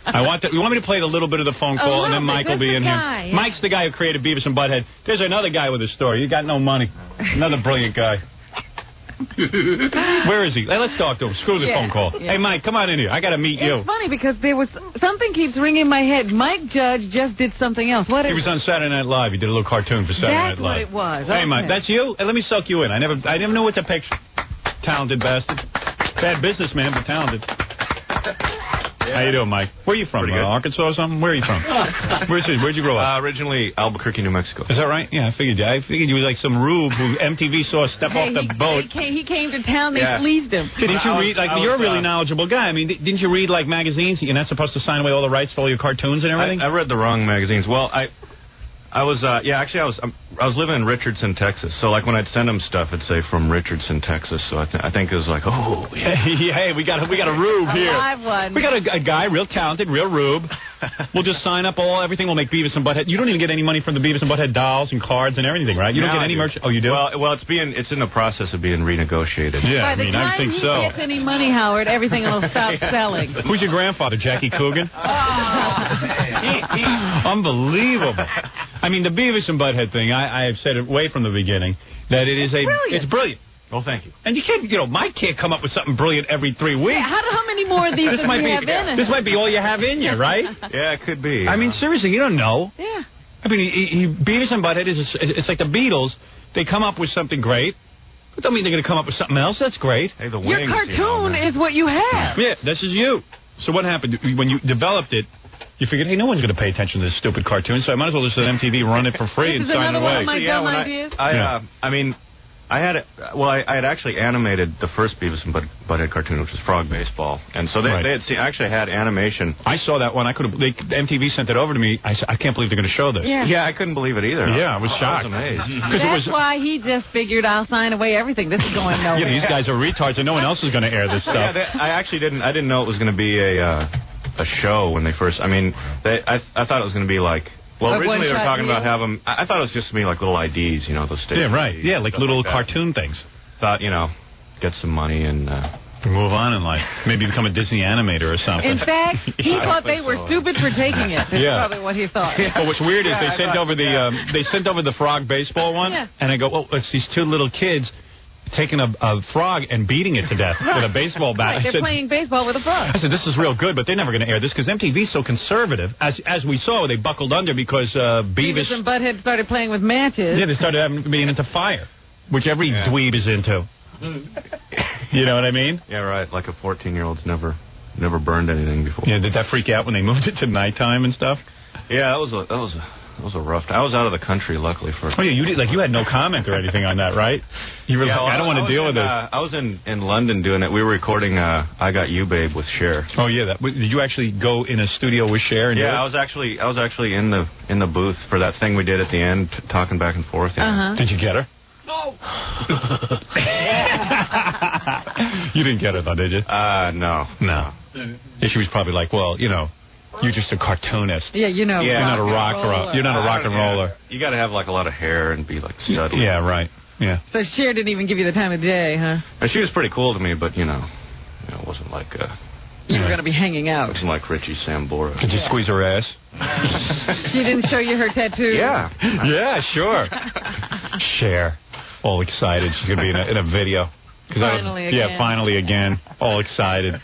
You want me to play a little bit of the phone call, and then Mike will be in here. Yeah. Mike's the guy who created Beavis and Butthead. There's another guy with a story. You got no money. Another brilliant guy. Where is he? Hey, let's talk to him. Screw the phone call. Yeah. Hey, Mike, come on in here. I got to meet you. It's funny because there was something keeps ringing in my head. Mike Judge just did something else. What? He was on Saturday Night Live. He did a little cartoon for Saturday Night Live. That's what it was. Hey, Mike, that's you? Hey, let me suck you in. I never knew what to picture. Talented bastard. Bad businessman, but talented. How you doing, Mike? Where are you from? Arkansas or something? Where are you from? Where'd you grow up? Originally Albuquerque, New Mexico. Is that right? Yeah, I figured you were like some rube who MTV saw step off the boat. He came to town. They fleeced him. Didn't you read? You're a really knowledgeable guy. I mean, didn't you read like magazines? You're not supposed to sign away all the rights to all your cartoons and everything. I read the wrong magazines. Well, I was living in Richardson, Texas. So like when I'd send them stuff, it'd say from Richardson, Texas. So I think it was like, oh yeah, hey, we got a rube here. Live one. We got a guy, real talented, real rube. We'll just sign up everything. We'll make Beavis and Butthead. You don't even get any money from the Beavis and Butthead dolls and cards and everything, right? You don't get any merch. Oh, you do? Well, it's in the process of being renegotiated. Yeah, I think so. By the time he gets any money, Howard, everything will stop selling. Who's your grandfather, Jackie Coogan? Unbelievable. I mean, the Beavis and Butthead thing, I have said it way from the beginning, that it's brilliant. Well, thank you. And you can't, Mike can't come up with something brilliant every 3 weeks. Yeah, how many more of these do we have in? This might be all you have in you, right? Yeah, it could be. I mean, seriously, you don't know. Yeah. I mean, Beavis and Butthead it's like the Beatles. They come up with something great. But don't mean they're going to come up with something else. That's great. Hey, the Your wings, cartoon is what you have. Yeah, this is you. So what happened when you developed it? You figured, hey, no one's going to pay attention to this stupid cartoon, so I might as well just let MTV run it for free and sign it away. This is another one of my dumb ideas. I mean, I had actually animated the first Beavis and Butthead cartoon, which was Frog Baseball, and so they actually had animation. I saw that one. MTV sent it over to me. I said, I can't believe they're going to show this. Yeah, I couldn't believe it either. Yeah, I was shocked. I was amazed. That's why he just figured I'll sign away everything. This is going nowhere. Yeah, these guys are retards, and no one else is going to air this stuff. Yeah, I didn't know it was going to be a show when they first. I mean, I thought it was going to be like. Well, originally they were talking about having. I thought it was just going to be like little IDs, those stations. Yeah, right. Yeah, like little cartoon things. Thought, get some money and move on in life. Maybe become a Disney animator or something. In fact, he thought they were stupid for taking it. That's probably what he thought. Well, what's weird is they sent over the Frog Baseball one, and I go, oh, it's these 2 little kids taking a frog and beating it to death with a baseball bat. Right, they're playing baseball with a frog. I said, this is real good, but they're never going to air this because MTV's so conservative. As we saw, they buckled under because Beavis and Butthead started playing with matches. Yeah, they started being into fire, which every dweeb is into. You know what I mean? Yeah, right. Like a 14-year-old's never burned anything before. Yeah, did that freak you out when they moved it to nighttime and stuff? Yeah, that was a rough time. I was out of the country, luckily for. Oh yeah, you had no comment or anything on that, right? You were like, I don't want to deal with this. I was in London doing it. We were recording "I Got You, Babe" with Cher. Oh yeah, did you actually go in a studio with Cher? And I was actually in the booth for that thing we did at the end, talking back and forth. Did you get her? No. You didn't get her though, did you? No. She was probably like, well, you're just a cartoonist. Yeah, you're not a rocker. You're not a rock and roller. You got to have like a lot of hair and be like studly. Yeah, right. Yeah. So Cher didn't even give you the time of day, huh? And she was pretty cool to me, but it wasn't like. You were going to be hanging out. It wasn't like Richie Sambora. Did you squeeze her ass? She didn't show you her tattoo. Yeah. Yeah, sure. Cher, all excited. She's going to be in a video. Finally again. Yeah, finally again. All excited.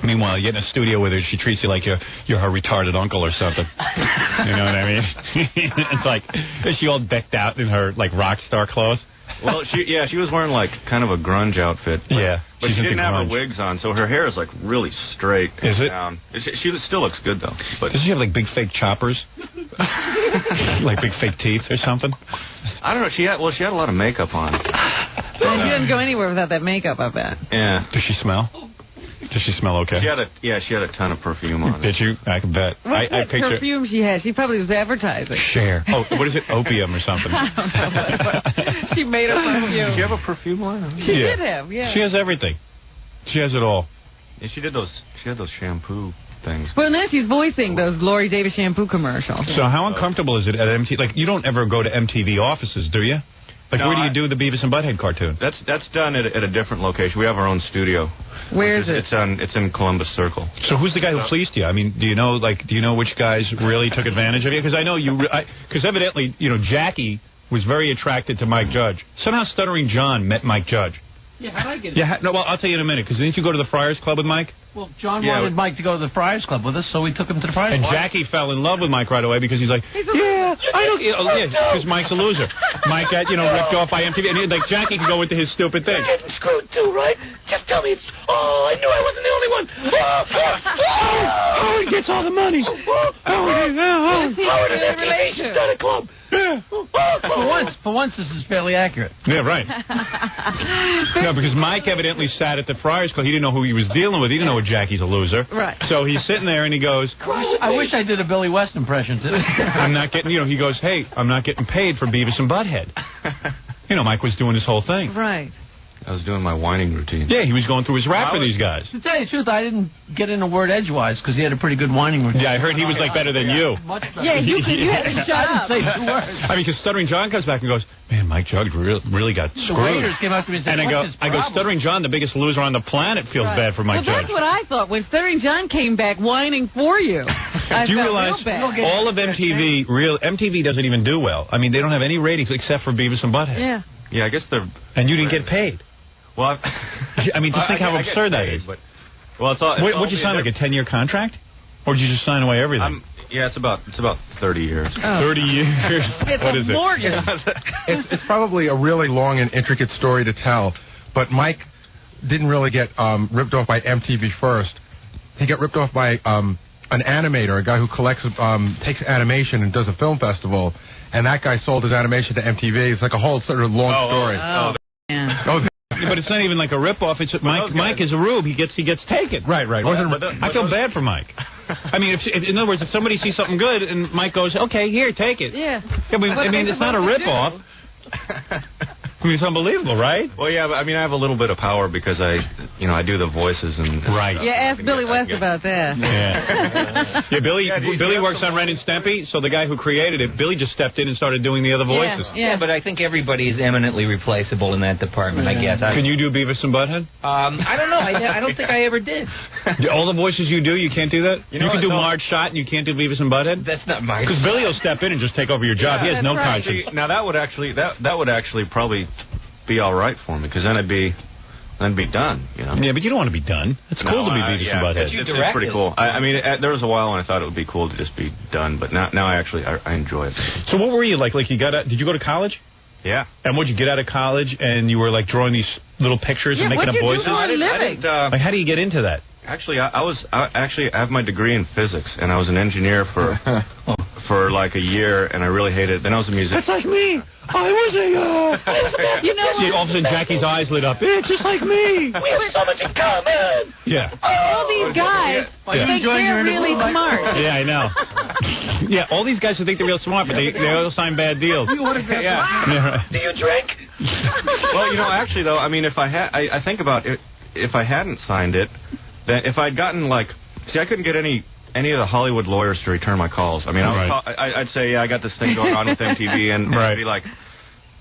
Meanwhile, you get in a studio with her, she treats you like you're her retarded uncle or something. You know what I mean? It's like, is she all decked out in her, like, rock star clothes? Well, she was wearing, like, kind of a grunge outfit. But she didn't have her wigs on, so her hair is, like, really straight. Is it? She still looks good, though. But does she have, like, big fake choppers? Like big fake teeth or something? I don't know. She had a lot of makeup on. She didn't go anywhere without that makeup, I bet. Yeah. Does she smell? Does she smell okay? She had a ton of perfume on. Did you? I can bet. What perfume she had? She probably was advertising. Cher. Oh, what is it? Opium or something? I don't know. She made a perfume. Did she have a perfume line? She did have, yeah. She has everything. She has it all. Yeah, she had those shampoo things. Well, now she's voicing those Lori Davis shampoo commercials. So how uncomfortable is it at MTV? Like, you don't ever go to MTV offices, do you? Like, where do you do the Beavis and Butthead cartoon? That's done at a different location. We have our own studio. Where is it? It's in Columbus Circle. So who's the guy who fleeced you? I mean, do you know which guys really took advantage of you? Because I know because evidently, Jackie was very attracted to Mike Judge. Somehow Stuttering John met Mike Judge. Yeah, how'd I get it? Yeah, no, well, I'll tell you in a minute, because didn't you go to the Friars Club with Mike? Well, John wanted Mike to go to the Friars Club with us, so we took him to the Friars Club. And Jackie fell in love with Mike right away because he's like, because Mike's a loser. Mike got, ripped off by MTV, and like Jackie could go into his stupid thing. You're getting screwed too, right? Just tell me it's... Oh, I knew I wasn't the only one. Howard gets all the money. Howard is MTV. She's done a club. Yeah. For once, this is fairly accurate. Yeah, right. No, because Mike evidently sat at the Friars Club. He didn't know who he was dealing with. He didn't know Jackie's a loser. Right. So he's sitting there and he goes, I wish I did a Billy West impression, too. I'm not getting, he goes, hey, I'm not getting paid for Beavis and Butthead. Mike was doing this whole thing. Right. I was doing my whining routine. Yeah, he was going through his rap for these guys. To tell you the truth, I didn't get in a word edgewise because he had a pretty good whining routine. Yeah, I heard he was like better than you. Much better. Yeah, you had to shut up. I didn't say 2 words. I mean, because Stuttering John comes back and goes, man, Mike Judge really got The screwed. waiters came up to me and said, And I go, Stuttering John, the biggest loser on the planet, feels bad for Mike Judge. That's what I thought when Stuttering John came back whining for you. Do you realize all of MTV doesn't even do well? I mean, they don't have any ratings except for Beavis and Butthead. Yeah. Yeah, I guess they're... And you didn't get paid. Well, I mean, just think how absurd that is. Well, it's all... Wait, what'd you sign, like a 10-year contract? Or did you just sign away everything? Yeah, it's about 30 years. 30 years? It's What a is it? mortgage. It's probably a really long and intricate story to tell, but Mike didn't really get ripped off by MTV first. He got ripped off by an animator, a guy who takes animation and does a film festival, and that guy sold his animation to MTV. It's like a whole sort of long story. But it's not even like a rip-off. It's Mike is a rube. He gets taken. Right. I feel bad for Mike. I mean, in other words, if somebody sees something good and Mike goes, okay, here, take it. Yeah. I mean, it's not a rip-off. I mean, it's unbelievable, right? Well, yeah, but I mean, I have a little bit of power because I do the voices and right. stuff. Yeah, ask Billy West about that. Yeah. Billy works on Ren and Stimpy, so the guy who created it, Billy just stepped in and started doing the other voices. Yeah, but I think everybody is eminently replaceable in that department, I guess. Can you do Beavis and Butthead? I don't know. I don't think I ever did. All the voices you do, you can't do that? You can do Marge Schott and you can't do Beavis and Butthead? That's not my... Because Billy will step in and just take over your job. He has no conscience. Now, that would actually probably be all right for me, because then it'd be done, Yeah, but you don't want to be done. It's cool to be Beavis and Butthead. It's pretty cool. I mean, there was a while when I thought it would be cool to just be done, but now I enjoy it. So what were you like? Like did you go to college? Yeah. And would you get out of college and you were like drawing these little pictures and making up voices? I didn't, like, how do you get into that? Actually, I have my degree in physics, and I was an engineer for like a year, and I really hated it. Then I was a musician. That's like me. I was a all of a sudden Jackie's eyes lit up. It's just like me. We have so much in common. Yeah. All these guys think they're really smart. Yeah, I know. Yeah, all these guys who think they're real smart, but they all sign bad deals. Do you drink? Well, actually, though, I mean, if I think about it, if I hadn't signed it, then if I'd gotten I couldn't get any of the Hollywood lawyers to return my calls. I mean, I'd say, I got this thing going on with MTV, and they'd be like,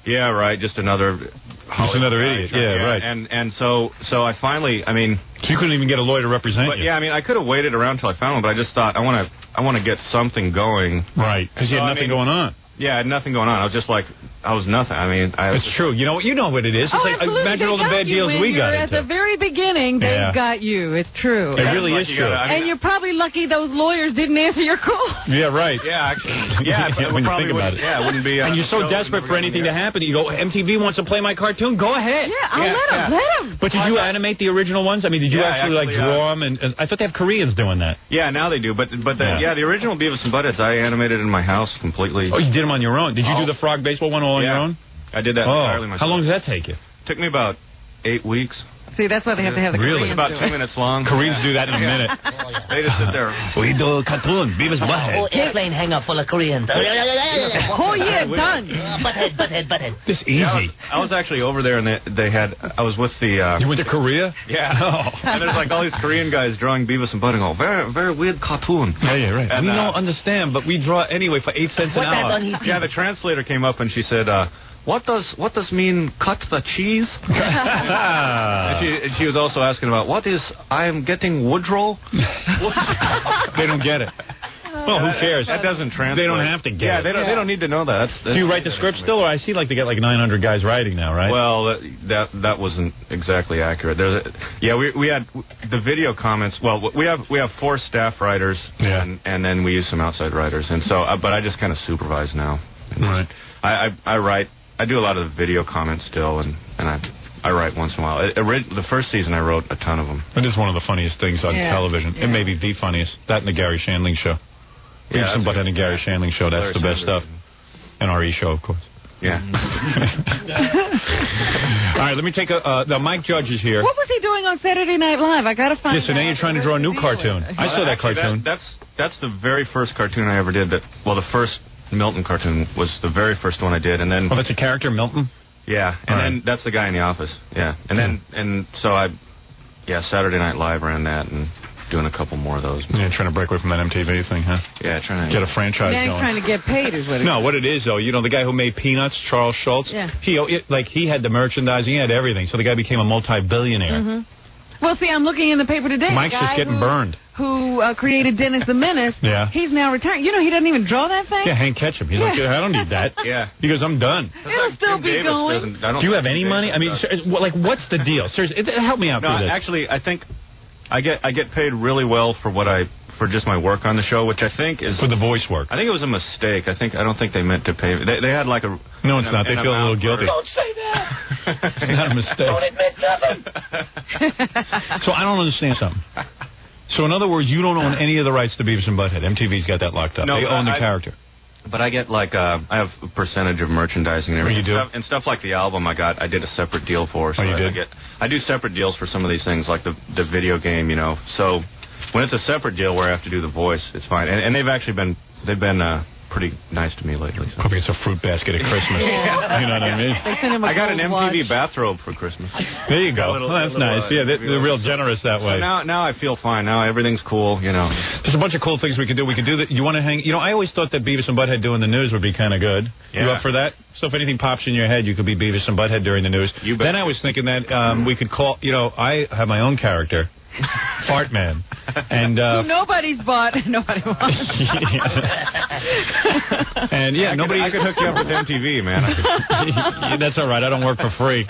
yeah, right, just another idiot. Yeah, right. And so I finally, I mean, so you couldn't even get a lawyer to represent you. Yeah, I mean, I could have waited around till I found one, but I just thought I want to get something going. Right, because you had nothing going on. Yeah, I had nothing going on. I was just like, I was nothing. I mean, it's true. You know what it is. It's like, imagine all the bad deals we got into. At the very beginning, they've got you. It's true. It really is true. And you're probably lucky those lawyers didn't answer your call. Yeah, right. Yeah, actually. Yeah, when you think about it. Yeah, it wouldn't be. And you're so desperate for anything to happen. You go, MTV wants to play my cartoon. Go ahead. Yeah, let them. But did you animate the original ones? I mean, did you actually draw them? And I thought they have Koreans doing that. Yeah, now they do. But the original Beavis and Butthead, I animated in my house completely. Oh, you did them on your own? Did you do the frog baseball one all on your own? I did that entirely myself. How long does that take you? Took me about 8 weeks. See, that's why they have to have the Koreans. Koreans About 2 minutes long. Koreans do that in a minute. They just sit there. We do a cartoon, Beavis Butthead. Whole airplane hangar full of Koreans. Oh, yeah, done. Butthead. This easy. I was actually over there, and I was with the... You went to Korea? Yeah. And there's like all these Korean guys drawing Beavis and Butthead. Very, very weird cartoon. Yeah, right. And, we don't understand, but we draw anyway for 8 cents an hour. Yeah, the translator came up and she said... what does mean cut the cheese? and she was also asking about what is I'm getting Woodrow. They don't get it. Well, who cares? That doesn't translate. They don't have to get it. They don't need to know that. Do you write the script still, or I see like they get like 900 guys writing now, right? Well, that wasn't exactly accurate. We had the video comments. Well, we have 4 staff writers, and then we use some outside writers, and so but I just kind of supervise now. Right. I write. I do a lot of the video comments still, and I write once in a while. The first season I wrote a ton of them. It is one of the funniest things on television. It may be the funniest. That and the Gary Shandling show. Yeah, Beavis and Butthead and Gary Shandling show. That's the best stuff. And RE show, of course. Yeah. All right, let me take the Mike Judge is here. What was he doing on Saturday Night Live? I got to find out. Yeah, so now you're trying to draw a new cartoon. I saw that cartoon. That's the very first cartoon I ever did. The first Milton cartoon was the very first one I did, and then. Oh, that's a character, Milton. Yeah, and then that's the guy in the office. Yeah, and so Saturday Night Live ran that and. Doing a couple more of those. Yeah, trying to break away from that MTV thing, huh? Yeah, trying to get a franchise now going. He's trying to get paid, is what it is. No, what it is, though, you know, the guy who made Peanuts, Charles Schultz, he had the merchandising, he had everything, so the guy became a multi-billionaire. Mm-hmm. Well, see, I'm looking in the paper today. Mike's just getting burned. Who created Dennis the Menace, he's now retiring. You know, he doesn't even draw that thing? Yeah, Hank Ketchum. He's like, I don't need that. He goes, I'm done. It'll still be going. Do you have any money? I mean, what's the deal? Seriously, help me out with this. Actually, I think I get paid really well for just my work on the show, which I think is for the voice work. I think it was a mistake. I don't think they meant to pay me. They had like a no, it's not. They feel a little guilty. Don't say that. It's not a mistake. Don't admit nothing. So I don't understand something. So in other words, you don't own any of the rights to Beavis and Butthead. MTV's got that locked up. No, they own the character. But I get like I have a percentage of merchandising and everything. You do? And stuff like the album I did a separate deal for. So I do separate deals for some of these things, like the video game, you know. So when it's a separate deal where I have to do the voice, it's fine. And they've actually been pretty nice to me lately. So. Probably it's a fruit basket at Christmas. You know what I mean? I got an MTV bathrobe for Christmas. There you go. That's nice. They're real generous that way. So now I feel fine. Now everything's cool, you know. There's a bunch of cool things we can do. We can do that. You want to hang? You know, I always thought that Beavis and Butthead doing the news would be kind of good. Yeah. You up for that? So if anything pops in your head, you could be Beavis and Butthead during the news. You bet. Then I was thinking that we could call. You know, I have my own character. Fart Man, and nobody's bought, nobody wants. And nobody. I could hook you up with MTV, man. That's all right. I don't work for free.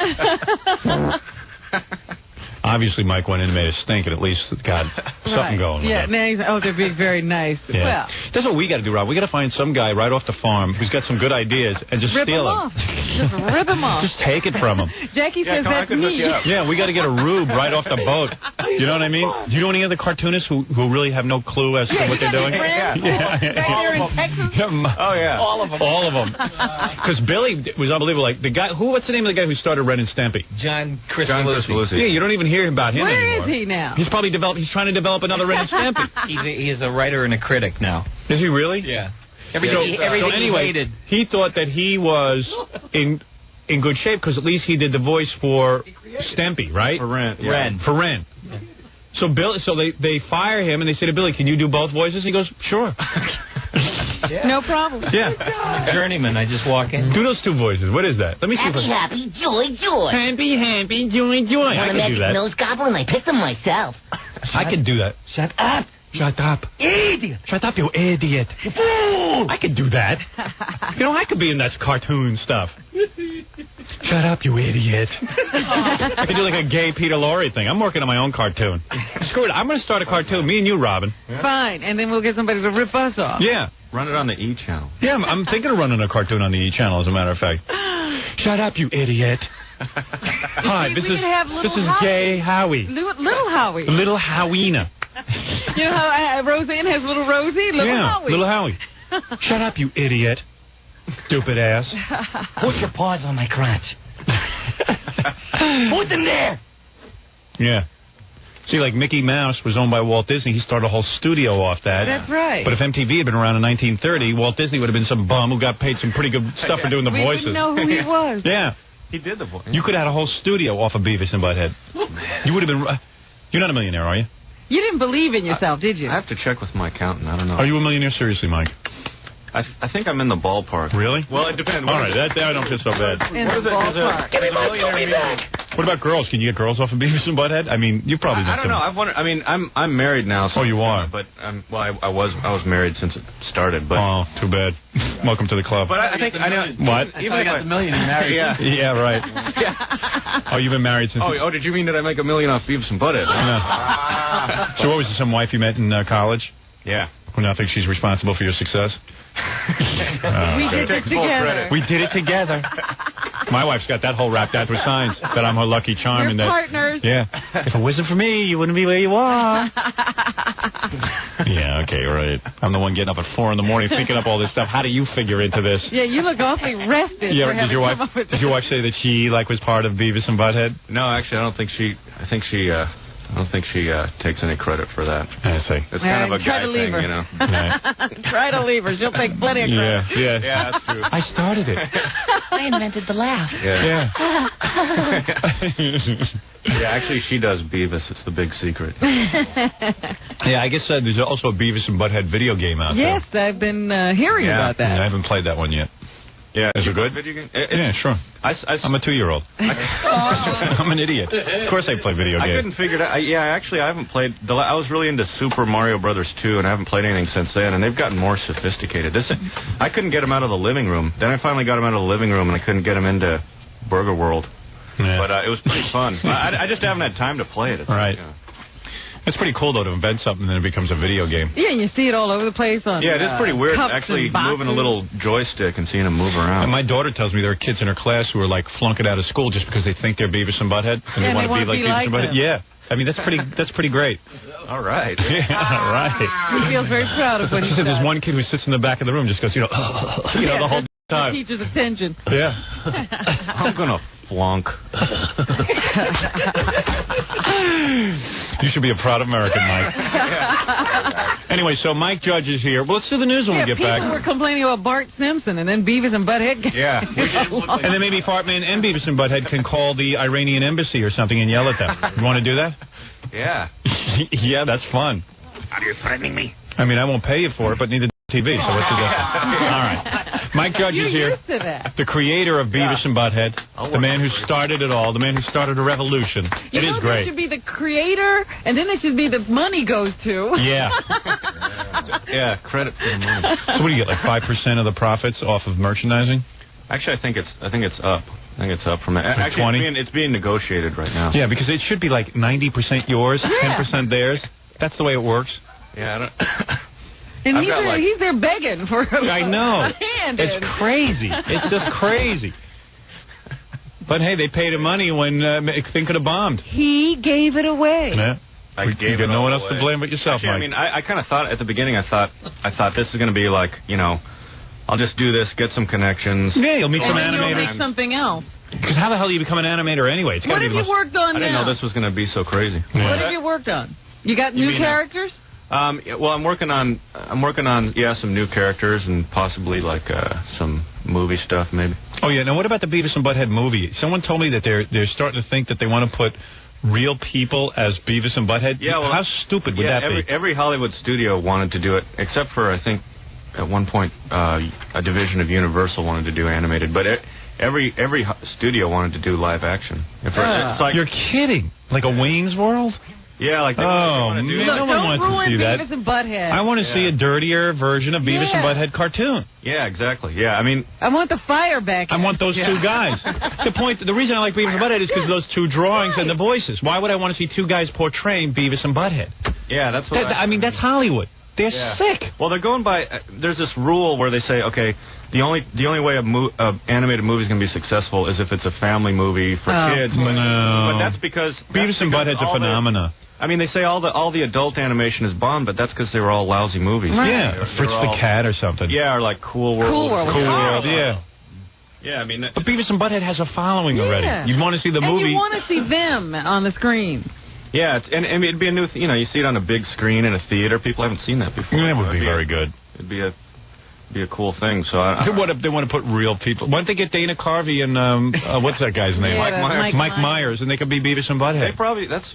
Obviously, Mike went in and made a stink, and at least got something going. Yeah, now they're being very nice. Yeah. Well, that's what we got to do, Rob. We got to find some guy right off the farm who's got some good ideas and just steal him. Just rip him off. Just take it from him. Jackie says that's me. Yeah, we got to get a rube right off the boat. You know what I mean? Do you know any other cartoonists who really have no clue as to what they're doing? Back there in Texas? Oh, yeah. All of them. All of them. Because Billy was unbelievable. Like the guy, what's the name of the guy who started Ren and Stampy? John Cristalucci. Yeah, you don't even hear about him anymore. Where is he now? He's probably he's trying to develop another Ren and Stampy. He is a writer and a critic now. Is he really? Yeah. Everything he hated. He thought that he was in good shape because at least he did the voice for Stampy, right? For Ren. Yeah. Ren. For Ren. Yeah. So they fire him and they say to Billy, "Can you do both voices?" He goes, "Sure." No problem. Yeah. Journeyman, I just walk in. Do those two voices. What is that? Let me see. Happy, joy, joy. Happy, joy. Want a magic nose goblin? I picked them myself. I could do that. Shut up. Shut up. Idiot. Shut up, you idiot. You fool. I could do that. You know, I could be in that cartoon stuff. Shut up, you idiot. I could do like a gay Peter Lorre thing. I'm working on my own cartoon. Screw it. I'm going to start a cartoon. Me and you, Robin. Fine. And then we'll get somebody to rip us off. Yeah. Run it on the E channel. Yeah, I'm thinking of running a cartoon on the E channel, as a matter of fact. Shut up, you idiot. Hi, this is Gay Howie. Little Howie. Little Howina. You know how Roseanne has little Rosie? Little Howie. Little Howie. Shut up, you idiot. Stupid ass. Put your paws on my crotch. Put them there. Yeah. See, like Mickey Mouse was owned by Walt Disney. He started a whole studio off that. That's right. But if MTV had been around in 1930, Walt Disney would have been some bum who got paid some pretty good stuff for doing the voices. We didn't know who he was. Yeah. He did the voice. You could have had a whole studio off of Beavis and Butthead. You would have been... You're not a millionaire, are you? You didn't believe in yourself, did you? I have to check with my accountant. I don't know. Are you a millionaire? Seriously, Mike? I think I'm in the ballpark. Really? Well, it depends. All right, that I don't feel so bad. In the ballpark. Give me my movie back. What about girls? Can you get girls off of Beavis and Butthead? I mean, you probably I don't know. I've wondered. I mean, I'm married now. So oh, you are. But well, I was married since it started. But oh, too bad. Welcome to the club. But I think I know. What? Even I got the million you married. Yeah, right. Yeah. Oh, you've been married since. Oh, did you mean that I make $1 million off Beavis and Butthead? No. So what was it? Some wife you met in college? Yeah. Who now thinks she's responsible for your success? We did it together. We did it together. My wife's got that whole wrapped out with signs that I'm her lucky charm. You're and that, partners. Yeah. If it wasn't for me, you wouldn't be where you are. Yeah, okay, right. I'm the one getting up at 4 in the morning thinking up all this stuff. How do you figure into this? Yeah, you look awfully rested. Yeah, for did your wife say that she was part of Beavis and Butthead? No, actually, I don't think she. I don't think she takes any credit for that. I see. It's kind of a guy thing, you know. Right. Try to leave her. She'll take plenty of credit. Yeah, that's true. I started it. I invented the laugh. Yeah. Yeah. Yeah, actually, she does Beavis. It's the big secret. Yeah, I guess there's also a Beavis and Butthead video game out there. Yes, I've been hearing about that. I haven't played that one yet. Yeah, is it good? Video game? Yeah, sure. I'm a 2-year-old. I'm an idiot. Of course I play video games. I couldn't figure it out. I haven't played. I was really into Super Mario Brothers 2, and I haven't played anything since then. And they've gotten more sophisticated. I couldn't get them out of the living room. Then I finally got them out of the living room, and I couldn't get them into Burger World. Yeah. But it was pretty fun. I just haven't had time to play it. Right. It's pretty cool, though, to invent something and then it becomes a video game. Yeah, you see it all over the place on it is pretty weird, actually, moving a little joystick and seeing them move around. And my daughter tells me there are kids in her class who are, flunking out of school just because they think they're Beavis and Butthead, and they want to be like Beavis and Butthead. Yeah. I mean, that's pretty great. All right. Yeah, right. He feels very proud of what he said there's one kid who sits in the back of the room just goes, the whole time. Teacher's attention. Yeah. I'm going to flunk. You should be a proud American, Mike. Anyway, so Mike Judge is here. Well, let's do the news when we get back. People were complaining about Bart Simpson, and then Beavis and Butthead. And then maybe Fartman and Beavis and Butthead can call the Iranian embassy or something and yell at them. You want to do that? Yeah. Yeah, that's fun. Are you threatening me? I mean, I won't pay you for it, but neither TV, so let's do that. All right. Mike Judge is here. Used to that. The creator of Beavis and Butthead, the man who started it all, the man who started a revolution. It is great. It should be the creator, and then it should be the money goes to. Yeah. Yeah, credit for the money. So what do you get, 5% of the profits off of merchandising? Actually, I think it's up. I think it's up from that. Actually, 20? It's being negotiated right now. Yeah, because it should be 90% yours, 10% theirs. That's the way it works. Yeah, I don't... And he's there begging for I know. a hand. It's crazy. It's just crazy. But hey, they paid him money when thing could have bombed. He gave it away. Yeah. You got no one else to blame but yourself, Actually, Mike. I mean, I kind of thought at the beginning, I thought this is going to be I'll just do this, get some connections. Yeah, you'll meet some animators. animators. You'll make something else. Because how the hell do you become an animator anyway? What have you worked on now? I didn't know this was going to be so crazy. Yeah. What have you worked on? You got new characters? Well, I'm working on some new characters and possibly some movie stuff maybe. Oh yeah. Now what about the Beavis and Butthead movie? Someone told me that they're starting to think that they want to put real people as Beavis and Butthead. Yeah. Well, how stupid would that be? Every Hollywood studio wanted to do it, except for I think at one point a division of Universal wanted to do animated, but every studio wanted to do live action. It's you're kidding? Like a Wayne's World? Yeah, no one wants to see that. Beavis and Butthead. I want to see a dirtier version of Beavis and Butthead cartoon. Yeah, exactly. Yeah, I mean, I want the fire back. I want those two guys. The reason I like Beavis and Butthead is because of those two drawings and the voices. Why would I want to see two guys portraying Beavis and Butthead? Yeah, that's what I mean, that's Hollywood. They're sick. Well, they're going by. There's this rule where they say, okay, the only way a animated movie is going to be successful is if it's a family movie for kids. But that's because Beavis and Butthead's a phenomena. I mean, they say all the adult animation is bombed, but that's because they were all lousy movies. Right. Yeah, Fritz the Cat or something. Yeah, or like Cool World. Cool World, yeah. Yeah, I mean... But Beavis and Butthead has a following already. You want to see the movie... And you want to see them on the screen. Yeah, and it'd be a new... you see it on a big screen in a theater. People haven't seen that before. That would be very good. It'd be a be a cool thing. So they want to put real people. Why don't they get Dana Carvey and what's that guy's name? Yeah, Mike Myers, and they could be Beavis and Butthead.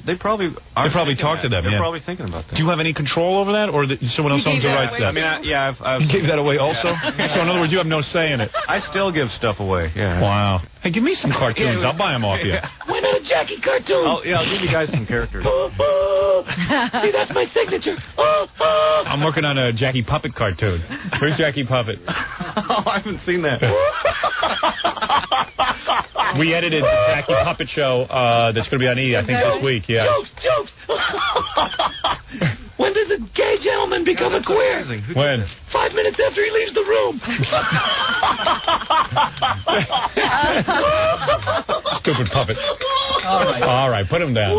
They probably talk to them. They're yeah. probably thinking about that. Do you have any control over that, or someone else owns the rights to that? I mean, I've you gave that away also. So in other words, you have no say in it. I still give stuff away. Yeah. Wow. Hey, give me some cartoons. I'll buy them off you. Why not a Jackie cartoon? I'll give you guys some characters. See, that's my signature. I'm working on a Jackie Puppet cartoon. Where's Jackie Puppet? Oh, I haven't seen that. We edited the Jackie Puppet show that's going to be on E! I think this week. Yeah. Jokes. When does a gay gentleman become a queer? When? 5 minutes after he leaves the room. Stupid puppet. All right, put him down.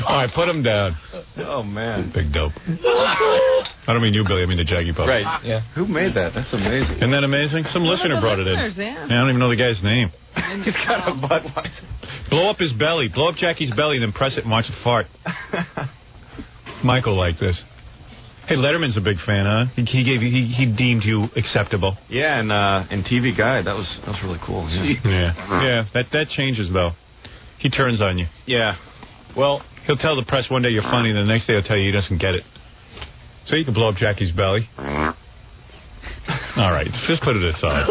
All right, put him down. Oh, man. Big dope. I don't mean you, Billy. I mean the Jackie Puppet. Right. Yeah. Who made that? That's amazing. Isn't that amazing? Some listener brought it in. Yeah. I don't even know the guy's name. He's got a Budweiser. Blow up his belly. Blow up Jackie's belly and then press it and watch it fart. Michael liked this. Hey, Letterman's a big fan, huh? He deemed you acceptable. Yeah, and TV Guide, that was really cool. Yeah. That changes though. He turns on you. Yeah. Well, he'll tell the press one day you're funny, and the next day he'll tell you he doesn't get it. So you can blow up Jackie's belly. All right, just put it aside.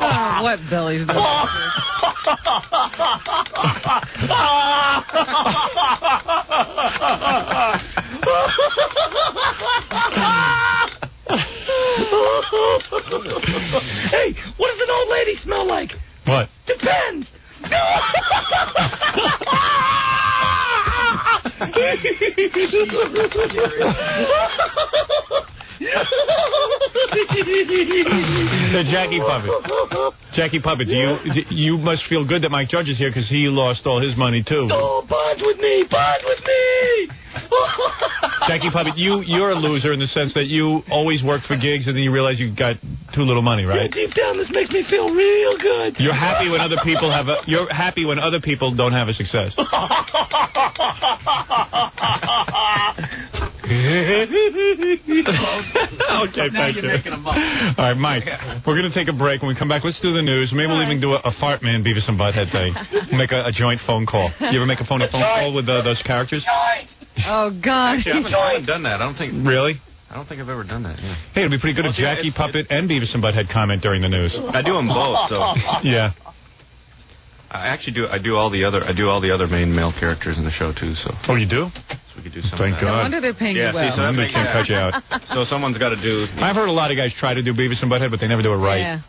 Oh, what belly's doing? Hey, what does an old lady smell like? What? Depends. The Jackie Puppet, you must feel good that Mike Judge is here because he lost all his money too. Oh, bond with me. Jackie Puppet, you're a loser in the sense that you always work for gigs and then you realize you got too little money, right? Yeah, deep down, this makes me feel real good. You're happy when other people you're happy when other people don't have a success. Okay, thank you. All right, Mike, we're going to take a break. When we come back, let's do the news. Maybe we'll even do a Fart Man Beavis and Butthead thing. Make a joint phone call. You ever make a phone call with those characters? Oh, God. Actually, I haven't done that. I don't think... Really? I don't think I've ever done that, yeah. Hey, it'd be pretty good if Jackie Puppet and Beavis and Butthead comment during the news. I do them both, so... Yeah. I actually do. I do all the other main male characters in the show too. So. Oh, you do? So we could do some. Thank of that. God. No wonder they're paying you well. See, so They can't cut you out. So someone's got to do. I've heard a lot of guys try to do Beavis and Butthead, but they never do it right. Yeah.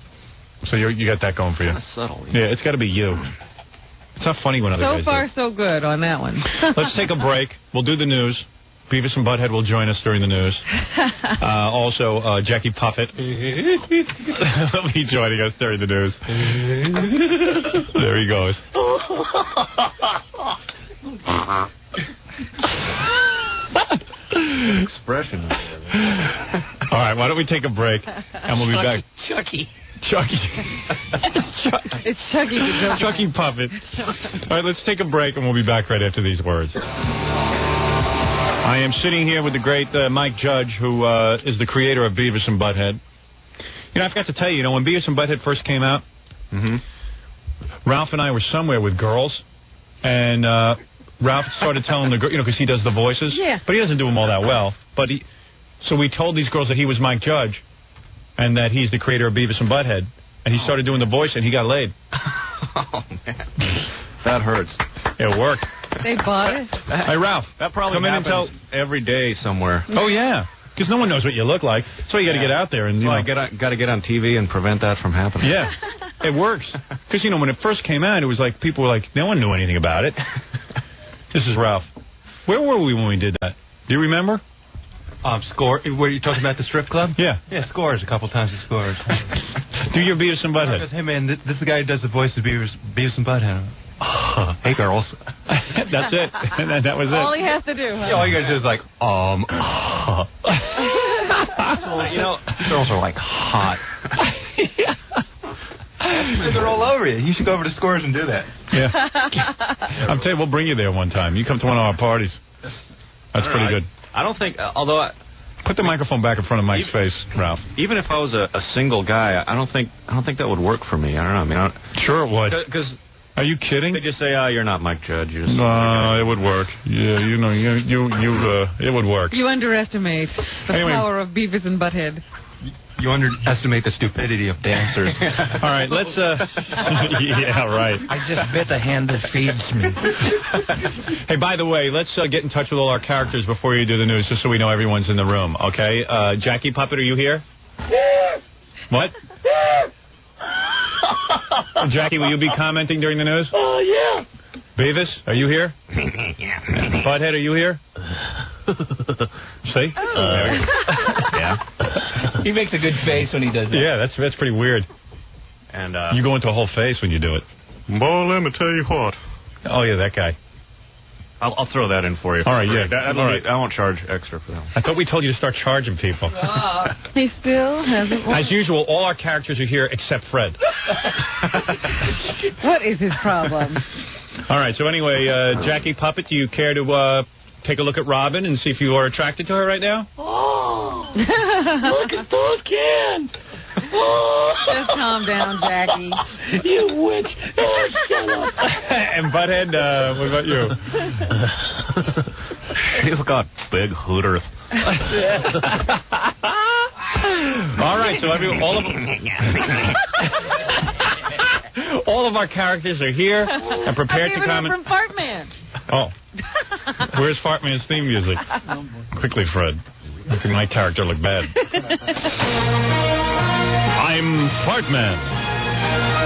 So you got that going for you. Kind of subtle. Yeah, it's got to be you. It's not funny when other guys So far, do. so good on that one. Let's take a break. We'll do the news. Beavis and Butthead will join us during the news. Also, Jackie Puppet will be joining us during the news. There he goes. Expression. All right, why don't we take a break, and we'll be back. Chucky. It's Chucky the Joker. Chucky Puppet. All right, let's take a break, and we'll be back right after these words. I am sitting here with the great Mike Judge, who is the creator of Beavis and Butthead. You know, I forgot to tell you, when Beavis and Butthead first came out, Ralph and I were somewhere with girls, and Ralph started telling the girls, because he does the voices, but he doesn't do them all that well. So we told these girls that he was Mike Judge, and that he's the creator of Beavis and Butthead, and he started doing the voice, and he got laid. Oh, man. That hurts. It worked. They bought it. Hey, Ralph. That probably come happens in and every day somewhere. Oh, yeah. Because no one knows what you look like. So you got to get out there. And got to get on TV and prevent that from happening. Yeah. It works. Because, when it first came out, it was like, people were like, no one knew anything about it. This is Ralph. Where were we when we did that? Do you remember? Score. Were you talking about the strip club? Yeah. Yeah, Scores. A couple times at Scores. Do your Beavis and Butthead. Hey, man, this is the guy who does the voice of Beavis and Butthead. Hey, girls. That's it. That was it. All he has to do, huh? Yeah, all you got to do is like, Girls are like hot. They're all over you. You should go over to Scores and do that. Yeah. I'm telling you, we'll bring you there one time. You come to one of our parties. That's pretty good. I don't think, although Put the microphone back in front of Mike's face, Ralph. even if I was a single guy, I don't think that would work for me. I don't know. I mean, Sure it would. because Are you kidding? they just say, "Oh, you're not Mike Judge." You're just No, it would work. Yeah, you know, it would work. You underestimate the Anyway. power of Beavis and Butthead. You underestimate the stupidity of dancers. All right, let's. Yeah, right. I just bit the hand that feeds me. Hey, by the way, let's get in touch with all our characters before you do the news, just so we know everyone's in the room. Okay, Jackie Puppet, are you here? What? Jackie, will you be commenting during the news? Oh, yeah. Beavis, are you here? Butthead, are you here? See? Yeah. He makes a good face when he does that. Yeah, that's pretty weird. And You go into a whole face when you do it. well, let me tell you what. Oh yeah, that guy. I'll throw that in for you. All right, yeah. All right. I won't charge extra for that. I thought we told you to start charging people. He still hasn't. As usual, all our characters are here except Fred. What is his problem? All right, so anyway, Jackie Puppet, do you care to take a look at Robin and see if you are attracted to her right now? Oh, look at those cans. Oh, Just calm down, Jackie. you witch. Oh, shut up. And Butthead, what about you? She's got big hooters. All right, so all of our characters are here and prepared to comment. From Fartman. Oh. Where's Fartman's theme music? Quickly, Fred. Making my character look bad. I'm Fartman.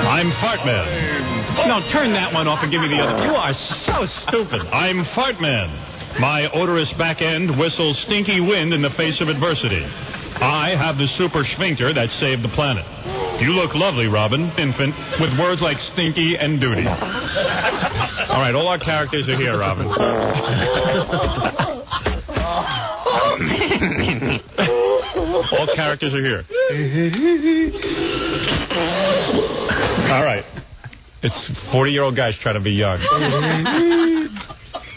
I'm Fartman. No, turn that one off and give me the other. You are so stupid. I'm Fartman. My odorous back end whistles stinky wind in the face of adversity. I have the super sphincter that saved the planet. You look lovely, Robin, infant, with words like stinky and duty. All right, all our characters are here, Robin. All characters are here. All right. It's 40-year-old guys trying to be young.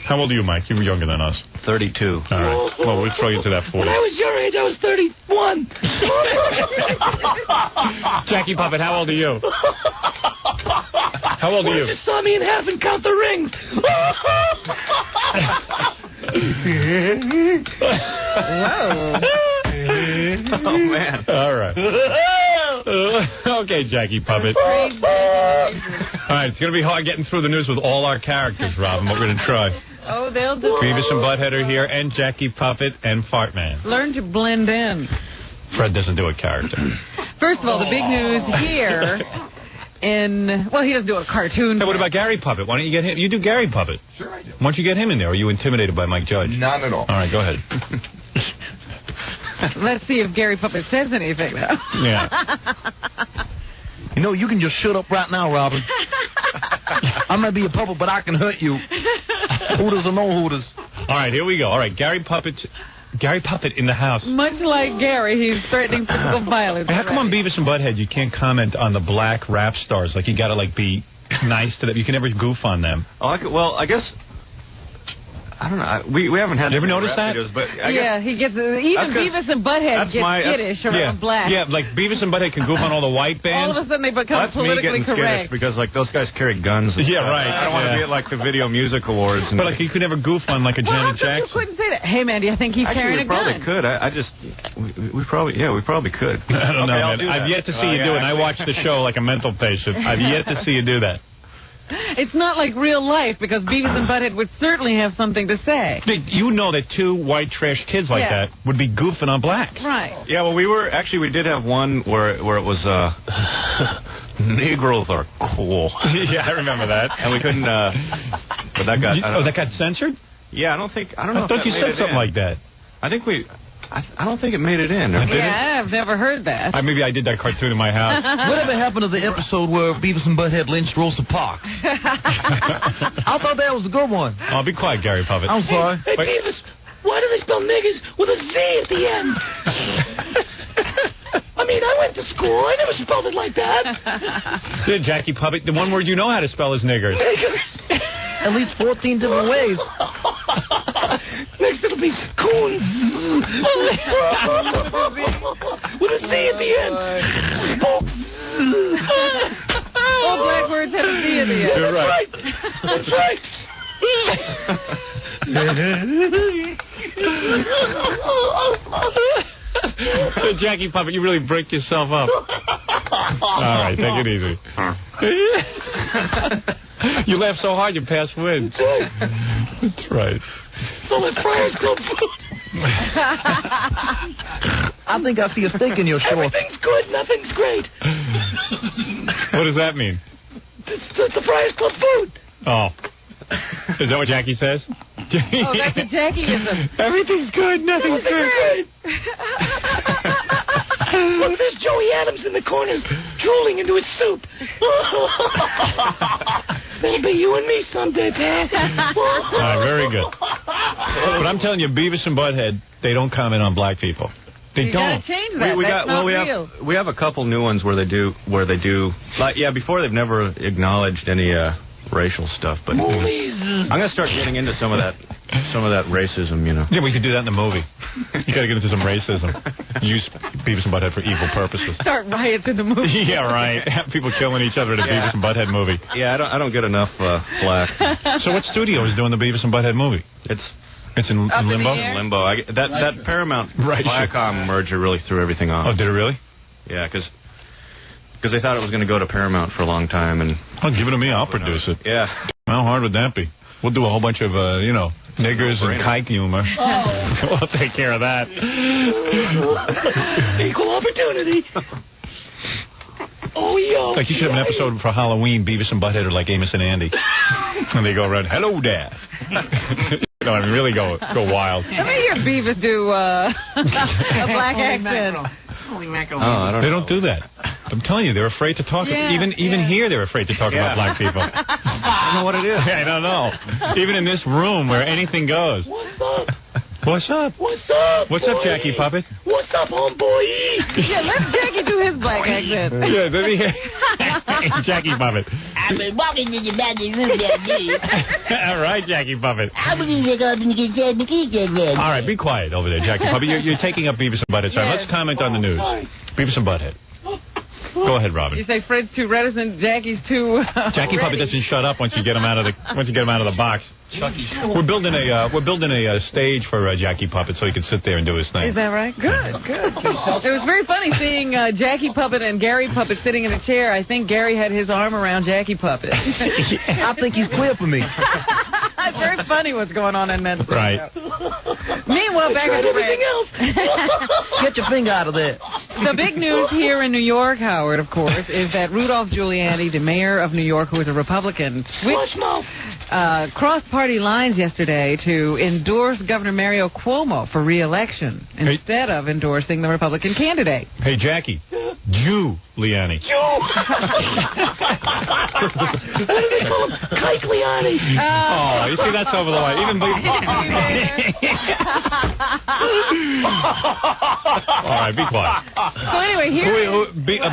How old are you, Mike? You're younger than us. 32. All right. Well, we'll throw you to that 40. When I was your age, I was 31. Jackie Puppet, how old are you? How old are you? You saw me in half and count the rings. Oh, man. All right. Okay, Jackie Puppet. All right, it's going to be hard getting through the news with all our characters, Robin, but we're going to try. Oh, they'll do. Beavis and Butthead are here, and Jackie Puppet and Fartman. Learn to blend in. Fred doesn't do a character. First of all, the big news here well, he doesn't do a cartoon. Hey, what about Gary Puppet? Why don't you get him? You do Gary Puppet. Sure I do. Why don't you get him in there? Or are you intimidated by Mike Judge? Not at all. All right, go ahead. Let's see if Gary Puppet says anything now. Yeah. You know, you can just shut up right now, Robin. I might be a puppet, but I can hurt you. Hooters or no Hooters. All right, here we go. All right, Gary Puppet in the house. Much like Gary, he's threatening physical violence. How come on Beavis and Butthead you can't comment on the black rap stars? Like, you got to, like, be nice to them. You can never goof on them. Well, I guess... I don't know. We haven't had... You ever noticed that? Videos, but I Yeah, he gets... Even Beavis and Butthead get skittish around black. Yeah, like Beavis and Butthead can goof on all the white bands. All of a sudden they become That's me politically getting correct. skittish because, like, those guys carry guns. And Yeah, stuff. right. I don't want to be at, like, the Video Music Awards. And But, like, you could never goof on, like, a Well, how Janet come Jackson. you couldn't say that? Hey, man, do you think he's carrying Actually, we a probably gun? could. I just... We probably could. I don't know, I'll man. do I've that. yet to see you do it, and I watch the show like a mental patient. I've yet to see you do that. It's not like real life, because Beavis and Butthead would certainly have something to say. You know that two white trash kids like Yeah. that would be goofing on blacks. Right. Yeah, well, we did have one where it was, Negroes are cool. Yeah, I remember that. And we couldn't, but that got... that got censored? Yeah, I don't know. I if thought that you made said it something in. like that. I think I don't think it made it in. Yeah, I've never heard that. Maybe I did that cartoon in my house. Whatever happened to the episode where Beavis and Butthead lynched Rosa Parks? I thought that was a good one. Oh, be quiet, Gary Puppet. I'm sorry. Hey, Wait. Beavis, why do they spell niggas with a Z at the end? I mean? I went to school. I never spelled it like that. Jackie Puppet, the one word you know how to spell is niggers. At least 14 different ways. Next it'll be coons. With a C at the end. Spooks. All black words have a C at the end. You're right. That's right. Jackie Puppet, you really break yourself up. All right, take it easy. You laugh so hard you pass wind. That's right. So the Friars Club food. I think I see a steak in your shorts. Everything's good, nothing's great. What does that mean? It's the Friars Club food. Oh. Is that what Jackie says? Oh, that's a Jackie-ism. Everything's good, nothing's good. Look, there's Joey Adams in the corner, drooling into his soup. That'll be you and me someday, pal. All right, very good. But I'm telling you, Beavis and Butthead, they don't comment on black people. They You don't. gotta change that. That's not real. We have a couple new ones where they do like before they've never acknowledged any racial stuff, but I'm gonna start getting into some of that racism, you know. Yeah, we could do that in the movie. You gotta get into some racism. Use Beavis and Butthead for evil purposes. Start riots in the movie. Yeah, right. Have people killing each other in a Beavis and Butthead movie. Yeah, I don't get enough flack. So what studio is doing the Beavis and Butthead movie? It's in Up in the limbo? air? Limbo. That Paramount Right. Viacom merger really threw everything off. Oh, did it really? Yeah, because they thought it was going to go to Paramount for a long time, and Oh, give it to me. I'll produce it. yeah. How hard would that be? We'll do a whole bunch of, niggers and kike humor. We'll take care of that. Equal opportunity. Oh, yeah. Like, you should have an episode for Halloween, Beavis and Butthead are like Amos and Andy. And they go around, hello, Dad. No, I mean, really go wild. Let me hear Beavis do a black accent. Holy mackerel. Oh, I don't They know. don't do that. I'm telling you, they're afraid to talk. Yeah, Even here, they're afraid to talk about black people. I don't know what it is. I don't know. Even in this room where anything goes. What's up? What's up? What's up? What's up, boy? Jackie Puppet? What's up, homeboy? Yeah, let Jackie do his black accent. Yeah, let me hear Jackie Puppet. I've been walking in the back of the room that day. All right, Jackie Puppet. I was in the garden to get the kitchen. All right, be quiet over there, Jackie Puppet. You're taking up Beavis and Butthead. Sorry, let's comment on the news. Beavis and Butthead. Go ahead, Robin. You say Fred's too reticent, Jackie's too. Jackie Puppet doesn't shut up once you get him out of the box. We're building a stage for Jackie Puppet so he can sit there and do his thing. Is that right? Good. It was very funny seeing Jackie Puppet and Gary Puppet sitting in a chair. I think Gary had his arm around Jackie Puppet. I think he's clear for me. It's very funny what's going on in that. Right. Meanwhile, back at everything else. Get your finger out of there. The big news here in New York, Howard, of course, is that Rudolph Giuliani, the mayor of New York, who is a Republican, switched cross-party lines yesterday to endorse Governor Mario Cuomo for re-election instead of endorsing the Republican candidate. Hey, Jackie. Giuliani. What do they call him? Kike Liani. Oh, you see, that's over the line. Even all right, be quiet. So anyway, here...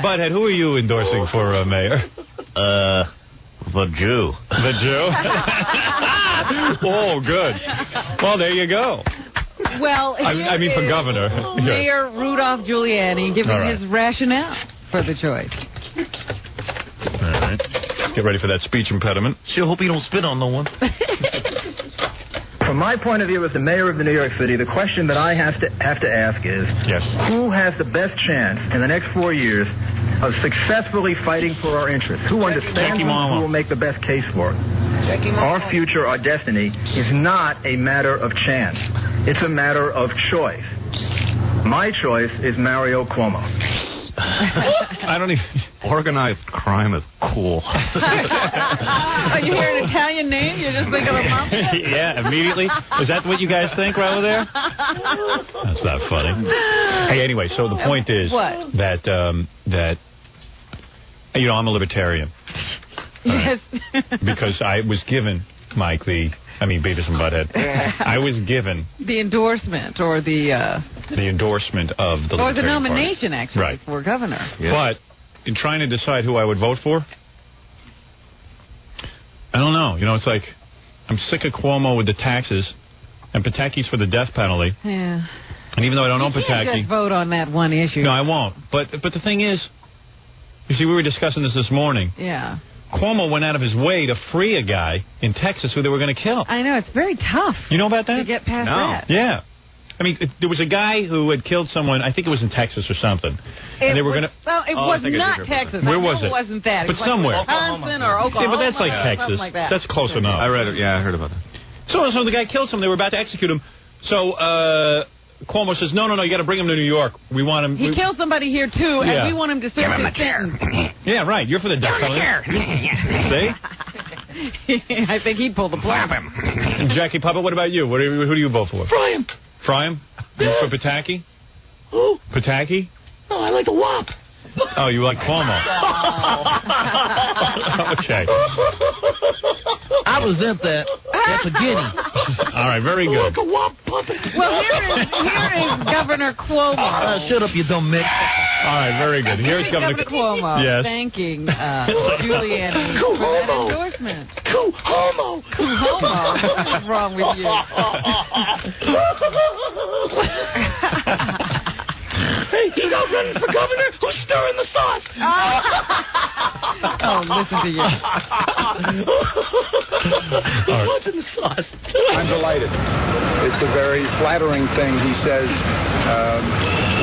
Butthead, who are you endorsing for mayor? The Jew. The Jew? Oh, good. Well, there you go. Well, I mean, for governor. Mayor Rudolph Giuliani giving All right. his rationale for the choice. All right. Get ready for that speech impediment. Sure hope you don't spit on no one. From my point of view as the mayor of New York City, the question that I have to ask is, Yes. who has the best chance in the next 4 years of successfully fighting for our interests? Who understands Jackie us, Mama. who will make the best case for it? Our future, our destiny, is not a matter of chance. It's a matter of choice. My choice is Mario Cuomo. I don't even... Organized crime is cool. Oh, you hear an Italian name, you just think of a mafia? Yeah, immediately. Is that what you guys think right over there? That's not funny. Hey, anyway, so the point is What? that I'm a libertarian. Yes. Because I was given, Mike, the I mean, Beavis and Butthead. I was given the endorsement or the endorsement of the or the Libertarian nomination, Party. actually, Right. for governor. Yeah. But in trying to decide who I would vote for, I don't know. You know, it's like I'm sick of Cuomo with the taxes, and Pataki's for the death penalty. Yeah. And even though I don't know You can't Pataki, just vote on that one issue. no, I won't. But the thing is, you see, we were discussing this morning. Yeah. Cuomo went out of his way to free a guy in Texas who they were going to kill. I know, it's very tough. You know about that? To get past that. Yeah. I mean, there was a guy who had killed someone, I think it was in Texas or something. And they were going to... Well, it was not Texas. Where was it? It wasn't that. But it was somewhere. Like Wisconsin or Oklahoma. Yeah, but that's like or Texas. something like that. That's close enough. I read it. Yeah, I heard about that. So the guy killed someone. They were about to execute him. So Cuomo says, no, you got to bring him to New York. We want him... He killed somebody here, too, Yeah. and we want him to serve his sentence. Yeah, right. You're for the death penalty. See? I think he'd pull the plug. And Jackie Puppet, what about you? Who do you vote for? Fry him. Fry him? You for Pataki? Who? Pataki? No, I like the wop. Oh, you like Cuomo? Okay. I resent that. That's a guinea. All right, very good. Like a wop puppet. Well, here is Governor Cuomo. Shut up, you dumb Mick. All right, very good. Here's Governor Cuomo Yes. thanking Giuliani for that endorsement. Homo. Homo? What's wrong with you? Hey, he's out running for governor. Who's stirring the sauce? Oh, listen to you. What's in the sauce? I'm delighted. It's a very flattering thing he says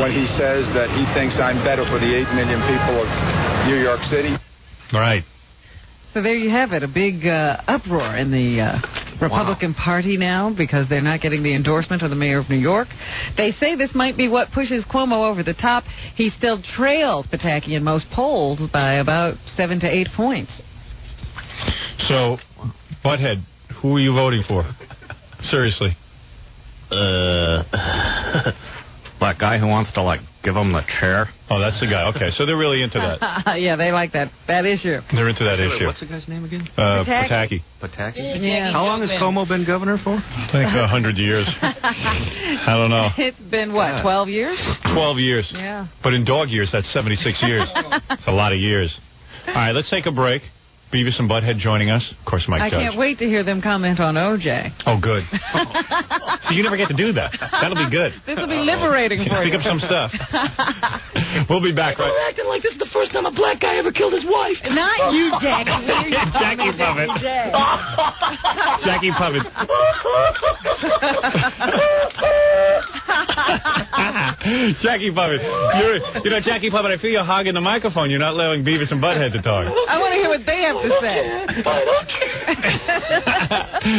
when he says that he thinks I'm better for the 8 million people of New York City. Right. So there you have it, a big uproar in the Republican Party now because they're not getting the endorsement of the mayor of New York. They say this might be what pushes Cuomo over the top. He still trails Pataki in most polls by about 7 to 8 points. So, Butthead, who are you voting for? Seriously. That guy who wants to, like, give him the chair. Oh, that's the guy. Okay, so they're really into that. Yeah, they like that issue. They're into that issue. What's the guy's name again? Pataki. Pataki? Yeah. How long has Cuomo been governor for? I think 100 years. I don't know. It's been, what, 12 years? 12 years. Yeah. But in dog years, that's 76 years. It's a lot of years. All right, let's take a break. Beavis and Butthead joining us. Of course, Mike I Judge. can't wait to hear them comment on OJ. Oh, good. So you never get to do that. That'll be good. This will be liberating for you. Pick up some stuff. We'll be back, right? You're acting like this is the first time a black guy ever killed his wife. Not you, Jackie. Jackie Puppet. Jackie Puppet. Jackie Puppet. You know, Jackie Puppet, I feel you're hogging the microphone. You're not allowing Beavis and Butthead to talk. I want to hear what they have to say.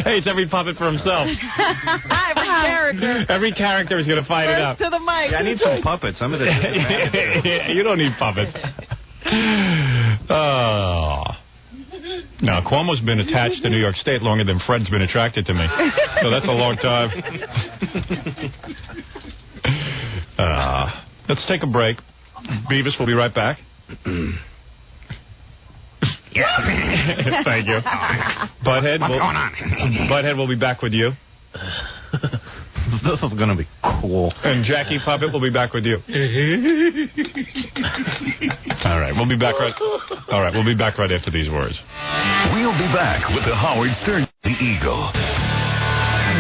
Hey, it's every puppet for himself. Every character. Every character is going to fight it up. To the mic. Yeah, I need some puppets. Some of this. You don't need puppets. Oh. No, Cuomo's been attached to New York State longer than Fred's been attracted to me. So that's a long time. Let's take a break. Beavis will be right back. Thank you. Butthead. What's going on? Butthead will be back with you. This is going to be cool. And Jackie Puppet will be back with you. All right, we'll be back right. All right, we'll be back right after these words. We'll be back with the Howard Stern, the Eagle.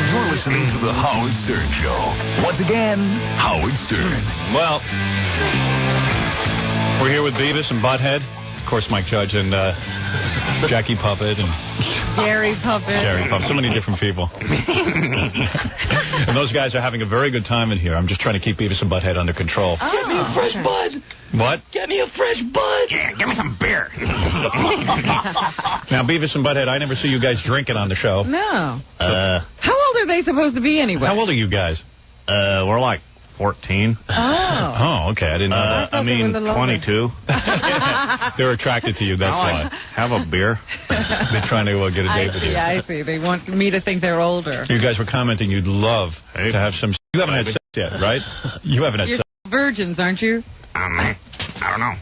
You're listening to the Howard Stern Show. Once again, Howard Stern. Well, we're here with Beavis and Butthead. Of course, Mike Judge and Jackie Puppet and Gary Puppet. So many different people. And those guys are having a very good time in here. I'm just trying to keep Beavis and Butthead under control. Get me a fresh bud. What? Get me a fresh bud. Yeah, give me some beer. Now, Beavis and Butthead, I never see you guys drinking on the show. No. How old are they supposed to be anyway? How old are you guys? We're like 14. Oh, okay. I didn't know that. I mean, 22. They're attracted to you, that's why. Have a beer. They're trying to get a date with you. I see. They want me to think they're older. You guys were commenting you'd love to have some... You haven't had sex yet, right? You haven't had You're sex. virgins, aren't you? I don't know.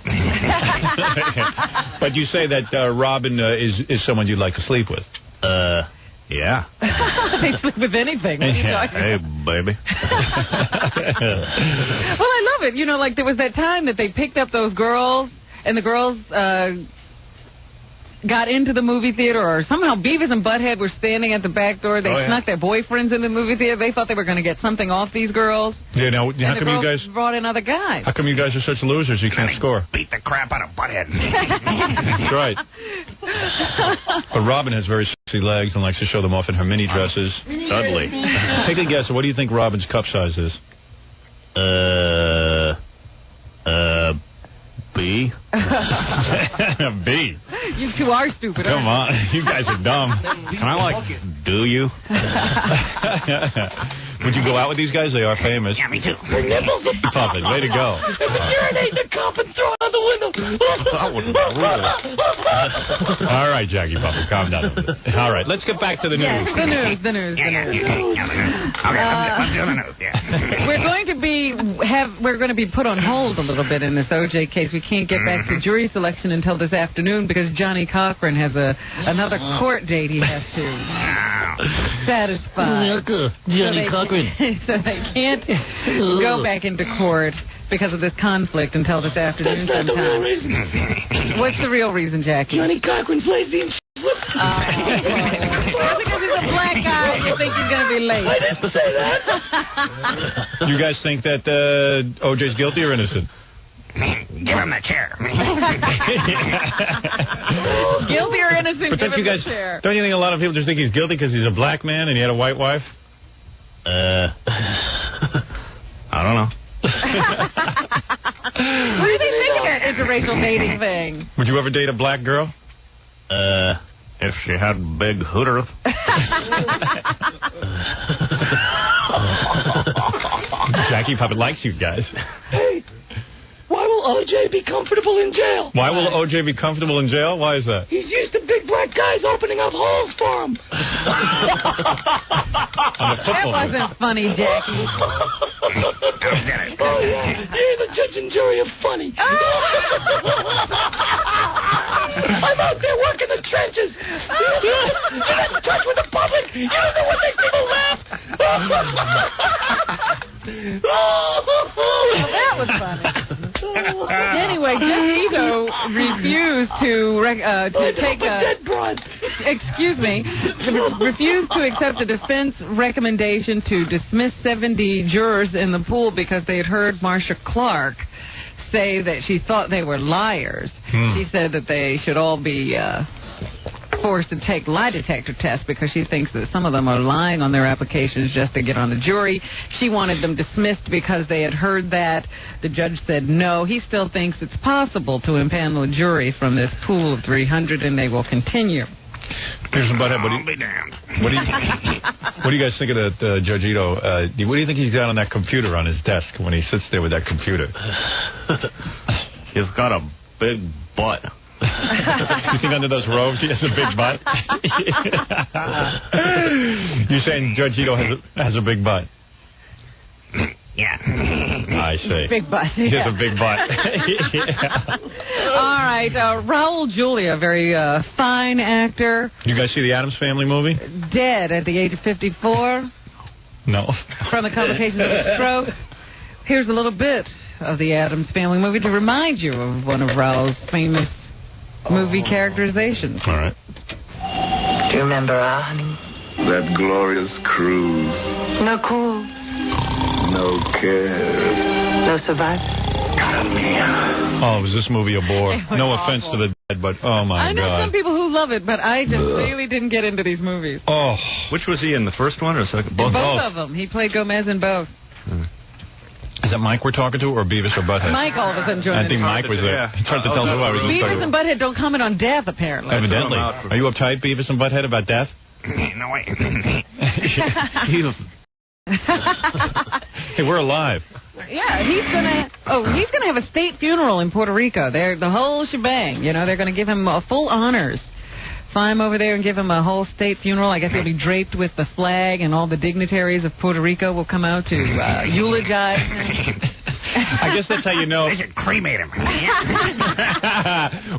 But you say that Robin is someone you'd like to sleep with. Yeah. They sleep with anything. What are you talking Hey, about? baby. Well, I love it. You know, like there was that time that they picked up those girls, and the girls got into the movie theater, or somehow Beavis and Butthead were standing at the back door. They snuck their boyfriends in the movie theater. They thought they were going to get something off these girls. You know, how come you guys brought in other guys? How come you guys are such losers? You can't score. Beat the crap out of Butthead. That's right. But Robin has very sexy legs and likes to show them off in her mini dresses. Dudley. Take a guess. What do you think Robin's cup size is? B. B. You two are stupid. Come on. You guys are dumb. Can I, do you? Would you go out with these guys? They are famous. Yeah, me too. Her nipples are Puppet, way to go. If we urinate in the cup and throw it out the window. That would be brutal. All right, Jackie Puppet, calm down a bit. All right, let's get back to the news. Yes, the news. We're going to be put on hold a little bit in this OJ case. We can't get back to jury selection until this afternoon because Johnny Cochran has another court date he has to satisfy. Johnny Cochran. So they can't go back into court because of this conflict until this afternoon That's not sometime. the real reason. What's the real reason, Jackie? Johnny Cochran's lazy and Well, because he's a black guy, you think he's going to be late. I didn't say that. You guys think that OJ's guilty or innocent? Give him the chair. Guilty or innocent? But don't you guys, chair. don't you think a lot of people just think he's guilty because he's a black man and he had a white wife? I don't know. What do you think of that interracial dating thing? Would you ever date a black girl? If she had big hooters. Jackie Puppet likes you guys. Hey, why will OJ be comfortable in jail? Why will OJ be comfortable in jail? Why is that? He's used to big black guys opening up holes for him. That wasn't funny, Jackie. Oh, yeah. You're the judge and jury of funny. I'm out there working the trenches. You're not in touch with the public. You don't know what makes people laugh. Well, that was funny. Anyway, Judge Ito refused to take refused to accept the defense recommendation to dismiss 70 jurors in the pool because they had heard Marcia Clark say that she thought they were liars. She said that they should all be forced to take lie detector tests because she thinks that some of them are lying on their applications just to get on the jury. She wanted them dismissed because they had heard that. The judge said no. He still thinks it's possible to impanel a jury from this pool of 300, and they will continue. Here's some butthead. What do you guys think of that, Judge Ito? What do you think he's got on that computer on his desk when he sits there with that computer? He's got a big butt. You think under those robes he has a big butt? You're saying Judge Ito has a big butt? Yeah. I see. Big butt. He has a big butt. All right. Raul Julia, very fine actor. You guys see the Addams Family movie? Dead at the age of 54. No. From the complications of a stroke. Here's a little bit of the Addams Family movie to remind you of one of Raul's famous movie characterizations. All right. Do you remember our honey? That glorious cruise. No cool. No care. No survivor. Oh, was this movie a bore? No offense to the dead, but oh my I know God. some people who love it, but I just really didn't get into these movies. Oh. Which was he in, the first one or second? Both of them. He played Gomez in both. Is that Mike we're talking to, or Beavis or Butthead? Mike all of a sudden joined I think in. Mike was there. He tried to tell us who I was Beavis and Butthead don't comment on death, apparently. Evidently. Are you uptight, Beavis and Butthead, about death? No way. Hey, we're alive. Yeah, he's gonna have a state funeral in Puerto Rico. They're the whole shebang. You know, they're gonna give him full honors. Fly him over there and give him a whole state funeral. I guess he'll be draped with the flag, and all the dignitaries of Puerto Rico will come out to eulogize him. I guess that's how you know. They should cremate him.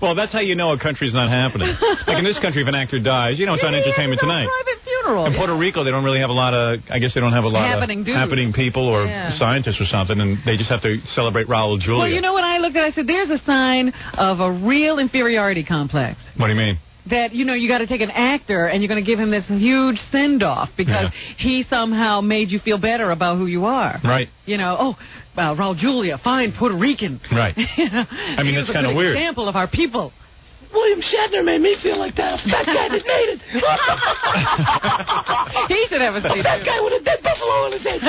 Well, that's how you know a country's not happening. Like in this country, if an actor dies, you know it's on Entertainment Tonight. Private funeral. general. In Puerto Rico, they don't really have a lot of, I guess they don't have a lot Happening of dudes. happening people or scientists or something, and they just have to celebrate Raul Julia. Well, you know what I looked at? I said, there's a sign of a real inferiority complex. What do you mean? That, you know, you got to take an actor and you're going to give him this huge send-off because he somehow made you feel better about who you are. Right. You know, Raul Julia, fine Puerto Rican. Right. I mean, that's kind of weird. Example of our people. William Shatner made me feel like that. A fat guy that made it. He should have a fat guy with a dead buffalo on his head.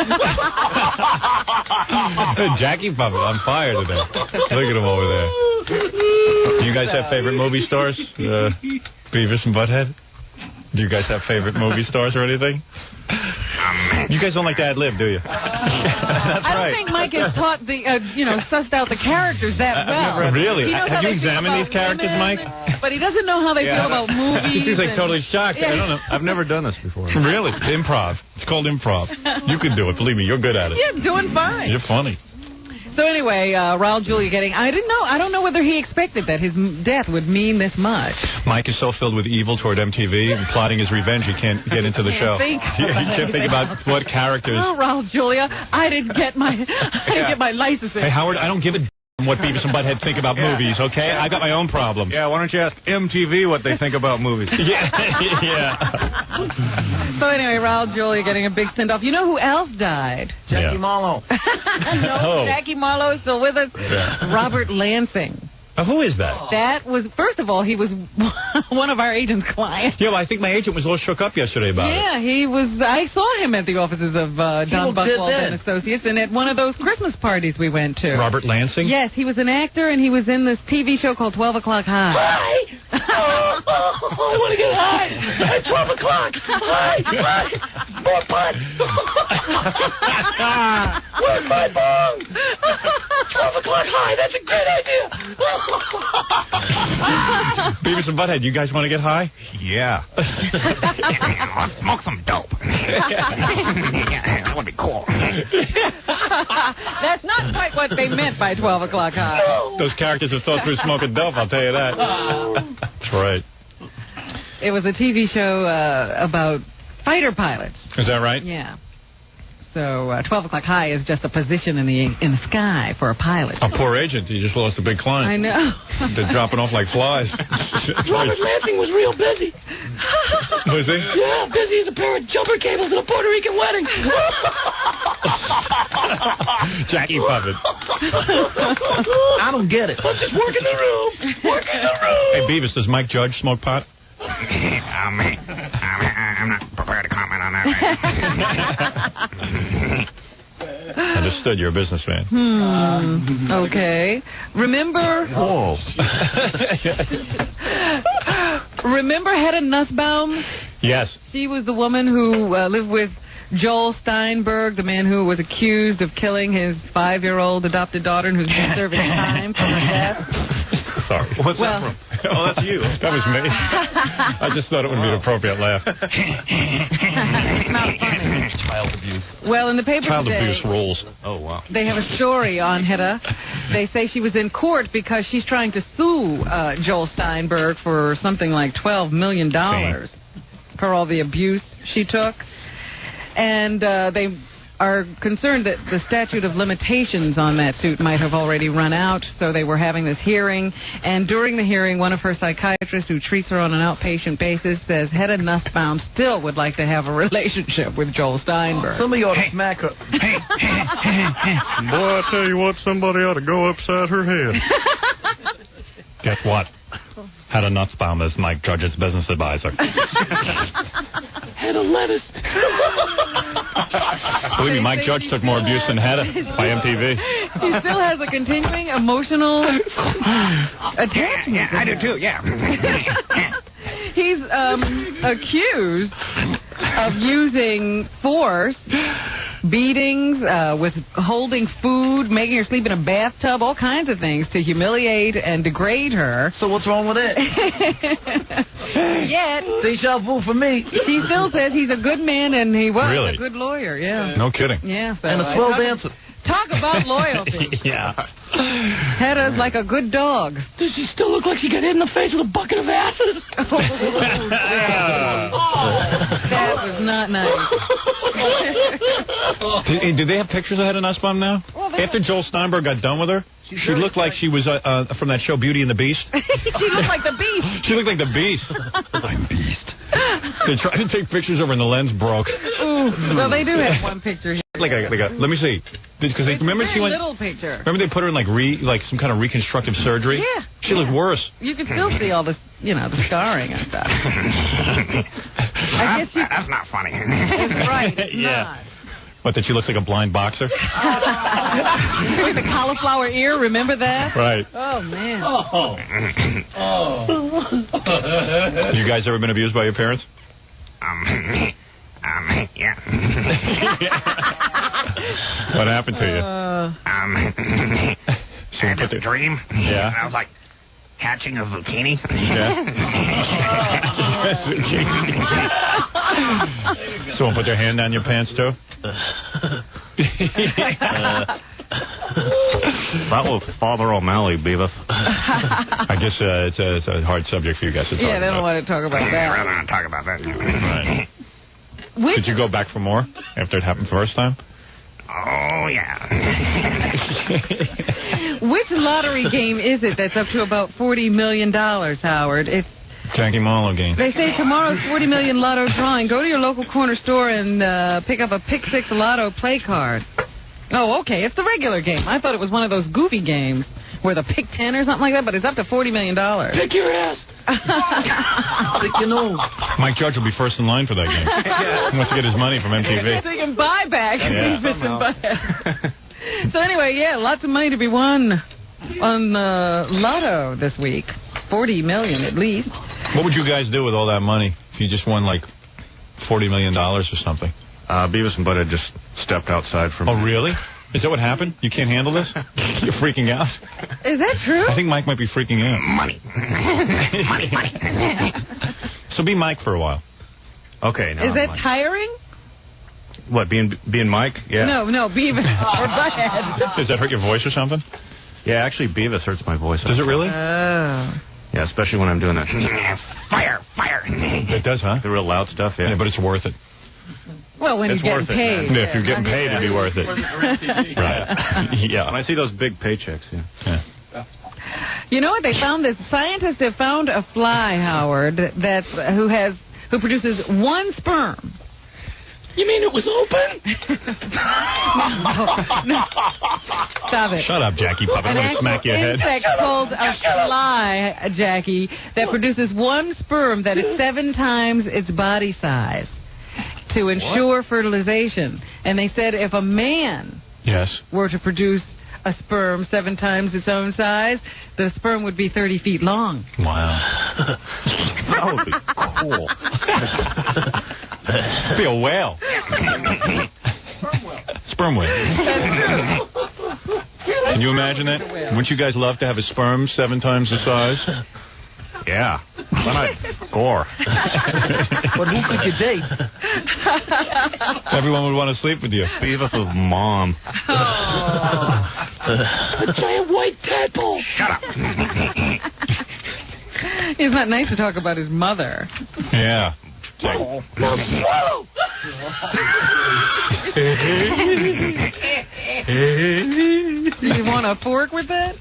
Jackie Puppet on fire today. Look at him over there. Do you guys have favorite movie stars? Beavis and Butthead? Do you guys have favorite movie stars or anything? You guys don't like to ad-lib, do you? That's I don't think Mike has taught the, sussed out the characters that well. Really? Have you examined these characters, Mike? But he doesn't know how they feel about movies. He's like totally shocked. I don't know. I've never done this before. Really? Improv. It's called improv. You can do it. Believe me, you're good at it. Yeah, doing fine. You're funny. So anyway, Raul Julia I don't know whether he expected that his death would mean this much. Mike is so filled with evil toward MTV and plotting his revenge, he can't get into the show. He can't think about what characters. Oh, Raul Julia, I didn't get my licensing. Hey, Howard, I don't give a what Beavis and Butthead think about movies, okay? I got my own problems. Yeah, why don't you ask MTV what they think about movies? Yeah. So anyway, Raul Julia getting a big send-off. You know who else died? Jackie Marlowe. No, Jackie Marlowe is still with us. Yeah. Robert Lansing. Who is that? That was, first of all, he was one of our agent's clients. Yeah, well, I think my agent was a little shook up yesterday about it. Yeah, he was. I saw him at the offices of Don Buchwald and Associates, and at one of those Christmas parties we went to. Robert Lansing? Yes, he was an actor, and he was in this TV show called 12 O'Clock High. Hi! I want to get high at 12 o'clock. Hi! More pot. Where's my bong? 12 o'clock high. That's a great idea. Beavis and Butthead, you guys want to get high? Yeah. Let's smoke some dope. That would be cool. That's not quite what they meant by 12 o'clock high. Those characters have thought through smoking dope, I'll tell you that. That's right. It was a TV show about fighter pilots. Is that right? Yeah. So 12 o'clock high is just a position in the sky for a pilot. A poor agent. He just lost a big client. I know. They're dropping off like flies. Robert Lansing was real busy. Was he? Yeah, busy as a pair of jumper cables at a Puerto Rican wedding. Jackie Puppet. I don't get it. I'm just working the room. Working the room. Hey, Beavis, does Mike Judge smoke pot? I'm not prepared to comment on that. Understood. You're a businessman. Okay. Remember? Whoa. Remember Hedda Nussbaum? Yes. She was the woman who lived with Joel Steinberg, the man who was accused of killing his 5-year-old adopted daughter and who's been serving time for her death. Sorry. What's that from? Oh, that's you. That was me. I just thought it would be an appropriate laugh. Not funny. Child abuse. Well, in the paper Child today, abuse rules. Oh, wow. they have a story on Hedda. They say she was in court because she's trying to sue Joel Steinberg for something like $12 million for all the abuse she took. And they are concerned that the statute of limitations on that suit might have already run out, so they were having this hearing. And during the hearing, one of her psychiatrists who treats her on an outpatient basis says Hedda Nussbaum still would like to have a relationship with Joel Steinberg. Somebody ought to smack her. Boy, I tell you what, somebody ought to go upside her head. Guess what? Hedda Nussbaum is Mike Judge's business advisor. Head of lettuce. Believe me, Mike Judge took more abuse than Hedda by MTV. He still has a continuing emotional attachment. Yeah, I do too, yeah. He's accused of using force, beatings, withholding food, making her sleep in a bathtub, all kinds of things to humiliate and degrade her. So what's wrong with it? Yet, deja vu for me. She still says he's a good man and he was Really? a good lawyer. Yeah. No kidding. Yeah. So And a swell dancer. Talk about loyalty. Yeah. Hedda's like a good dog. Does she still look like she got hit in the face with a bucket of asses? That was not nice. Did they have pictures ahead of Nussbaum now? Well, after Joel Steinberg got done with her, she looked like she was from that show Beauty and the Beast. She looked like the Beast. She looked like the Beast. I'm Beast. They tried to take pictures over and the lens broke. Ooh, well, they do have one picture here. Let me see. Because they remember she went. Little picture. Remember they put her in like some kind of reconstructive surgery. Yeah. She looked worse. You can still see all the the scarring and stuff. I guess that's not funny. That's right. It's Yeah. not. What, that she looks like a blind boxer? With the cauliflower ear, remember that? Right. Oh, man. You guys ever been abused by your parents? Yeah. What happened to you? I had this dream. Yeah. I was like hatching a zucchini. Yeah. Someone put their hand down your pants, too? That was Father O'Malley, Beavis. I guess it's a hard subject for you guys to talk about. Yeah, they don't want to talk about that. I'd rather not talk about that. Right. Did you go back for more after it happened first time? Oh, yeah. Which lottery game is it that's up to about $40 million, Howard? It's Jackie Marlowe game. They say tomorrow's $40 million lotto drawing. Go to your local corner store and pick up a Pick 6 Lotto play card. Oh, okay. It's the regular game. I thought it was one of those goofy games where the Pick 10 or something like that, but it's up to $40 million. Pick your ass. Pick your nose. Mike Judge will be first in line for that game. He wants to get his money from MTV. So you can buy back. Yeah. So anyway, yeah, lots of money to be won on Lotto this week. $40 million at least. What would you guys do with all that money if you just won like $40 million or something? Beavis and Butthead just stepped outside from. Oh, really? Is that what happened? You can't handle this? You're freaking out? Is that true? I think Mike might be freaking out. Money. So be Mike for a while. Okay. Now Is that tiring? What, being Mike? Yeah. No, Beavis or Butthead. Does that hurt your voice or something? Yeah, actually, Beavis hurts my voice. Does it really? Yeah, especially when I'm doing that. Fire. It does, huh? The real loud stuff, yeah. Yeah, but it's worth it. Well, when it's you're getting paid. Yeah, if you're getting paid, it'd be worth it. Right. Yeah. When I see those big paychecks, yeah. You know what? They found this. Scientists have found a fly, Howard, who produces one sperm. You mean it was open? No. Stop it. Shut up, Jackie Puppet. I'm going to smack your head. An insect called a fly, Jackie, that produces one sperm that is 7 times its body size to ensure fertilization. And they said if a man were to produce a sperm 7 times its own size, the sperm would be 30 feet long. Wow. That would be cool. Be a whale. Sperm whale. That's true. Can you imagine that? Wouldn't you guys love to have a sperm 7 times the size? Yeah. Then I'd score. But who could you date? Everyone would want to sleep with you. Beavis' mom. A giant white tadpole. Shut up. It's not nice to talk about his mother. Yeah. Now swallow. Do you want a fork with that?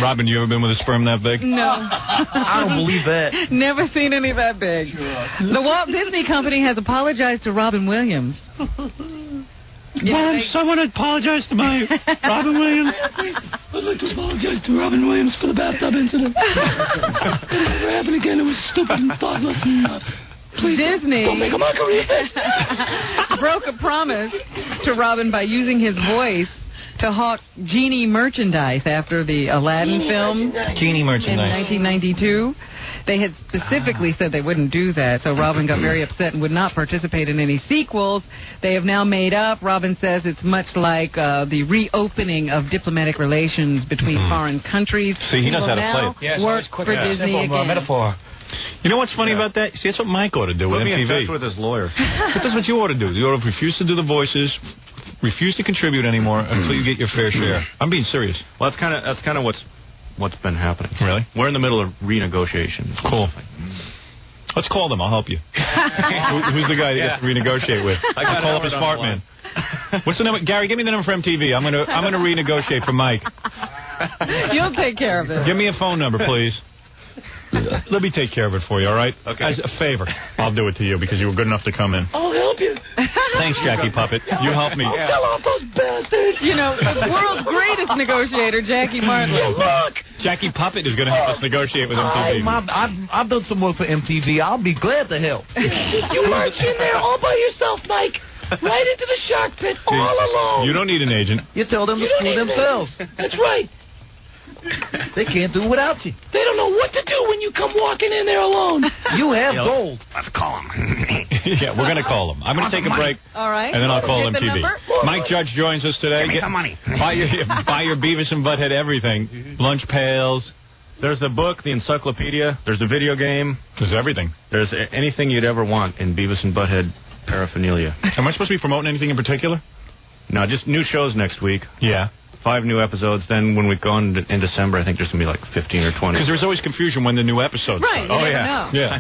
Robin, you ever been with a sperm that big? No. I don't believe that. Never seen any that big. The Walt Disney Company has apologized to Robin Williams. Someone apologize to my Robin Williams. I'd like to apologize to Robin Williams for the bathtub incident. It'll never happen again. It was stupid and thoughtless. Please Disney don't make a mockery. broke a promise to Robin by using his voice to hawk genie merchandise after the Aladdin film. Genie merchandise. In 1992. They had specifically said they wouldn't do that, so Robin got very upset and would not participate in any sequels. They have now made up. Robin says it's much like the reopening of diplomatic relations between foreign countries. See, he knows how to play it. Yeah, work for Disney again. Metaphor. You know what's funny about that? See, that's what Mike ought to do with Put me in MTV. touch with his lawyer. But that's what you ought to do. You ought to refuse to do the voices, refuse to contribute anymore until you get your fair share. I'm being serious. Well, that's kind of what's been happening. Really? We're in the middle of renegotiations. Cool. Let's call them. I'll help you. Who's the guy that you have to renegotiate with? I got call up his fart man. What's the number? Gary, give me the number for MTV. I'm gonna renegotiate for Mike. You'll take care of it. Give me a phone number, please. Let me take care of it for you, all right? Okay. As a favor, I'll do it to you because you were good enough to come in. I'll help you. Thanks, Jackie Puppet. You helped me. I'll tell off those bastards. You know, the world's greatest negotiator, Jackie Martin. Look. Jackie Puppet is going to help us negotiate with MTV. I've done some work for MTV. I'll be glad to help. You march in there all by yourself, Mike. Right into the shark pit, all alone. You don't need an agent. You tell them to screw themselves. That's right. They can't do without you. They don't know what to do when you come walking in there alone. You have gold. Let's call him. Yeah, we're going to call him. I'm going to take a break. All right. And then I'll call Get the MTV. number? Mike Judge joins us today. Give me some money. Buy your Beavis and Butthead everything. Lunch pails. There's the book, the encyclopedia. There's a video game. There's everything. There's anything you'd ever want in Beavis and Butthead paraphernalia. Am I supposed to be promoting anything in particular? No, just new shows next week. Yeah. 5 new episodes. Then when we go in December, I think there's going to be like 15 or 20. Because there's always confusion when the new episodes Right. start. You never know. Yeah.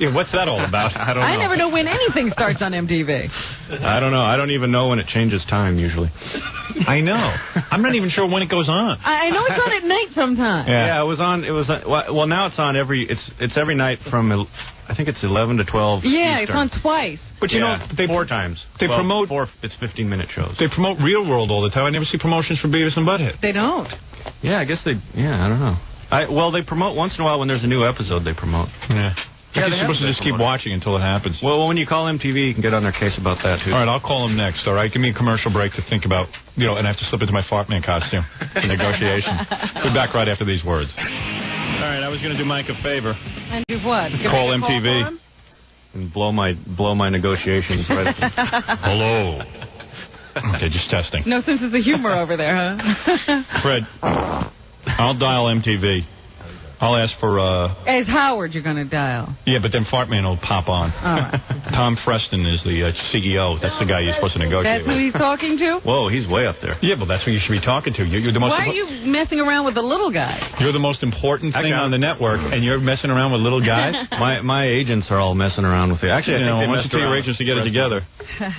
Yeah. What's that all about? I don't know. I never know when anything starts on MTV. I don't know. I don't even know when it changes time usually. I know. I'm not even sure when it goes on. I know it's on at night sometimes. Yeah, it was on. Well, now it's on it's every night from I think it's 11 to 12. Yeah, Eastern. it's on twice. But you know, they 4 times. They promote 4. It's 15-minute shows. They promote Real World all the time. I never see promotions for Beavis and Butthead. They don't. Yeah, I guess they. Yeah, I don't know. Well, they promote once in a while when there's a new episode. They promote. Yeah. You're supposed to just keep watching until it happens. Well, when you call MTV, you can get on their case about that, too. All right, I'll call them next, all right? Give me a commercial break to think about, and I have to slip into my fart man costume for negotiation. We'll be back right after these words. All right, I was going to do Mike a favor. And do what? Call MTV. And blow my negotiations right at them. Hello. Okay, just testing. No sense of the humor over there, huh? Fred, I'll dial MTV. I'll ask for, As Howard, you're going to dial. Yeah, but then Fartman will pop on. All right. Tom Freston is the CEO. That's the guy you're supposed to negotiate That's who he's talking to? Whoa, he's way up there. Yeah, well, that's who you should be talking to. You're the most. Why are you messing around with the little guy? You're the most important thing on the network, and you're messing around with little guys? My agents are all messing around with it. Actually, I think they why don't you tell your agents to get it together?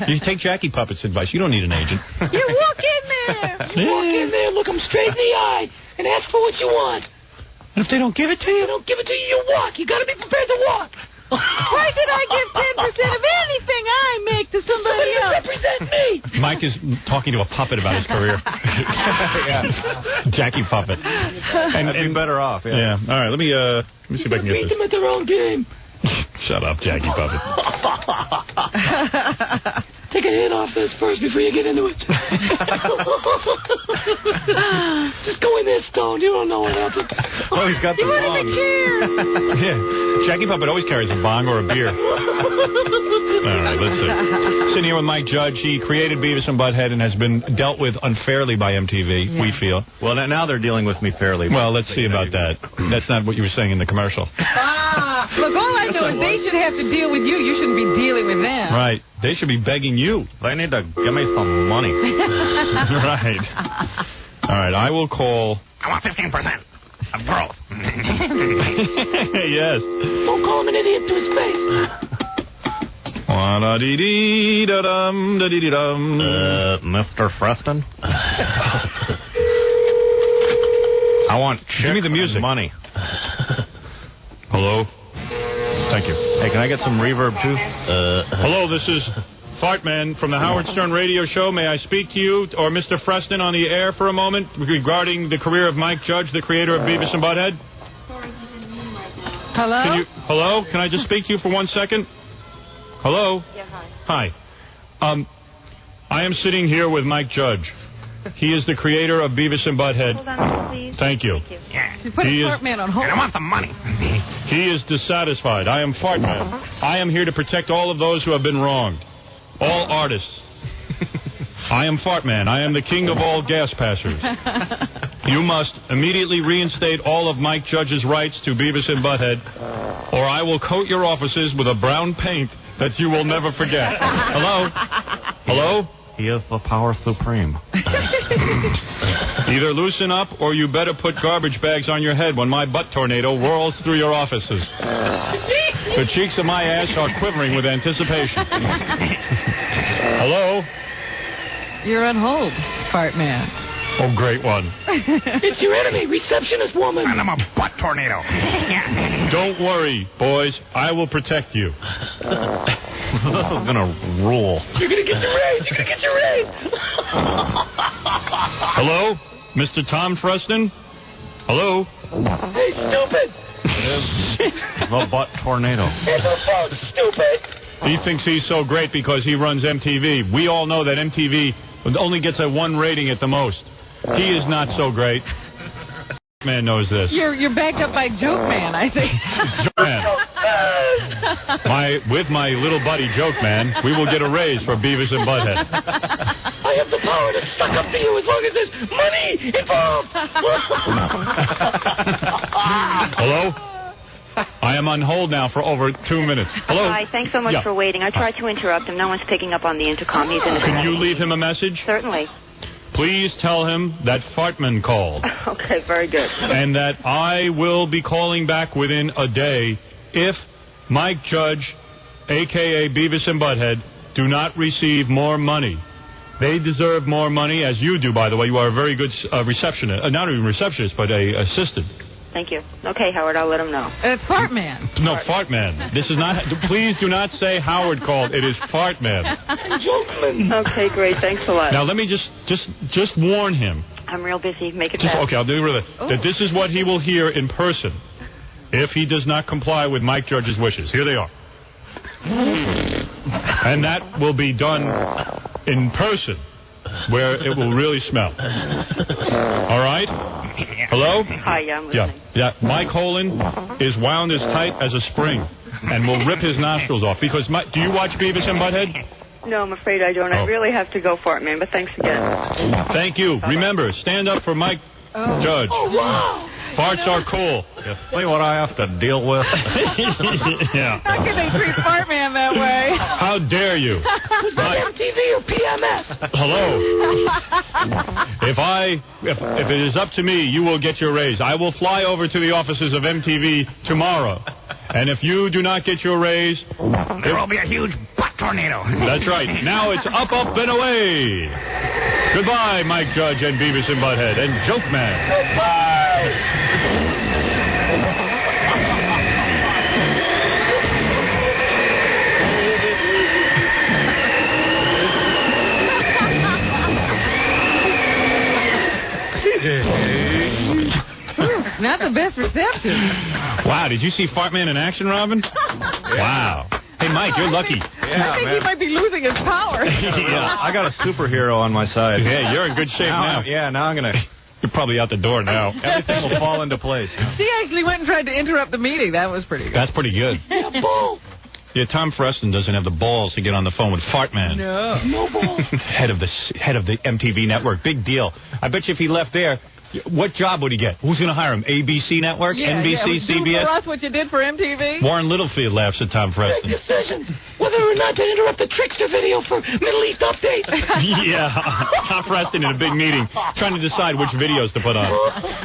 You take Jackie Puppet's advice. You don't need an agent. You walk in there. You walk in there, look them straight in the eye, and ask for what you want. And if they don't give it to you? They don't give it to you, you walk. You got to be prepared to walk. Why should I give 10% of anything I make to somebody else? Represent me. Mike is talking to a puppet about his career. Jackie Puppet. And be better off. Yeah. All right. Let me see if I can get Beat this. them at their own game. Shut up, Jackie Puppet. Take a hit off this first before you get into it. Just go in there stoned. You don't know what happened. Oh, he's got the bong. Yeah. Jackie Puppet always carries a bong or a beer. All right, let's see. Sitting here with Mike Judge. He created Beavis and Butthead and has been dealt with unfairly by MTV, we feel. Well, now they're dealing with me fairly. Well, let's see about that. That's not what you were saying in the commercial. Look, all I know is they should have to deal with you. You shouldn't be dealing with them. Right. They should be begging you. They need to give me some money. Right. All right, I will call. I want 15% of growth. Yes. Don't call him an idiot to his face. Mr. Freston? I want Give me the music. Money. Hello? Thank you. Hey, can I get some reverb, too? Hello, this is Fartman from the Howard Stern Radio Show. May I speak to you or Mr. Freston on the air for a moment regarding the career of Mike Judge, the creator of Beavis and Butthead? Hello? Hello? Can I just speak to you for 1 second? Hello? Yeah, hi. Hi. I am sitting here with Mike Judge. He is the creator of Beavis and Butthead. Hold on, please. Thank you. Thank you. Yeah. She put He a is- Fartman on hold. And I want some money. He is dissatisfied. I am Fartman. I am here to protect all of those who have been wronged. All artists. I am Fartman. I am the king of all gas passers. You must immediately reinstate all of Mike Judge's rights to Beavis and Butthead, or I will coat your offices with a brown paint that you will never forget. Hello? Hello? He is the power supreme. Either loosen up or you better put garbage bags on your head when my butt tornado whirls through your offices. The cheeks of my ass are quivering with anticipation. Hello? You're on hold, fart man. Oh, great one. It's your enemy, receptionist woman. And I'm a butt tornado. Don't worry, boys. I will protect you. This is gonna rule. You're gonna get your raise. You're gonna get your raise. Hello? Mr. Tom Freston? Hello? Hey, stupid. The butt tornado. It's a phone, stupid. He thinks he's so great because he runs MTV. We all know that MTV only gets a 1 rating at the most. He is not so great. Man knows this. You're backed up by Joke Man, I think. Joke Man. With my little buddy Joke Man, we will get a raise for Beavis and Butthead. I have the power to suck up to you as long as there's money involved. Hello? I am on hold now for over 2 minutes. Hello? Hi, thanks so much for waiting. I tried to interrupt him. No one's picking up on the intercom. He's in the Can you leave him a message? Certainly. Please tell him that Fartman called. Okay, very good. And that I will be calling back within a day if Mike Judge, a.k.a. Beavis and Butthead, do not receive more money. They deserve more money, as you do, by the way. You are a very good receptionist. Not even receptionist, but a assistant. Thank you. Okay, Howard, I'll let him know. It's Fart Man. No, Fart Man. This is not... Please do not say Howard called. It is Fart Man. Okay, great. Thanks a lot. Now, let me just warn him. I'm real busy. Make it fast. Okay, I'll do it. That this is what he will hear in person if he does not comply with Mike Judge's wishes. Here they are. And that will be done in person, where it will really smell. All right? Hello? Hi, yeah, I'm listening. Yeah. Mike Holan is wound as tight as a spring and will rip his nostrils off. Because do you watch Beavis and Butthead? No, I'm afraid I don't. I really have to go for it, man, but thanks again. Thank you. Bye-bye. Remember, stand up for Mike Judge. Oh, wow. Farts are cool. See what I have to deal with? Yeah. How can they treat Fart Man that way? How dare you? Was that MTV or PMS? Hello. If it is up to me, you will get your raise. I will fly over to the offices of MTV tomorrow. And if you do not get your raise, there will be a huge butt tornado. That's right. Now it's up, up, and away. Goodbye, Mike Judge and Beavis and Butthead and Joke Man. Goodbye. Not the best reception. Wow, did you see Fartman in action, Robin? Wow. Hey, Mike, you're lucky. I think he might be losing his power. Yeah, I got a superhero on my side. Yeah, you're in good shape now. Now I'm going to... You're probably out the door now. Everything will fall into place. She actually went and tried to interrupt the meeting. That was pretty good. That's pretty good. Yeah, bull. Yeah, Tom Freston doesn't have the balls to get on the phone with Fartman. No balls. head of the MTV network. Big deal. I bet you if he left there, what job would he get? Who's going to hire him? ABC Network? NBC, Do CBS? for us what you did for MTV? Warren Littlefield laughs at Tom Freston. Make decisions whether or not to interrupt the trickster video for Middle East updates. Yeah, Tom Freston in a big meeting trying to decide which videos to put on.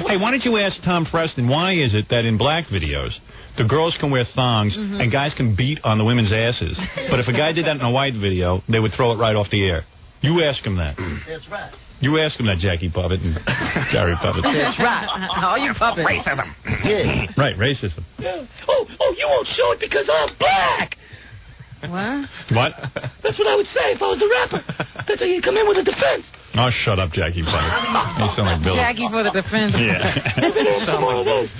Hey, why don't you ask Tom Freston, why is it that in black videos, the girls can wear thongs and guys can beat on the women's asses, but if a guy did that in a white video, they would throw it right off the air? You ask him that. That's right. You ask him that, Jackie Puppet and Jerry Puppet. That's right. All you puppets. Racism. Yeah. Right, racism. Yeah. Oh, you won't show it because I'm black. What? What? That's what I would say if I was a rapper. That's how you come in with a defense. Oh, shut up, Jackie Puppet. You sound like Billy. Jackie for the defense. Yeah. Some more of this.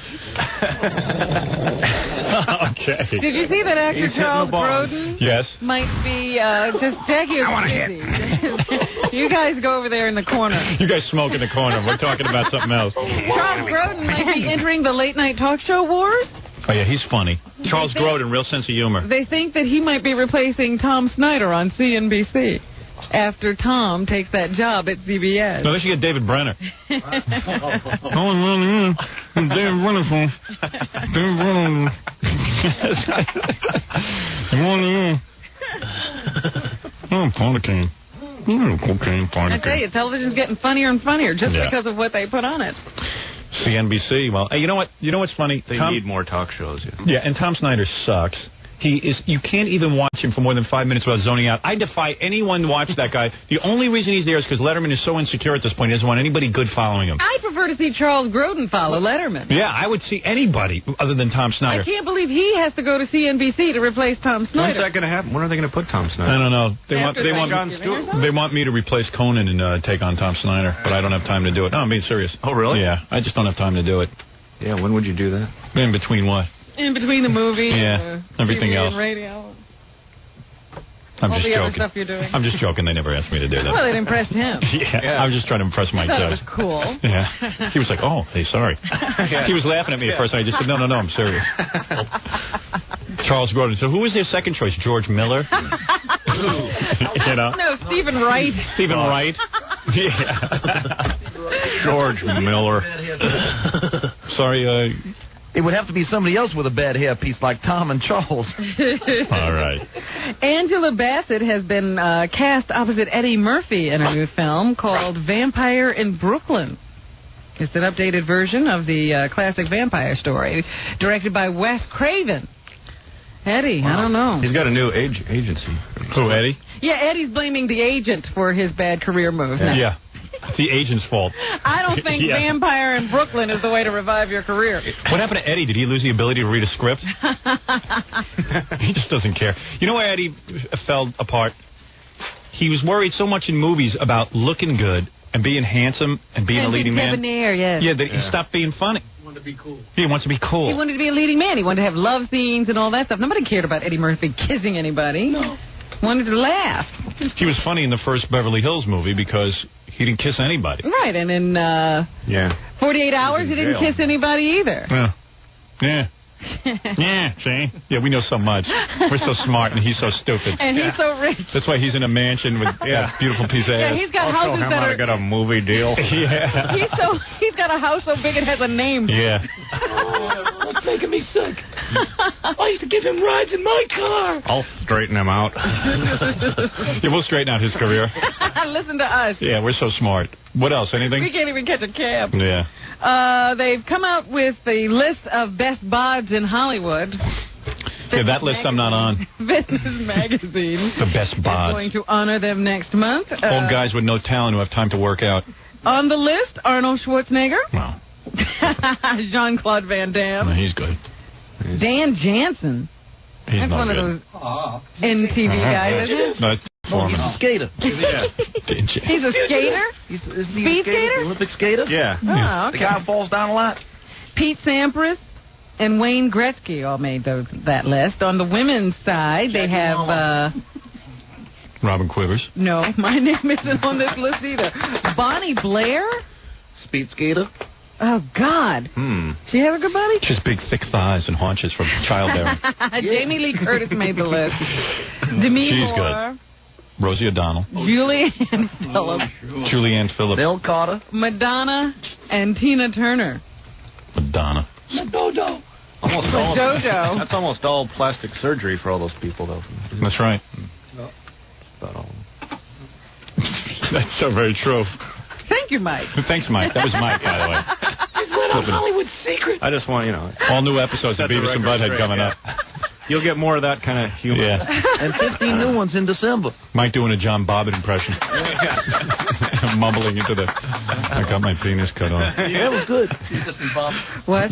Okay. Did you see that actor Charles Grodin? Yes. Might be just Jackie. I want to hit. You guys go over there in the corner. You guys smoke in the corner. We're talking about something else. Charles Grodin might be entering the late night talk show wars. Oh, yeah, he's funny. Charles Grodin, real sense of humor. They think that he might be replacing Tom Snyder on CNBC after Tom takes that job at CBS. No, they should get David Brenner. David Brenner phone. David Brenner. Oh, Paula Kane. Cocaine I tell you, television's getting funnier and funnier just because of what they put on it. CNBC. Well, hey, you know what? You know what's funny? They need more talk shows. Yeah, and Tom Snyder sucks. You can't even watch him for more than 5 minutes without zoning out. I defy anyone to watch that guy. The only reason he's there is because Letterman is so insecure at this point. He doesn't want anybody good following him. I prefer to see Charles Grodin follow Letterman. Yeah, I would see anybody other than Tom Snyder. I can't believe he has to go to CNBC to replace Tom Snyder. When's that going to happen? When are they going to put Tom Snyder? I don't know. They want me to replace Conan and take on Tom Snyder, but I don't have time to do it. No, I'm being serious. Oh, really? Yeah, I just don't have time to do it. Yeah, when would you do that? In between what? In between the movie, everything TV else. And radio. I'm all just the joking. Other stuff you're doing. I'm just joking. They never asked me to do that. Well, it impressed him. I was just trying to impress Mike Judge. Judge. It was cool. Yeah. He was like, "Oh, hey, sorry." He was laughing at me at first, and I just said, "No, I'm serious." Charles Grodin. So who was their second choice? George Miller? You know? No, Stephen Wright. Stephen Wright. Yeah. George Miller. Sorry, it would have to be somebody else with a bad hairpiece like Tom and Charles. All right. Angela Bassett has been cast opposite Eddie Murphy in a new film called Vampire in Brooklyn. It's an updated version of the classic vampire story, directed by Wes Craven. Eddie, I don't know. He's got a new agency. Who, Eddie? Yeah, Eddie's blaming the agent for his bad career moves. Yeah. It's the agent's fault. I don't think Vampire in Brooklyn is the way to revive your career. What happened to Eddie? Did he lose the ability to read a script? He just doesn't care. You know where Eddie fell apart? He was worried so much in movies about looking good and being handsome and being a leading man. Debonair, yes. Yeah, that he stopped being funny. He wanted to be cool. He wants to be cool. He wanted to be a leading man. He wanted to have love scenes and all that stuff. Nobody cared about Eddie Murphy kissing anybody. No. Wanted to laugh. He was funny in the first Beverly Hills movie because he didn't kiss anybody. Right, and in 48 Hours, he didn't kiss anybody either. Yeah. Yeah, see? Yeah, we know so much. We're so smart, and he's so stupid. And he's so rich. That's why he's in a mansion with that beautiful piece of ass. Yeah, he's got houses that are... got a movie deal. Yeah. He's got a house so big it has a name. Yeah. Oh, that's making me sick. I used to give him rides in my car. I'll straighten him out. Yeah, we'll straighten out his career. Listen to us. Yeah, we're so smart. What else? Anything? We can't even catch a cab. Yeah. They've come out with the list of best bods in Hollywood. Yeah, that list I'm not on. Business Magazine. The best bods. Is going to honor them next month. Old guys with no talent who have time to work out. On the list, Arnold Schwarzenegger. Wow. Jean-Claude Van Damme. No, he's good. Dan Jansen. He's That's not one good. of those MTV guys, isn't it? No, it's Oh, he's a skater. Yeah. He's a skater? Isn't he Speed a skater? skater? The Olympic skater? Yeah. Oh, okay. The guy who falls down a lot? Pete Sampras and Wayne Gretzky all made that list. On the women's side, they have... Robin Quivers. No, my name isn't on this list either. Bonnie Blair? Speed skater? Oh, God. She have a good body? She has big, thick thighs and haunches from childbearing. Jamie Lee Curtis made the list. Demi She's Moore. good. Rosie O'Donnell. Julianne Phillips. Julianne Phillips. Bill Carter. Madonna and Tina Turner. Madonna. Dodo. Dodo. That's almost all plastic surgery for all those people, though. That's right. About all. That's so very true. Thank you, Mike. Thanks, Mike. That was Mike, by the way. He's let out Hollywood secret. I just want, all new episodes of Set the Beavis and record Butthead straight, coming up. You'll get more of that kind of humor. Yeah. And 15 new ones in December. Mike doing a John Bobbitt impression. Mumbling into the... I got my penis cut off. Yeah, it was good. What?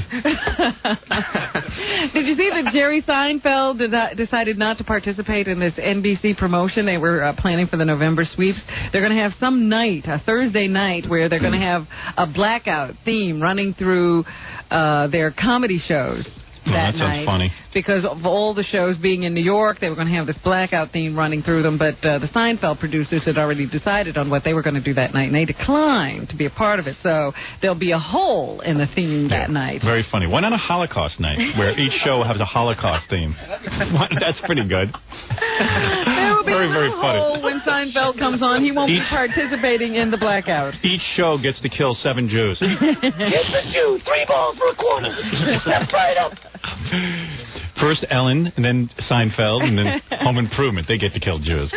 Did you see that Jerry Seinfeld decided not to participate in this NBC promotion? They were planning for the November sweeps. They're going to have some night, a Thursday night, where they're going to have a blackout theme running through their comedy shows. That sounds funny. Because of all the shows being in New York, they were going to have this blackout theme running through them, but the Seinfeld producers had already decided on what they were going to do that night, and they declined to be a part of it, so there'll be a hole in the theme that night. Very funny. Why not a Holocaust night, where each show has a Holocaust theme? That's pretty good. There will be very a funny. hole when Seinfeld comes on. He won't be participating in the blackout. Each show gets to kill 7 Jews. Here's the Jew. 3 balls for a quarter. Step right up. First Ellen, and then Seinfeld, and then Home Improvement. They get to kill Jews.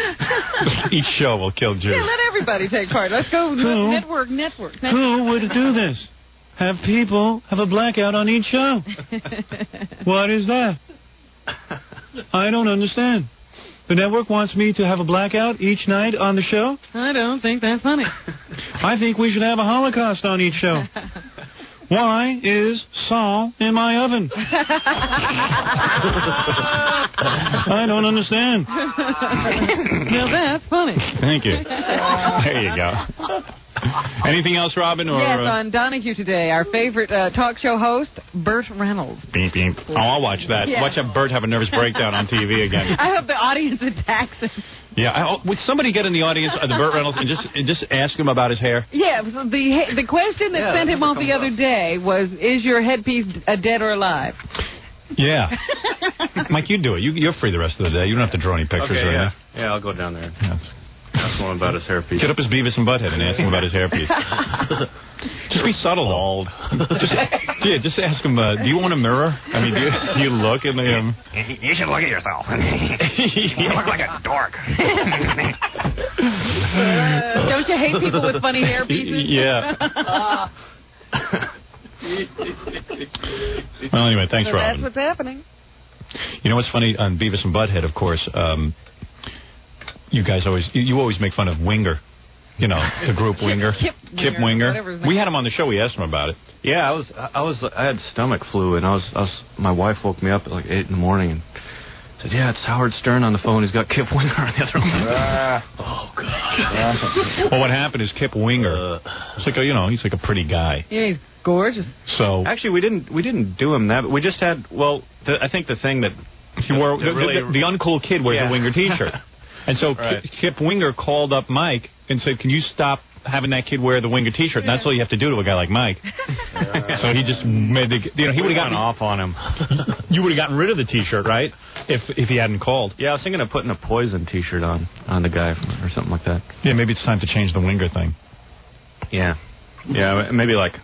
Each show will kill Jews. Yeah, let everybody take part. Let's go. Network. Who would do this? Have people have a blackout on each show? What is that? I don't understand. The network wants me to have a blackout each night on the show? I don't think that's funny. I think we should have a Holocaust on each show. Why is Saul in my oven? I don't understand. Now that's funny. Thank you. There you go. Anything else, Robin? Or, yes, on Donahue today, our favorite talk show host, Burt Reynolds. Beep, beep. Oh, I'll watch that. Yeah. Watch Burt have a nervous breakdown on TV again. I hope the audience attacks him. Yeah, would somebody get in the audience of the Burt Reynolds and just ask him about his hair? Yeah, so the question that sent him off the other day was, is your headpiece dead or alive? Yeah. Mike, you do it. You're free the rest of the day. You don't have to draw any pictures or anything. Yeah, I'll go down there. Ask him about his hairpiece. Get up his Beavis and Butthead and ask him about his hairpiece. Just be subtle, though. Just ask him, do you want a mirror? I mean, do you look at him? You should look at yourself. You look like a dork. Don't you hate people with funny hairpieces? Yeah. Well, anyway, thanks, so Robin. That's what's happening. You know what's funny on Beavis and Butthead, of course, you guys always make fun of Winger. You know, the group Winger. Kip Winger. We had him on the show. We asked him about it. Yeah, I had stomach flu, and my wife woke me up at like 8 in the morning and said, "Yeah, it's Howard Stern on the phone. He's got Kip Winger on the other line." Oh God. Well, what happened is Kip Winger. It's like he's like a pretty guy. Yeah, he's gorgeous. So actually, we didn't do him that. We just had I think the thing that he wore the uncool kid wears a Winger T-shirt. And so Kip Winger called up Mike and said, "Can you stop having that kid wear the Winger T-shirt?" And that's all you have to do to a guy like Mike. So he just made he would have gotten off on him. You would have gotten rid of the T-shirt, right? If he hadn't called. Yeah, I was thinking of putting a Poison T-shirt on the guy or something like that. Yeah, maybe it's time to change the Winger thing. Yeah, maybe like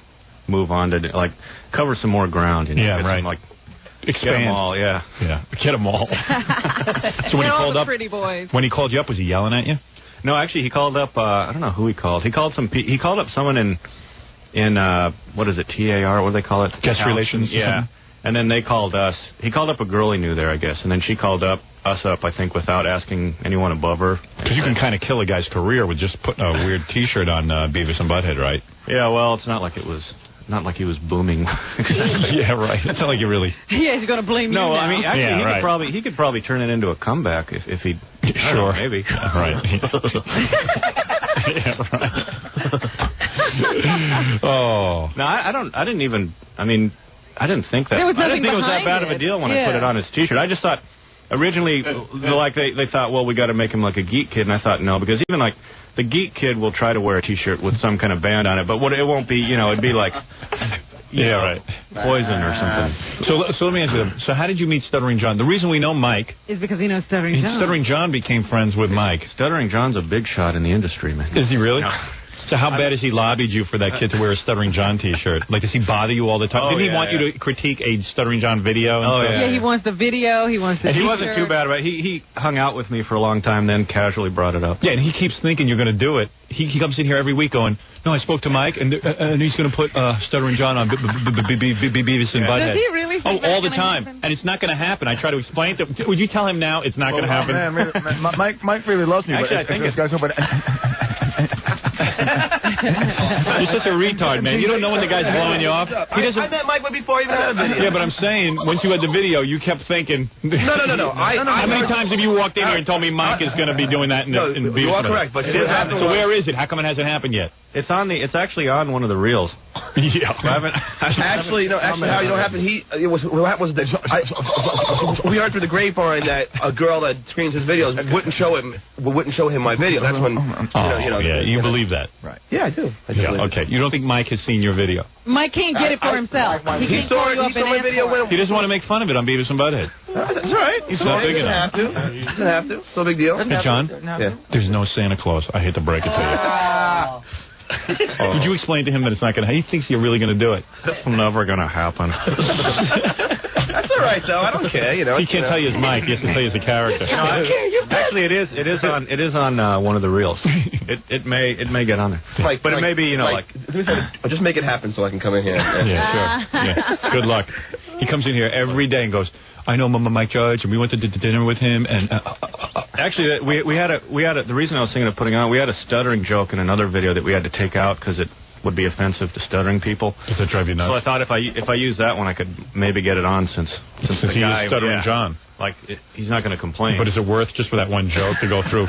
move on to like cover some more ground. Yeah, right. Like expand. Get them all. Yeah, get them all. So when he called up, pretty boys. When he called you up, was he yelling at you? No, actually, he called up. I don't know who he called. He called up someone in what is it? TAR? What do they call it? Guest relations. Yeah. And then they called us. He called up a girl he knew there, I guess. And then she called us up, I think, without asking anyone above her. Because you can kind of kill a guy's career with just putting a weird T-shirt on Beavis and Butthead, right? Yeah. Well, it's not like it was. Not like he was booming. Yeah, right. It's not like you really. Yeah, he's going to blame you. No, now. I mean, actually, he could probably turn it into a comeback if he. Sure, maybe. Right. Yeah, right. Oh. No, I didn't think that. I didn't think it was that bad of a deal when I put it on his T-shirt. I just thought originally, like they thought, well, we got to make him like a geek kid, and I thought no, because even like. The geek kid will try to wear a T-shirt with some kind of band on it, but it won't be, it'd be like, right, Poison or something. So let me ask you, so how did you meet Stuttering John? The reason we know Mike is because he knows Stuttering John. Stuttering John became friends with Mike. Stuttering John's a big shot in the industry, man. Is he really? No. So how bad has he lobbied you for that kid to wear a Stuttering John T-shirt? Like, does he bother you all the time? Didn't he want you to critique a Stuttering John video? And stuff? Yeah, he wants the video. He wants the T-shirt. He wasn't too bad about it. He hung out with me for a long time, then casually brought it up. Yeah, and he keeps thinking you're going to do it. He comes in here every week going, no, I spoke to Mike, and he's going to put Stuttering John on Beavis and Butthead. Does he really think all the time. Happen? And it's not going to happen. I try to explain to him. Would you tell him now it's not going to happen? Man, Mike really loves me. Actually, but I think this guy's over. You're such a retard, man. You don't know when the guy's blowing you off. I met Mike before I even had a video. Yeah, but I'm saying, once you had the video, you kept thinking. No. How many times have you walked in here and told me Mike is going to be doing that in Beavis? You are correct, but so where is it? How come it hasn't happened yet? It's actually on one of the reels. Yeah. Actually, how you know what happened? What happened was we heard through the grapevine that a girl that screens his videos wouldn't show him my video. That's when you believe that, right? Yeah, I do. Okay. You don't think Mike has seen your video? Mike can't get it for himself. He saw my video. He doesn't want to make fun of it on Beavis and Butthead. That's all right. He's not big enough. He doesn't have to. It's no big deal. Hey, John. Yeah. There's no Santa Claus. I hate to break it to you. Would you explain to him that it's not going to? He thinks you're really going to do it. That's never going to happen. That's all right, though. I don't care. You know. He can't tell you his Mike. He has to tell you his character. Actually, it is on one of the reels. It may get on there. Mike, but it may be, you know, Mike, just make it happen so I can come in here. Yeah, sure. Yeah. Good luck. He comes in here every day and goes, I know Mike Judge, and we went to dinner with him, and actually, we had the reason I was thinking of putting on, we had a stuttering joke in another video that we had to take out because it would be offensive to stuttering people. Does that drive you nuts? So I thought if I use that one, I could maybe get it on since the he guy, is stuttering John. Like he's not going to complain. But is it worth just for that one joke to go through?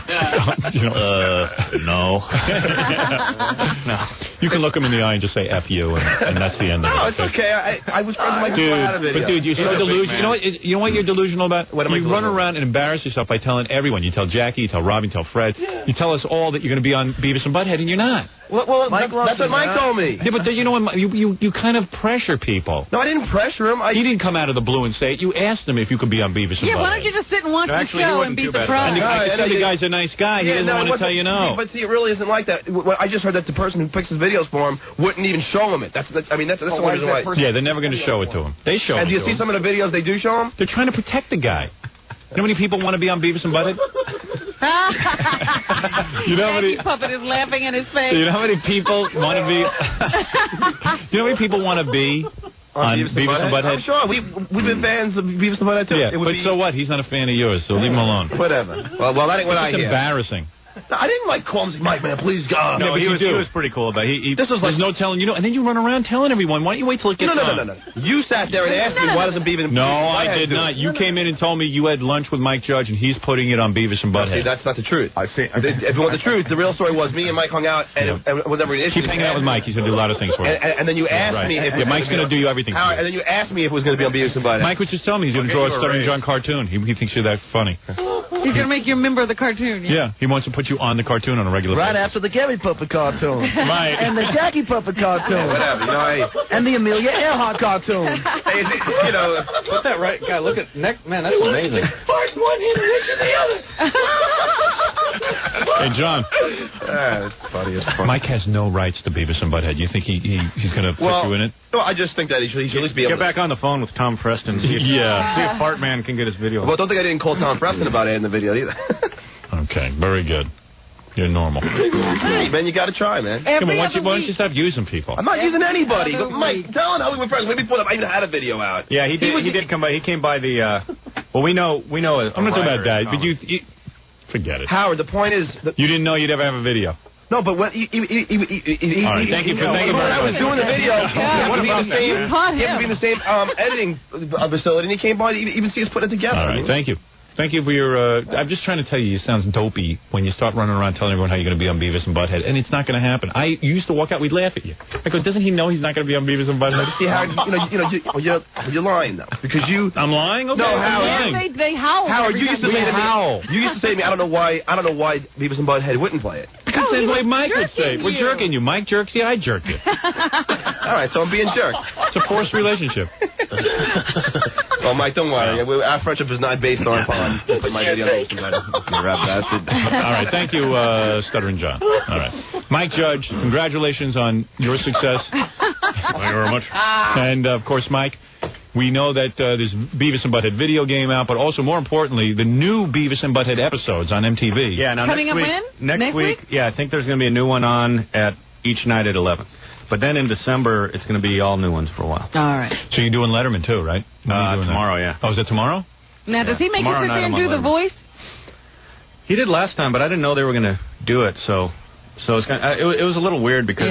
No. No. You can look him in the eye and just say F you, and that's the end of it. No, it's okay. I was friends with Mike before I had a video. But dude, you're so delusional. You know what you're delusional about? What am I you run around and embarrass yourself by telling everyone. You tell Jackie, you tell Robbie, you tell Fred. Yeah. You tell us all that you're going to be on Beavis and Butthead, and you're not. Well, that's what Mike told me. Yeah, but you know what? You kind of pressure people. No, I didn't pressure him. He didn't come out of the blue and say it. You asked him if you could be on Beavis and Butthead. Yeah, why don't you just sit and watch the show and be surprised? And I said the guy's a nice guy. He doesn't want to tell you no. But see, it really isn't like that. I just heard that the person who picks his videos for him wouldn't even show him it. That's the one reason why. Yeah, they're never going to show it to him. They show it. And do you see some of the videos they do show him? They're trying to protect the guy. You know how many people want to be on Beavis and Butthead? You know how many Puppet is laughing in his face. You know how many people want to be? You know how many people want to be on Beavis and Butthead? I'm sure. We've been fans of Beavis and Butthead too. Yeah, but so what? He's not a fan of yours, so leave him alone. Whatever. Well, that ain't what I hear. It's embarrassing. No, I didn't like call him, Mike, man, please, God. No, he was pretty cool about it. There's no telling, and then you run around telling everyone. Why don't you wait till it gets on? No. You sat there and asked me why doesn't Beavis and Butthead. No, I did not. You came in and told me you had lunch with Mike Judge and he's putting it on Beavis and Butthead. See, that's not the truth. If you want the truth, the real story was me and Mike hung out and whatever it is. Keep hanging out with Mike. He's going to do a lot of things for you. And then you asked me if... Yeah, Mike's going to do everything for you. And then you asked me if it was going to be on Beavis and Butthead. Mike was just telling me he's going to draw a Stuttering John cartoon. He thinks you're that funny. He's going to make you a member of the cartoon. Yeah, he wants to put you on the cartoon on a regular basis. Right after the Gary Puppet cartoon. Right. And the Jackie Puppet cartoon. Whatever, and the Amelia Earhart cartoon. Hey, put that right, guy. Look at next man. That's amazing. First one hit the other. Hey, John. That's funny as fuck. Mike has no rights to Beavis and Butthead. You think he's going to put you in it? No, I just think that he should at least be able to... Get back on the phone with Tom Preston. See if Fart Man can get his video. Well, don't think I didn't call Tom Preston about it in the video either. Okay, very good. You're normal. Hey, man, you got to try, man. Come on, why don't you stop using people? I'm not using anybody. Mike, tell him how we were friends. Maybe I even had a video out. Yeah, he did come by. He came by the... well, we know... I'm not talking about that, but you... Forget it. Howard, the point is... You didn't know you'd ever have a video. No, but when... All right, thank you for... When I was doing the video, he had to be in the same editing facility, and he came by to even see us putting it together. All right, thank you. Thank you for your... I'm just trying to tell you sounds dopey when you start running around telling everyone how you're going to be on Beavis and Butthead, and it's not going to happen. You used to walk out, we'd laugh at you. I go, doesn't he know he's not going to be on Beavis and Butthead? See, Howard, you're lying, though. Because you... I'm lying? Okay. No, Howard. They howl. Howard, you used to say to me... You used to say to me, I don't know why Beavis and Butthead wouldn't play it. Because that's the way Mike would say it. We're jerking you. Mike jerks you, I jerk you. All right, so I'm being jerked. It's a forced relationship. Well, Mike, don't worry. Our friendship is not based on my video. All right, thank you, Stuttering John. All right. Mike Judge, congratulations on your success. Thank you very much. And, of course, Mike, we know that there's Beavis and Butthead video game out, but also, more importantly, the new Beavis and Butthead episodes on MTV. Yeah, now coming up when? Next week? Yeah, I think there's going to be a new one on at each night at 11. But then in December, it's going to be all new ones for a while. All right. So you're doing Letterman, too, right? Tomorrow, yeah. Oh, is it tomorrow? Now, does he make you sit there and do the voice? He did last time, but I didn't know they were going to do it, so it's kind of, it was a little weird because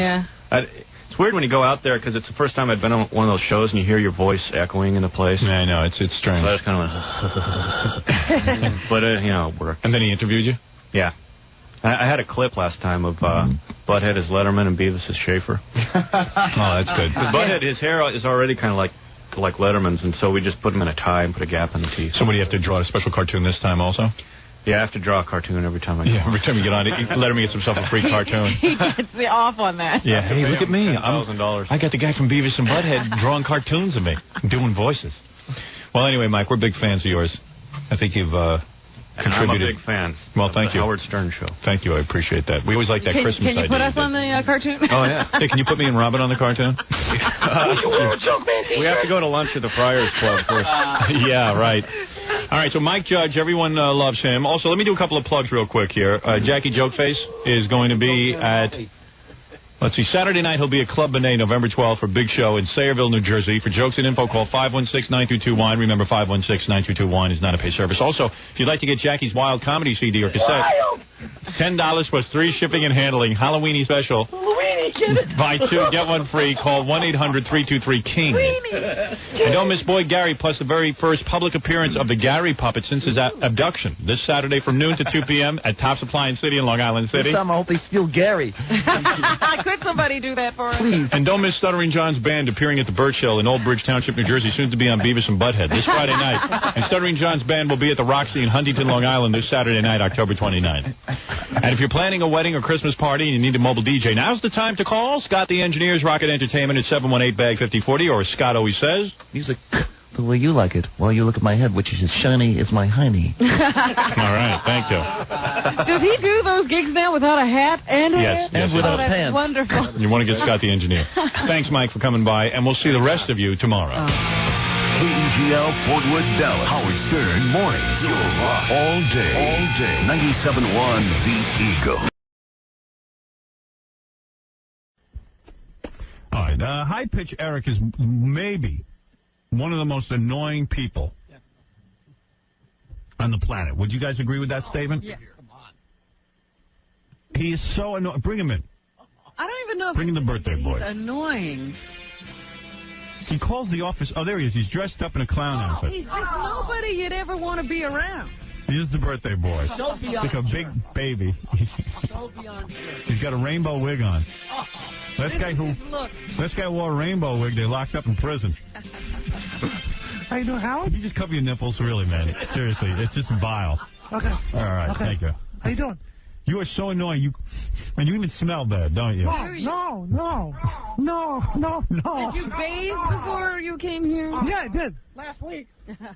it's weird when you go out there because it's the first time I'd been on one of those shows and you hear your voice echoing in the place. Yeah, I know, it's strange. So I just kind of went, but it worked. And then he interviewed you? Yeah. I had a clip last time of Butthead as Letterman and Beavis as Schaefer. Oh, that's good. Butthead, his hair is already kind of like Letterman's, and so we just put him in a tie and put a gap in the teeth. So what, do you have to draw a special cartoon this time also? Yeah, I have to draw a cartoon every time I go. Yeah, every time you get on it, Letterman gets himself a free cartoon. He gets off on that. Yeah, hey, look at me. $1,000. I got the guy from Beavis and Butthead drawing cartoons of me, doing voices. Well, anyway, Mike, we're big fans of yours. I think you've And I'm a big fan. Well, thank you. Howard Stern Show. Thank you. I appreciate that. We always like that Christmas idea. Can you put us on the cartoon? Oh, yeah. Hey, can you put me and Robin on the cartoon? We have to go to lunch at the Friars Club first. Yeah, right. All right, so Mike Judge, everyone loves him. Also, let me do a couple of plugs real quick here. Jackie Jokeface is going to be at... Let's see, Saturday night he'll be at Club Benet, November 12th for Big Show in Sayreville, New Jersey. For jokes and info, call 516-9221. Remember, 516-9221 is not a pay service. Also, if you'd like to get Jackie's Wild Comedy CD or cassette, $10 plus 3 shipping and handling, Halloweeny special. Buy 2, get 1 free. Call 1-800-323-KING. And don't miss Boy Gary, plus the very first public appearance of the Gary puppet since his abduction. This Saturday from noon to 2 p.m. at Tops Appliance City in Long Island City. This time I hope they steal Gary. Could somebody do that for us? And don't miss Stuttering John's band appearing at the Birch Hill in Old Bridge Township, New Jersey, soon to be on Beavis and Butthead this Friday night. And Stuttering John's band will be at the Roxy in Huntington, Long Island this Saturday night, October 29th. And if you're planning a wedding or Christmas party and you need a mobile DJ, now's the time to call Scott the Engineer's Rocket Entertainment at 718-BAG-5040, or as Scott always says, music the way you like it, while you look at my head, which is as shiny as my hiney. All right, thank you. Does he do those gigs now without a hat and Yes, hat? without that's pants. Wonderful. You want to get Scott the Engineer. Thanks, Mike, for coming by, and we'll see the rest of you tomorrow. KEGL, Fort Worth, Dallas. Howard Stern, mornings. You'll rock all day. 97.1 The Eagle. All right, High Pitch Eric is maybe one of the most annoying people on the planet. Would you guys agree with that statement? Yeah. He is so annoying. Bring him in. I don't even know if Bring in the birthday boy. He's annoying. He calls the office. Oh, there he is. He's dressed up in a clown outfit. He's just nobody you'd ever want to be around. He is the birthday boy. So beyond like a big baby. So beyond sure. He's got a rainbow wig on. This guy wore a rainbow wig. They locked up in prison. How you doing, Howard? Can you just cover your nipples, really, man? Seriously, it's just vile. Okay. All right, okay. Thank you. How you doing? You are so annoying. And you even smell bad, don't you? No. Did you bathe before you came here? Yeah, I did. Last week.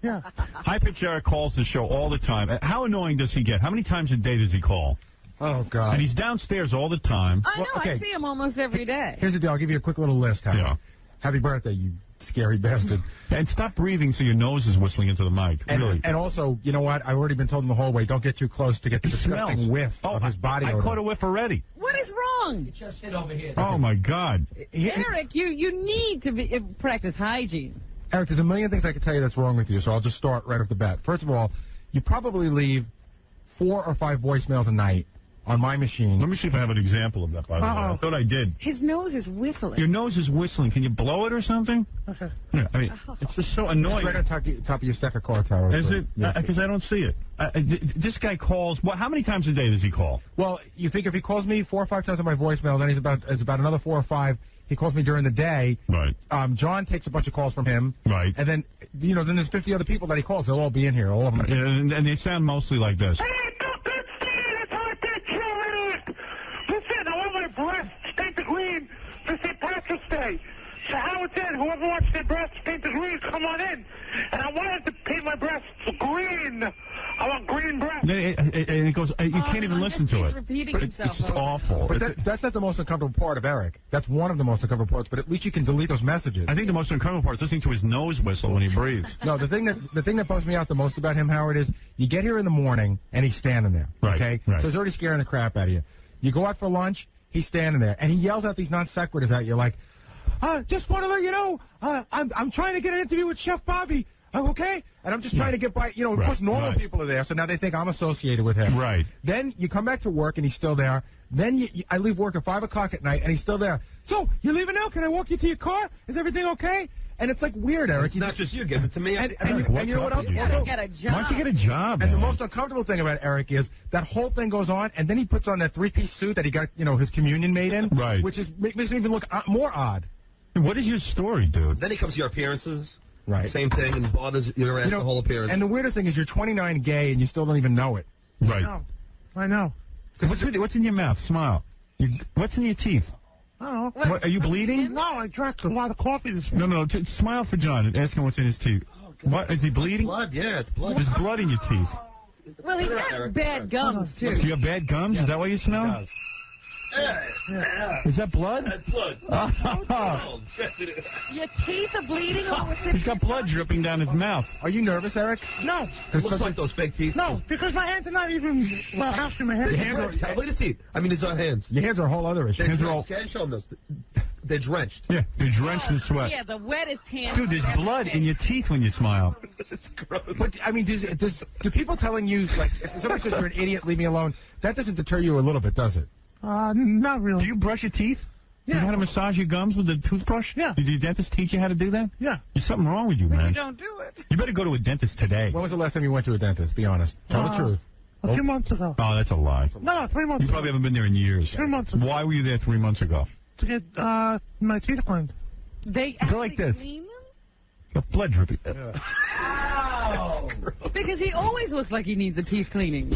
Yeah. High Pitch Eric calls the show all the time. How annoying does he get? How many times a day does he call? Oh, God. And he's downstairs all the time. I know. I see him almost every day. Here's the deal. I'll give you a quick little list, Howard. Yeah. Happy birthday, you scary bastard. And stop breathing so your nose is whistling into the mic. Really. And also, you know what? I've already been told in the hallway, don't get too close to get the disgusting whiff of his body odor. I caught a whiff already. What is wrong? You just sit over here. Oh, my God. Eric, you need to practice hygiene. Eric, there's a million things I can tell you that's wrong with you, so I'll just start right off the bat. First of all, you probably leave 4 or 5 voicemails a night on my machine. Let me see if I have an example of that, by the way. I thought I did. His nose is whistling. Your nose is whistling. Can you blow it or something? Okay. Yeah, I mean, it's just so annoying. It's right on top of your stack of car towers. Is it? Because I don't see it. This guy calls. How many times a day does he call? Well, you think if he calls me 4 or 5 times on my voicemail, then it's about another 4 or 5. He calls me during the day. Right. John takes a bunch of calls from him. Right. And then, then there's 50 other people that he calls. They'll all be in here. All of them. And they sound mostly like this. Listen, I want my breasts painted green for St. Patrick's Day. So Howard said, whoever wants their breasts painted green, come on in. And I wanted to paint my breasts green. I want green breasts. And it goes, you can't even listen to it. Repeating himself. It's just awful. But that's not the most uncomfortable part of Eric. That's one of the most uncomfortable parts, but at least you can delete those messages. I think the most uncomfortable part is listening to his nose whistle when he breathes. No, the thing that bugs me out the most about him, Howard, is you get here in the morning and he's standing there. Right. Okay? Right. So he's already scaring the crap out of you. You go out for lunch, he's standing there, and he yells out these non sequiturs at you like, just want to let you know, I'm trying to get an interview with Chef Bobby. Okay? And I'm just trying to get by, of course normal people are there, so now they think I'm associated with him. Right. Then you come back to work and he's still there. Then I leave work at 5 o'clock at night and he's still there. So, you're leaving now? Can I walk you to your car? Is everything okay? And it's like weird, Eric. It's not just you, give it to me. And you know what else? Get a job. Why don't you get a job, And man? the most uncomfortable thing about Eric is that whole thing goes on, and then he puts on that 3-piece suit that he got, his communion made in. Right. Which makes him even look more odd. What is your story, dude? Then he comes to your appeappearances. Right. Same thing, and bothers your ass the whole appearance. And the weirdest thing is you're 29 gay, and you still don't even know it. Right. I know. What's in your mouth? Smile. What's in your teeth? I don't know. What, are you bleeding? No, I drank a lot of coffee this morning. No. Smile for John and ask him what's in his teeth. What, is he bleeding? Blood, yeah, it's blood. There's blood in your teeth. Well, he's got bad gums, too. Do you have bad gums? Is that why you smell? Is that blood? That's blood. Yes, it is. Your teeth are bleeding over He's got blood dripping down his mouth. Are you nervous, Eric? No. It looks like those fake teeth. No, because my hands are not even after my hands. Your hands are, look at his teeth. I mean, it's our hands. Your hands are a whole other issue. Hands are all... Can't show them those. They're drenched. Yeah, they're drenched in sweat. Yeah, the wettest hand. Dude, there's blood in your teeth when you smile. It's gross. But, I mean, do people telling you, like, if somebody says you're an idiot, leave me alone, that doesn't deter you a little bit, does it? Not really. Do you brush your teeth? Yeah. You know how to massage your gums with a toothbrush? Yeah. Did your dentist teach you how to do that? Yeah. There's something wrong with you, But man. you don't do it. You better go to a dentist today. When was the last time you went to a dentist? Be honest. Tell the truth. A few months ago. Oh, that's a lie. No, 3 months You probably haven't been there in years. 3 months ago. Why were you there 3 months ago? To get my teeth cleaned. They Go like this. clean them? Got blood dripping. Wow. Because he always looks like he needs a teeth cleaning.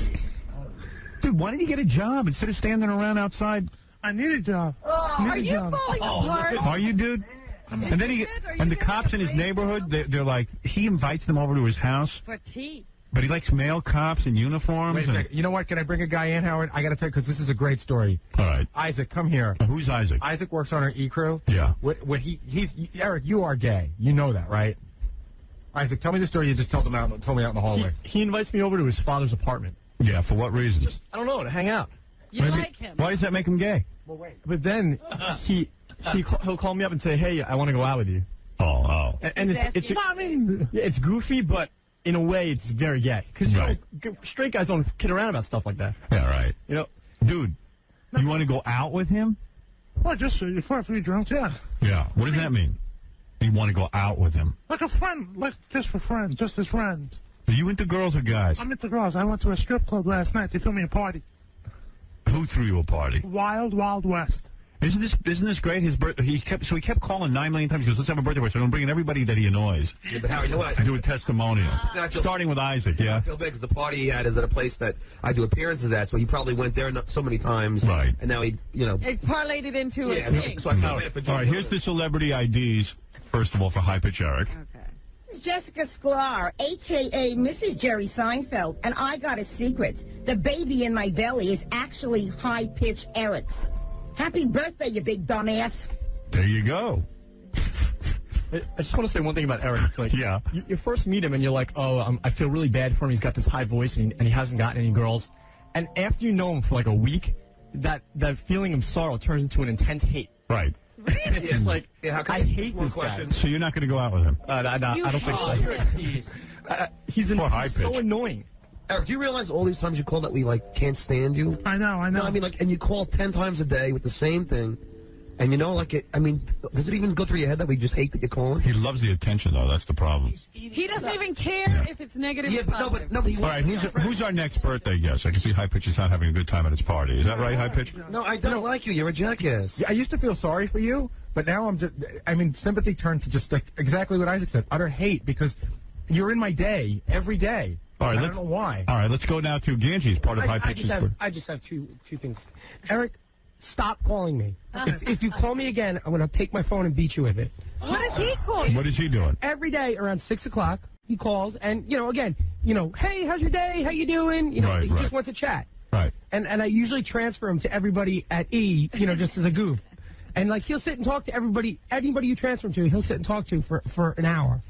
Dude, why didn't you get a job instead of standing around outside? I need a job. Are you falling apart? Are you, dude? And then the cops in his neighborhood, they're like, he invites them over to his house. For teeth. But he likes male cops in uniforms. Wait a second. You know what? Can I bring a guy in, Howard? I got to tell you, because this is a great story. All right. Isaac, come here. Who's Isaac? Isaac works on our E-Crew. Yeah. He's Eric, you are gay. You know that, right? Isaac, tell me the story you just told me out in the hallway. He invites me over to his father's apartment. Yeah, for what reason? I don't know, to hang out. You like him. Why does that make him gay? Well, wait. But then he'll call me up and say, hey, I want to go out with you. Oh. And it's goofy, but in a way it's very gay. Because straight guys don't kid around about stuff like that. Yeah, right. You know, dude, you want to go out with him? Well, just for a few drinks, yeah. Yeah. What does that mean? You want to go out with him? Like a friend, like just for friends, just as friends. Are you into girls or guys? I'm into girls. I went to a strip club last night. They threw me a party. Who threw you a party? Wild West. Isn't this great? His birthday. He kept calling 9 million times. He goes, let's have a birthday party. So I'm bringing everybody that he annoys. Yeah, but Howard, you know what? To do a testimonial. Starting with Isaac, yeah? I feel bad because the party he had is at a place that I do appearances at, so he probably went there so many times. Right. And now he, It parlayed it into a thing. So I feel bad for All right, here's the celebrity IDs, first of all, for High Pitch Eric. Okay. This is Jessica Sklar, a.k.a. Mrs. Jerry Seinfeld, and I got a secret. The baby in my belly is actually High Pitch Eric's. Happy birthday, you big dumbass. There you go. I just want to say one thing about Eric. It's like, you first meet him and you're like, oh, I feel really bad for him. He's got this high voice and he hasn't gotten any girls. And after you know him for like a week, that feeling of sorrow turns into an intense hate. Right. Really? It's just like, I hate this guy. So you're not going to go out with him? I don't think so. He's so annoying. Eric, do you realize all these times you call that we, can't stand you? I know. No, I mean, and you call 10 times a day with the same thing. And you know, does it even go through your head that we just hate that you're calling? He loves the attention, though. That's the problem. He doesn't even care if it's negative or positive. But he all right, who's our next birthday guest? I can see High Pitch is not having a good time at his party. Is that right, High Pitch? No, I don't like you. You're a jackass. Yeah, I used to feel sorry for you, but now sympathy turned to just exactly what Isaac said, utter hate, because you're in my day every day. All right, I don't know why. All right, let's go now to Ganges, part of High Pitch's. I just have two things. Eric, stop calling me. If you call me again, I'm going to take my phone and beat you with it. What is he calling? What is he doing? Every day around 6 o'clock, he calls, and, again, hey, how's your day? How you doing? He just wants to chat. Right. And I usually transfer him to everybody at E, just as a goof. And, he'll sit and talk to anybody you transfer him to, he'll sit and talk to for an hour.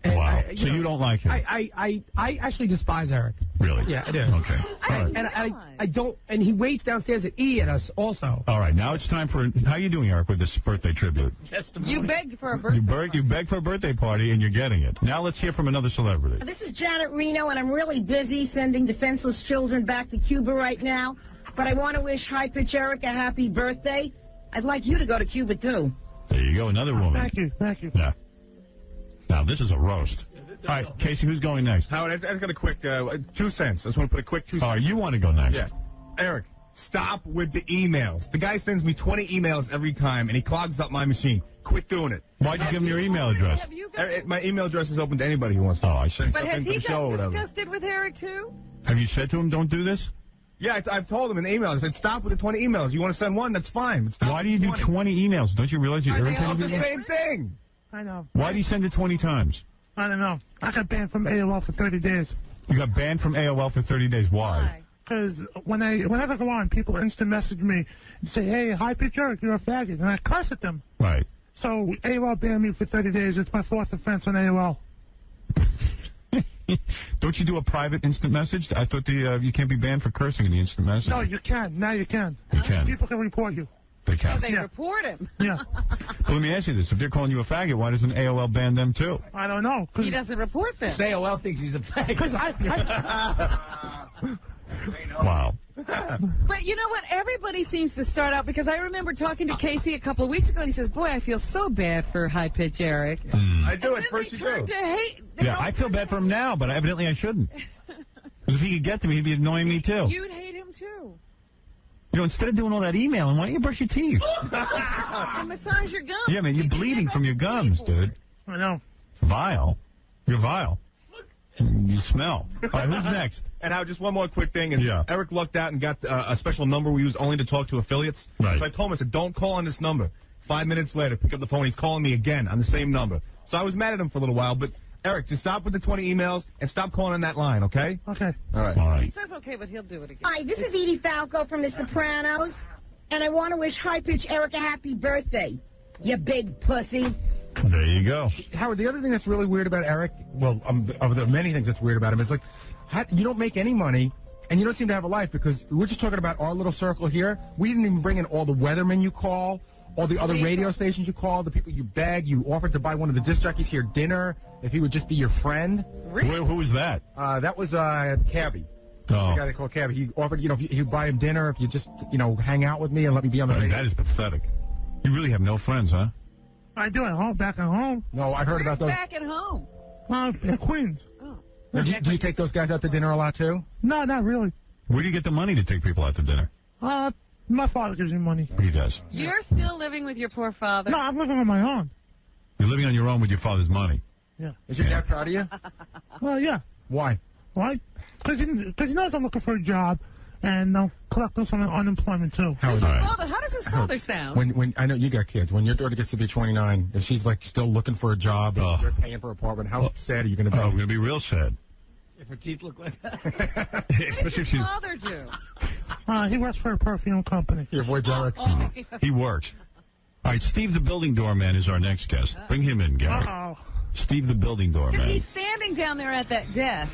And wow. So you don't like him? I actually despise Eric. Really? Yeah, I do. Okay. All right. And I don't, and he waits downstairs at E at us also. All right, now it's time for, how you doing, Eric, with this birthday tribute? You begged for a birthday You begged for a birthday party, and you're getting it. Now let's hear from another celebrity. This is Janet Reno, and I'm really busy sending defenseless children back to Cuba right now. But I want to wish High Pitch Eric a happy birthday. I'd like you to go to Cuba, too. There you go, another woman. Thank you. Yeah. Now, this is a roast. All right, Casey, who's going next? Howard, I just got a quick 2 cents. I just want to put a quick 2 cents. All right, you want to go next. Yeah. Eric, stop with the emails. The guy sends me 20 emails every time, and he clogs up my machine. Quit doing it. Why'd you give him your email address? My email address is open to anybody who wants to. Oh, I see. But has he got disgusted with Eric, too? Have you said to him, don't do this? Yeah, I've told him in the email. I said, stop with the 20 emails. You want to send one? That's fine. Why do you do 20 emails? Don't you realize you're irritating people? people? The same thing. I know. Why do you send it 20 times? I don't know. I got banned from AOL for 30 days. You got banned from AOL for 30 days. Why? Because whenever I go on, people instant message me and say, hey, high pitch Eric, you're a faggot. And I curse at them. Right. So AOL banned me for 30 days. It's my 4th offense on AOL. Don't you do a private instant message? I thought you can't be banned for cursing in the instant message. No, you can. Now you can. You can. People can report you. They can. Oh, they report him. Yeah. Well, let me ask you this. If they're calling you a faggot, why doesn't AOL ban them, too? I don't know. He doesn't report them. AOL thinks he's a faggot. Because Wow. But you know what? Everybody seems to start out, because I remember talking to Casey a couple of weeks ago, and he says, boy, I feel so bad for High Pitch Eric. I do it first. They turn to hate. Yeah, I feel bad for him now, but evidently I shouldn't. Because if he could get to me, he'd be annoying me, too. You'd hate him, too. You know, instead of doing all that emailing, why don't you brush your teeth? And massage your gums. Yeah, man, you're bleeding from your gums, dude. I know. Vile. You're vile. You smell. All right, who's next? And now, just one more quick thing. And Yeah. Eric lucked out and got a special number we use only to talk to affiliates. Right. So I told him, I said, don't call on this number. 5 minutes later, pick up the phone. He's calling me again on the same number. So I was mad at him for a little while, but Eric, just stop with the 20 emails and stop calling on that line, okay? Okay. All right. All He right. says okay, but he'll do it again. Hi, this is Edie Falco from The Sopranos, and I want to wish High Pitch Eric a happy birthday, you big pussy. There you go. Howard, the other thing that's really weird about Eric, well, of the many things that's weird about him, is like, you don't make any money, and you don't seem to have a life, because we're just talking about our little circle here. We didn't even bring in all the weathermen you call, all the other radio stations you call, the people you beg. You offered to buy one of the disc jockeys here dinner if he would just be your friend. Really? Who was that? That was Cabby. The guy they call Cabby. He offered, if you'd buy him dinner, if you just, hang out with me and let me be on the radio. That is pathetic. You really have no friends, huh? I do at home, back at home. No, I heard about those. Back at home. In Queens. Oh. Do you take those guys out to dinner a lot, too? No, not really. Where do you get the money to take people out to dinner? My father gives me money. He does. You're still living with your poor father? No, I'm living on my own. You're living on your own with your father's money. Yeah. Is your dad proud of you? Well, yeah. Why? Why? Because he knows I'm looking for a job, and I'll collect on some unemployment, too. How does his father sound? When I know you got kids. When your daughter gets to be 29, if she's, still looking for a job, you're paying for an apartment, how sad are you going to be? Oh, I'm going to be real sad. If her teeth look like that. What does his father do? He works for a perfume company. Your boy Derek. He works. All right, Steve the building doorman is our next guest. Bring him in, Gary. Uh-oh. Steve the building doorman. He's standing down there at that desk.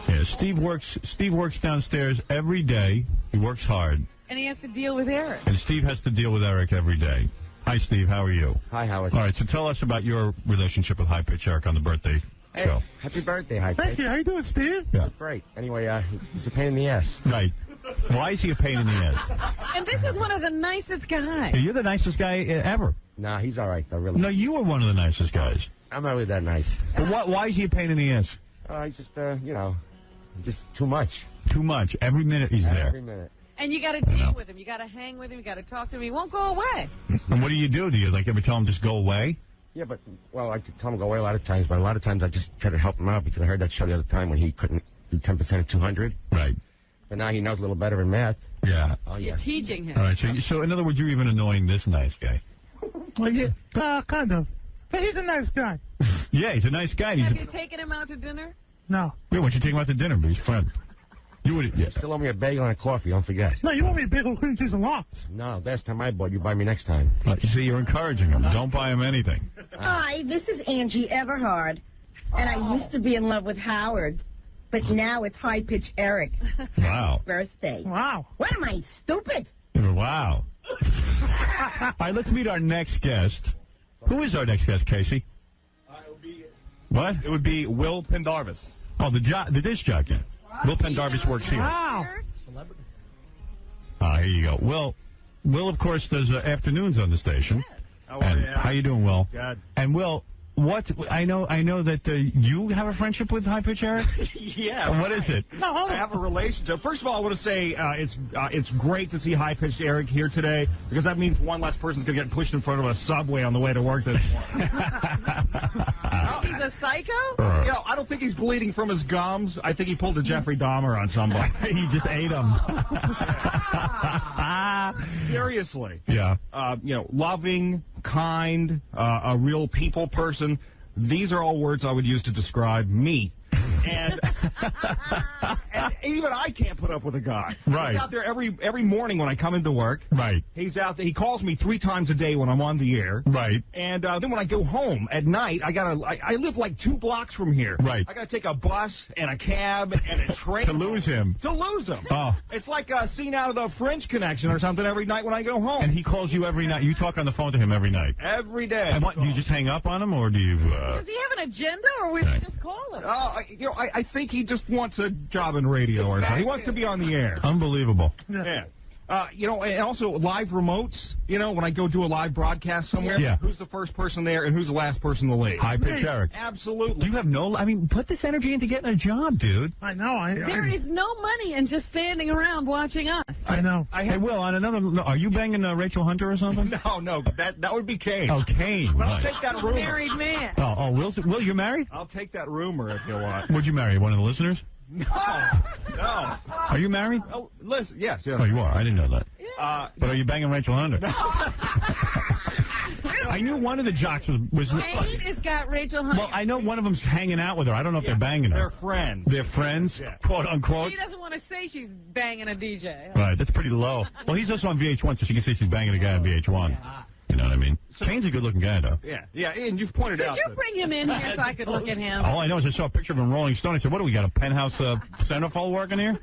Yeah, Steve works downstairs every day. He works hard. And he has to deal with Eric. And Steve has to deal with Eric every day. Hi, Steve. How are you? Hi, Howard. All right, so tell us about your relationship with High Pitch Eric on the birthday show. Happy birthday, High Pitch. Thank you. How you doing, Steve? Yeah. Great. Anyway, he's a pain in the ass. Right. Why is he a pain in the ass? And this is one of the nicest guys. You're the nicest guy ever. Nah, he's all right, though, really. No, you are one of the nicest guys. I'm not really that nice. But why is he a pain in the ass? He's just, just too much. Too much. Every minute he's there. Every minute. And you got to deal with him. You got to hang with him. You got to talk to him. He won't go away. And what do? Do you ever tell him just go away? Yeah, but, I could tell him to go away a lot of times, but a lot of times I just try to help him out because I heard that show the other time when he couldn't do 10% of 200. Right. But now he knows a little better in math. Yeah. Oh, yeah. You're teaching him. All right, so in other words, you're even annoying this nice guy. Well, yeah, kind of. But he's a nice guy. Yeah, he's a nice guy. Have you taken him out to dinner? No. Yeah, why don't you take him out to dinner? Be his friend. You would. Yeah. You still owe me a bagel and a coffee, don't forget. No, you want me a bagel, cream cheese, and lox. No, last time I bought, you buy me next time. You see, you're encouraging him. Don't buy him anything. Hi, this is Angie Everhard, and I used to be in love with Howard, but now it's High Pitch Eric. Wow. Birthday. Wow. What am I, stupid? Wow. All right, let's meet our next guest. Who is our next guest, Casey? What? It would be Will Pendarvis. Oh, the disc jockey. Will Pendarvis works here. Wow. Here you go. Will, of course, does afternoons on the station. How you doing, Will? Good. And Will, I know that you have a friendship with High Pitch Eric? Yeah. What is it? No, I have a relationship. First of all, I want to say it's great to see High Pitched Eric here today because that means one less person's going to get pushed in front of a subway on the way to work this morning. He's a psycho? I don't think he's bleeding from his gums. I think he pulled a Jeffrey Dahmer on somebody. He just ate him. Seriously. Yeah. Loving, kind, a real people person. These are all words I would use to describe me. And And even I can't put up with a guy. Right. He's out there every morning when I come into work. Right. He's out there. He calls me 3 times a day when I'm on the air. Right. And then when I go home at night, I live like 2 blocks from here. Right. I gotta take a bus and a cab and a train To lose him. To lose him. Oh. It's like a scene out of the French Connection or something every night when I go home. And he calls you every night. You talk on the phone to him every night. Every day. And what, do you just hang up on him, or do you... Does he have an agenda, or we just call him? I think he just wants a job in radio or something. He wants to be on the air. Unbelievable. Yeah. And also live remotes, when I go do a live broadcast somewhere, who's the first person there and who's the last person to leave? High pitch Eric. Absolutely. You have put this energy into getting a job, dude. I know. There is no money in just standing around watching us. I know. Hey, Will, on another... Are you banging Rachel Hunter or something? No, that would be Kane. Oh, Kane. But Right. I'll take that rumor. Married man. Oh, Will, you're married? I'll take that rumor if you want. Would you marry one of the listeners? No. Are you married? Oh, listen, yes. Oh, you are. I didn't know that. But are you banging Rachel Hunter? I knew one of the jocks was Kane has got Rachel Hunter. Well, I know one of them's hanging out with her. I don't know if they're banging her. They're friends. They're friends, quote unquote. She doesn't want to say she's banging a DJ. Right, that's pretty low. Well, he's also on VH1, so she can say she's banging a guy on VH1. You know what I mean? Kane's a good-looking guy, though. Yeah, and you've pointed out. Could you bring him in here so I could look at him? All I know is I saw a picture of him in Rolling Stone. I said, what do we got, a penthouse centerfold working here?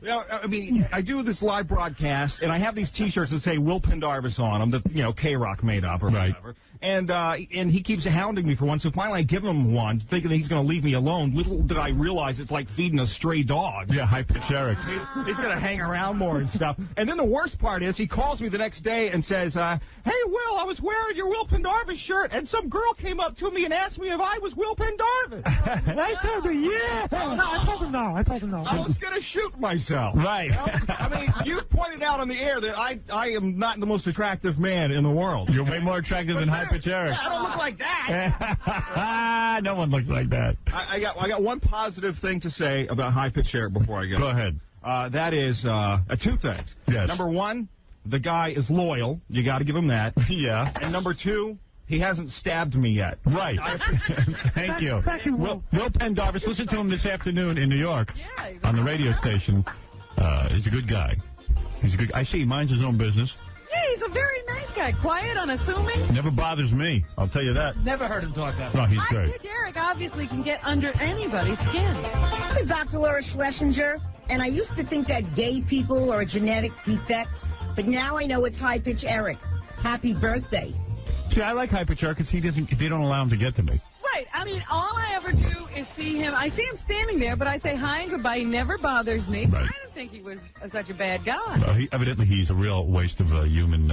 Yeah, I mean, I do this live broadcast, and I have these T-shirts that say Will Pendarvis on them that, K-Rock made up or whatever. And he keeps hounding me for one, so finally I give him one, thinking that he's going to leave me alone. Little did I realize it's like feeding a stray dog. Yeah, high-pitched Eric. He's going to hang around more and stuff. And then the worst part is he calls me the next day and says, hey, Will, I was wearing your Will Pendarvis shirt, and some girl came up to me and asked me if I was Will Pendarvis. And I told her, yeah. No, I told him no. I was going to shoot myself. Right. I mean, you pointed out on the air that I am not the most attractive man in the world. You're way more attractive than high-pitch Eric. Yeah, I don't look like that. No one looks like that. I got one positive thing to say about high-pitch Eric before I go. Go ahead. That is 2 things. Yes. Number 1, the guy is loyal. You got to give him that. Yeah. And number 2, he hasn't stabbed me yet. Right. Thank you. Will Pendarvis, listen to him this afternoon in New York on the radio station. He's a good guy. I see he minds his own business. Yeah, he's a very nice guy. Quiet, unassuming. Never bothers me. I'll tell you that. Never heard him talk that. No, he's great. High-pitch Eric obviously can get under anybody's skin. This is Dr. Laura Schlesinger, and I used to think that gay people are a genetic defect, but now I know it's high-pitch Eric. Happy birthday. See, I like high-pitch Eric because they don't allow him to get to me. Right. I mean, all I ever do is see him. I see him standing there, but I say hi and goodbye. He never bothers me. Right. I don't think he was such a bad guy. Evidently, he's a real waste of human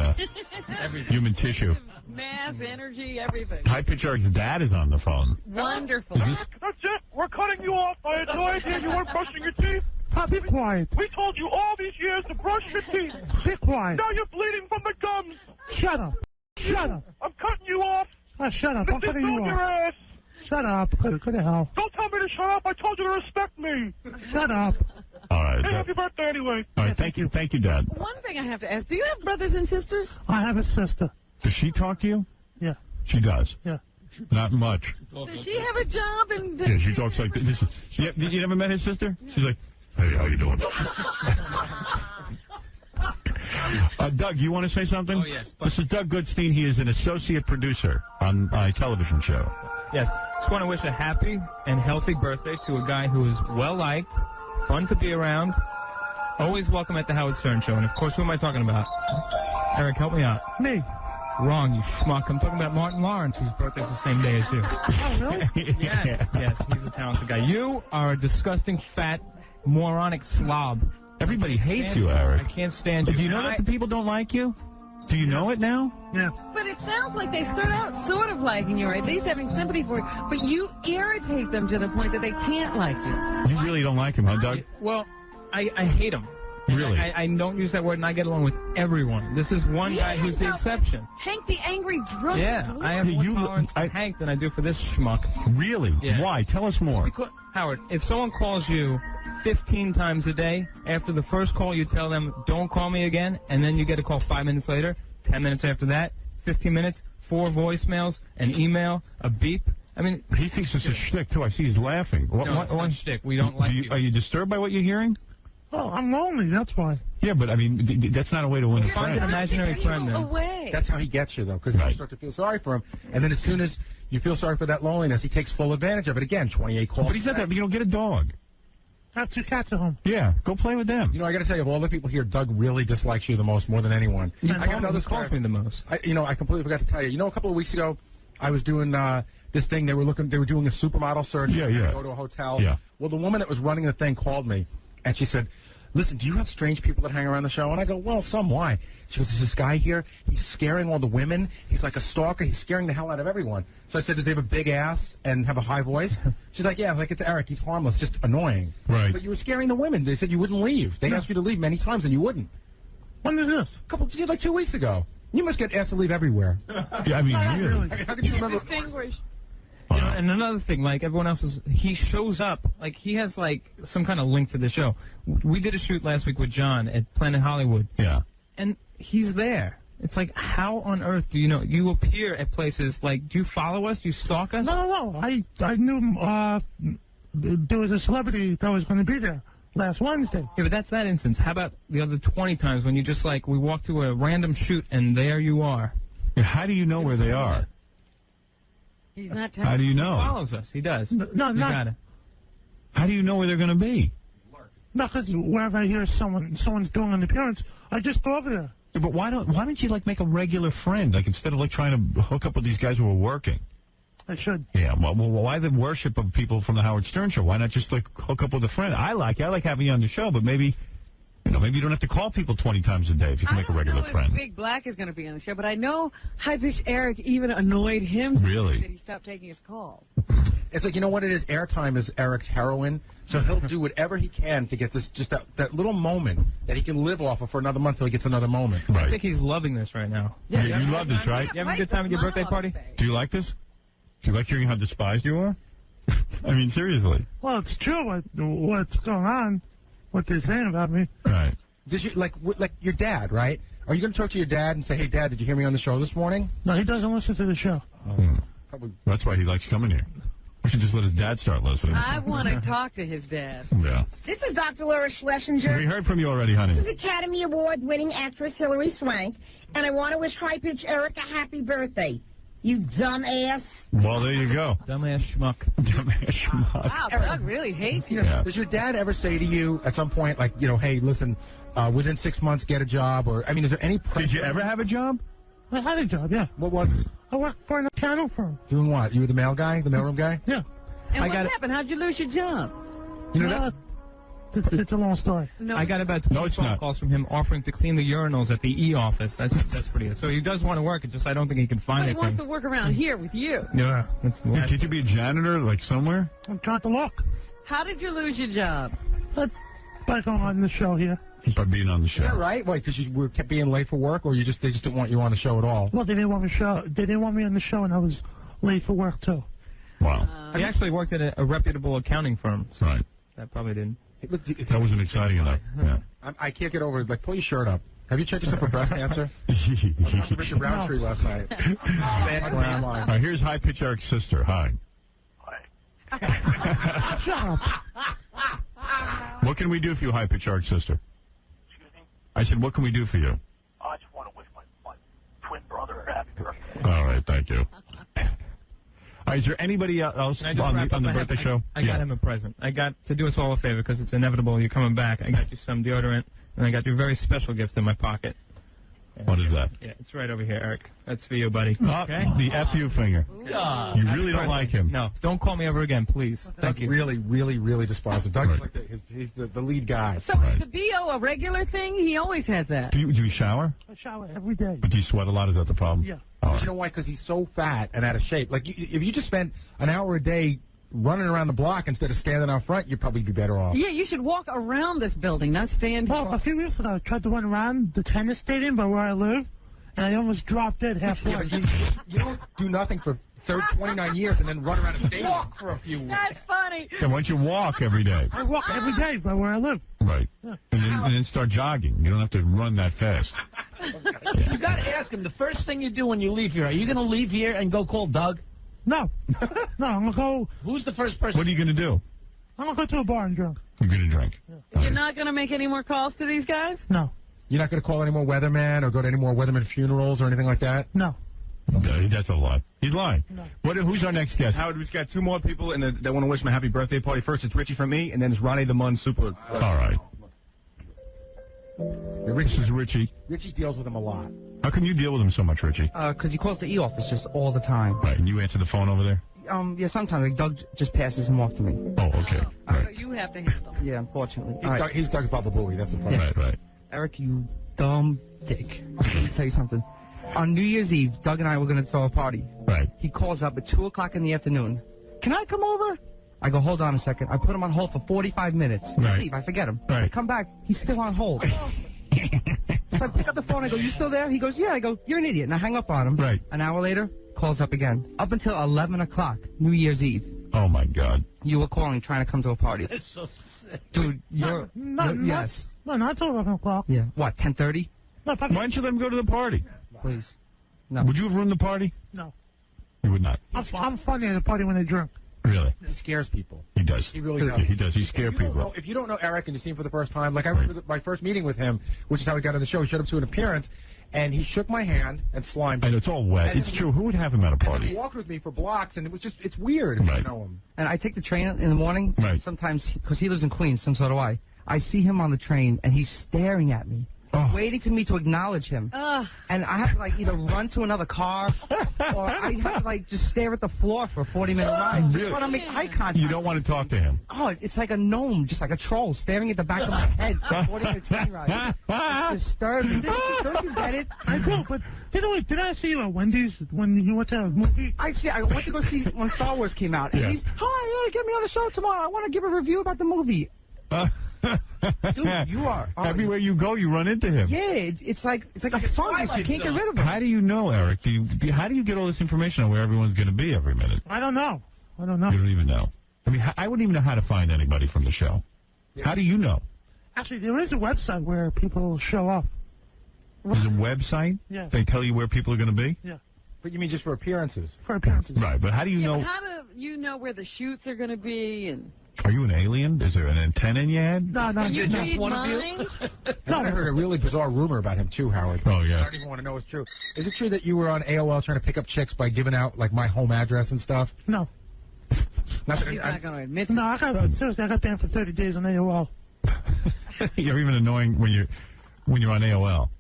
tissue. Mass, energy, everything. High-pitch Eric's dad is on the phone. Wonderful. That's it. We're cutting you off. I had no idea you weren't brushing your teeth. Be quiet. We told you all these years to brush your teeth. Be quiet. Now you're bleeding from the gums. Shut up. Shut up. I'm cutting you off. Shut up. I'm This is cutting you on your off. ass. Shut up. Go to hell. Don't tell me to shut up. I told you to respect me. Shut up. All right. Hey, happy birthday anyway. All right. Thank you, Dad. One thing I have to ask, do you have brothers and sisters? I have a sister. Does she talk to you? Yeah. She does. Yeah. Not much. Does she have a job? Yeah, she talks like this. You never met his sister? She's like, hey, how you doing? Doug, you want to say something? Oh, yes. This is Doug Goodstein. He is an associate producer on my television show. Yes. Just want to wish a happy and healthy birthday to a guy who is well-liked, fun to be around, always welcome at the Howard Stern Show. And, of course, who am I talking about? Eric, help me out. Me. Wrong, you schmuck. I'm talking about Martin Lawrence, whose birthday's the same day as you. Oh, really? Yes, he's a talented guy. You are a disgusting, fat, moronic slob. Everybody hates you, Eric. I can't stand you. Do you know that the people don't like you? Do you know it now? Yeah. But it sounds like they start out sort of liking you, or at least having sympathy for you, but you irritate them to the point that they can't like you. You really don't like him, huh, Doug? Well, I hate him. Really? I don't use that word, and I get along with everyone. This is one guy who's the exception. Hank the angry drunk. Yeah, I have more tolerance for Hank than I do for this schmuck. Really? Yeah. Why? Tell us more. Because, Howard, if someone calls you 15 times a day, after the first call you tell them, don't call me again, and then you get a call 5 minutes later, 10 minutes after that, 15 minutes, 4 voicemails, an email, a beep, I mean, he thinks it's a shtick too. I see he's laughing. No, it's not a shtick. We don't like you. Are you disturbed by what you're hearing? Oh, I'm lonely, that's why. Yeah, but I mean, that's not a way to win a Find friend. an imaginary friend then. Away. That's how he gets you, though, because you start to feel sorry for him. And then as soon as you feel sorry for that loneliness, he takes full advantage of it. Again, 28 calls. But he's not that. You know, get a dog. I have 2 cats at home. Yeah, go play with them. You know, I got to tell you, of all the people here, Doug really dislikes you the most, more than anyone. I got another calls me the most. I completely forgot to tell you. You know, a couple of weeks ago, I was doing this thing. They were doing a supermodel search. Yeah. Go to a hotel. Yeah. Well, the woman that was running the thing called me, and she said, "Listen, do you have strange people that hang around the show?" And I go, "Well, some. Why?" She goes, "There's this guy here. He's scaring all the women. He's like a stalker. He's scaring the hell out of everyone." So I said, "Does he have a big ass and have a high voice?" She's like, "Yeah." I was like, "It's Eric. He's harmless, just annoying." Right. But you were scaring the women. They said you wouldn't leave. They asked you to leave many times, and you wouldn't. When is this? Like 2 weeks ago. You must get asked to leave everywhere. Yeah, I mean, really. How could you remember? Distinguished. You know, and another thing, like everyone else he shows up, like he has like some kind of link to the show. We did a shoot last week with John at Planet Hollywood. Yeah. And he's there. It's like, how on earth do you know? You appear at places, like, do you follow us? Do you stalk us? No. I knew there was a celebrity that was going to be there last Wednesday. Yeah, but that's that instance. How about the other 20 times when you just, like, we walk to a random shoot and there you are? Yeah, how do you know where they are? He's not telling. How do you know? He follows us. He does. No, you got it. How do you know where they're going to be? No, because wherever I hear someone's doing an appearance, I just go over there. Yeah, but why don't you like make a regular friend, like instead of like trying to hook up with these guys who are working? I should. Yeah, well, why the worship of people from the Howard Stern show? Why not just like hook up with a friend? I like having you on the show, but maybe you don't have to call people 20 times a day if you can make a regular friend. Big Black is going to be on the show, but I know High Pitch Eric even annoyed him. Really? That he stopped taking his calls. It's like, you know what it is? Airtime is Eric's heroin, so he'll do whatever he can to get this that little moment that he can live off of for another month till he gets another moment. Right. I think he's loving this right now. Yeah, you love this, right? You having a good time at your birthday party? Do you like this? Do you like hearing how despised you are? I mean, seriously. Well, it's true what's going on, what they're saying about me. Right. Does you like your dad, right? Are you going to talk to your dad and say, "Hey, Dad, did you hear me on the show this morning?" No, he doesn't listen to the show. That's why he likes coming here. We should just let his dad start listening. I want to talk to his dad. Yeah. This is Dr. Laura Schlesinger. We heard from you already, honey. This is Academy Award-winning actress Hilary Swank, and I want to wish High Pitch Eric a happy birthday. You dumbass. Well, there you go. Dumbass schmuck. Dumbass schmuck. Wow, Doug really hates you. Yeah. Does your dad ever say to you at some point, like, "Hey, listen, within 6 months, get a job," or, I mean, is there any pressure? Did you ever have a job? I had a job, yeah. What was it? I worked for an accounting firm. Doing what? You were the mail guy, the mailroom guy? Yeah. And what happened? How'd you lose your job? You know that? It's a long story. No. I got about 20 phone calls from him offering to clean the urinals at the E-office. That's pretty good. So he does want to work. It's just I don't think he can find But he anything. wants to work around here with you. Yeah. That's the last. Can't you be a janitor, like, somewhere? I'm trying to look. How did you lose your job? By going on the show here. By being on the show. Is that right? Why, because you kept being late for work, or they just didn't want you on the show at all? Well, they didn't want me on the show, and I was late for work, too. Wow. He actually worked at a reputable accounting firm. So Right. that probably didn't. That wasn't exciting enough. Yeah. I can't get over it. Like, pull your shirt up. Have you checked yourself for breast cancer? I was watching Richard Roundtree last night. All right, here's High Pitch Eric's sister. Hi. Shut up. What can we do for you, High Pitch Eric's sister? Excuse me? I said, what can we do for you? I just want to wish my twin brother a happy birthday. All right, thank you. All right, is there anybody else Can I just on wrap the up? birthday show? I got him a present. I got to do us all a favor because it's inevitable. You're coming back. I got you some deodorant, and I got you a very special gift in my pocket. What is that? Yeah, it's right over here, Eric. That's for you, buddy. Okay. The FU finger. You really don't like him. No, don't call me ever again, please. Thank you. Really, really, really despise him. Doug is like he's the lead guy. So is the BO a regular thing? He always has that. Do you shower? I shower every day. But do you sweat a lot? Is that the problem? Yeah. But you know why? Because he's so fat and out of shape. Like, if you just spent an hour a day running around the block instead of standing out front, you'd probably be better off. Yeah, you should walk around this building, not stand here. Well, a few years ago, I tried to run around the tennis stadium by where I live, and I almost dropped dead halfway. Yeah, but you don't do nothing for 29 years and then run around a stadium for a few weeks. That's funny. Then why don't you walk every day? I walk every day by where I live. Right. And then start jogging. You don't have to run that fast. You got to ask him, the first thing you do when you leave here, are you going to leave here and go call Doug? No. No, I'm going to go... Who's the first person? What are you going to do? I'm going to go to a bar and drink. You're going to drink. You're not going to make any more calls to these guys? No. You're not going to call any more weathermen or go to any more weatherman funerals or anything like that? No. That's a lie. He's lying. No. Who's our next guest? Howard, we've got 2 more people that want to wish him a happy birthday party. First, it's Richie from me, and then it's Ronnie the Mun Super. All right. This is Richie. Richie deals with him a lot. How come you deal with him so much, Richie? Because he calls the E office just all the time. Right, and you answer the phone over there? Yeah, sometimes. Like, Doug just passes him off to me. Oh, okay. So you have to handle him. Yeah, unfortunately. He's Doug Baba Booey. That's the problem. Right. Eric, you dumb dick. Let me tell you something. On New Year's Eve, Doug and I were going to throw a party. Right. He calls up at 2 o'clock in the afternoon. Can I come over? I go, hold on a second. I put him on hold for 45 minutes. Right. Leave. I forget him. Right. I come back. He's still on hold. So I pick up the phone. I go, you still there? He goes, yeah. I go, you're an idiot. And I hang up on him. Right. An hour later, calls up again. Up until 11 o'clock, New Year's Eve. Oh, my God. You were calling, trying to come to a party. That's so sick. Dude, you're... yes. No, not till 11 o'clock. Yeah. What, 10:30? No, Why don't you let him go to the party? Please. No. Would you have ruined the party? No. You would not. I'm funny at a party when they drink. Really? He scares people. He does. He really does. Yeah, he does. He scares people. If you don't know Eric and you see him for the first time, like I remember my first meeting with him, which is how he got on the show. He showed up to an appearance, and he shook my hand and slimed. I know, it's all wet. It's true. Who would have him at a He party? walked with me for blocks, and it's weird if you know him. And I take the train in the morning. Right. Sometimes, because he lives in Queens, and so do I. I see him on the train, and he's staring at me, waiting for me to acknowledge him. And I have to, like, either run to another car, or I have to, like, just stare at the floor for a 40-minute ride. Just want to make eye contact. You don't want to talk to him. Oh, it's like a gnome, just like a troll, staring at the back of my head for a 40-minute train ride. It's disturbing. Don't you get it? I do, but did I see you at Wendy's when you went to a movie? I went to go see when Star Wars came out. And he's, hi, get me on the show tomorrow. I want to give a review about the movie. Dude, you are everywhere you go, you run into him. Yeah, it's like a fungus. You can't get rid of him. How do you know, Eric? How do you get all this information on where everyone's going to be every minute? I don't know. You don't even know. I mean, I wouldn't even know how to find anybody from the show. Yeah. How do you know? Actually, there is a website where people show up. There's a website? Yeah. They tell you where people are going to be? Yeah. But you mean just for appearances? For appearances. Right, but how do you know? But how do you know where the shoots are going to be? And are you an alien? Is there an antenna in your head? No. Can you read minds? No, I heard a really bizarre rumor about him, too, Howard. Oh, yeah. I don't even want to know it's true. Is it true that you were on AOL trying to pick up chicks by giving out, like, my home address and stuff? No. He's not going to admit to it. No, seriously, I got banned for 30 days on AOL. You're even annoying when you're on AOL.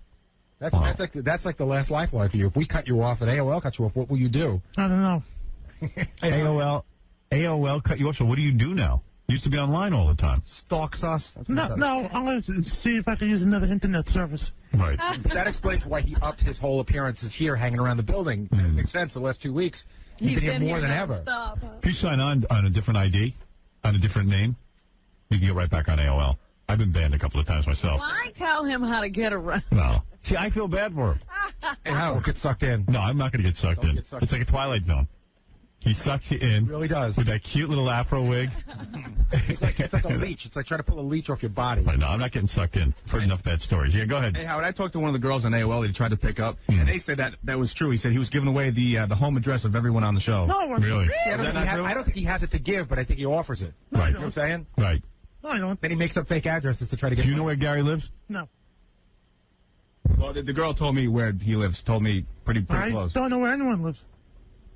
That's like the last lifeline for you. If we cut you off and AOL cut you off, what will you do? I don't know. AOL cut you off, so what do you do now? You used to be online all the time. Stalks us. No, I'm going to see if I can use another internet service. Right. That explains why he upped his whole appearances here, hanging around the building. It makes sense. The last 2 weeks, he's been here more than ever. If you sign on a different ID, on a different name, you can get right back on AOL. I've been banned a couple of times myself. Why tell him how to get around? No. See, I feel bad for him. Hey, Howard, get sucked in. No, I'm not going to get sucked in. It's like a Twilight Zone. He sucks you in. He really does. With that cute little afro wig. It's like a leech. It's like trying to pull a leech off your body. No, I'm not getting sucked in. I've heard enough bad stories. Yeah, go ahead. Hey, Howard, I talked to one of the girls on AOL that he tried to pick up, and they said that was true. He said he was giving away the home address of everyone on the show. No, really? Yeah, I don't think he has it to give, but I think he offers it. Right. You know what I'm saying? Right. No, I don't. Then he makes up fake addresses to try to get... Do you know where Gary lives? No. Well, the girl told me where he lives. Told me pretty close. I don't know where anyone lives.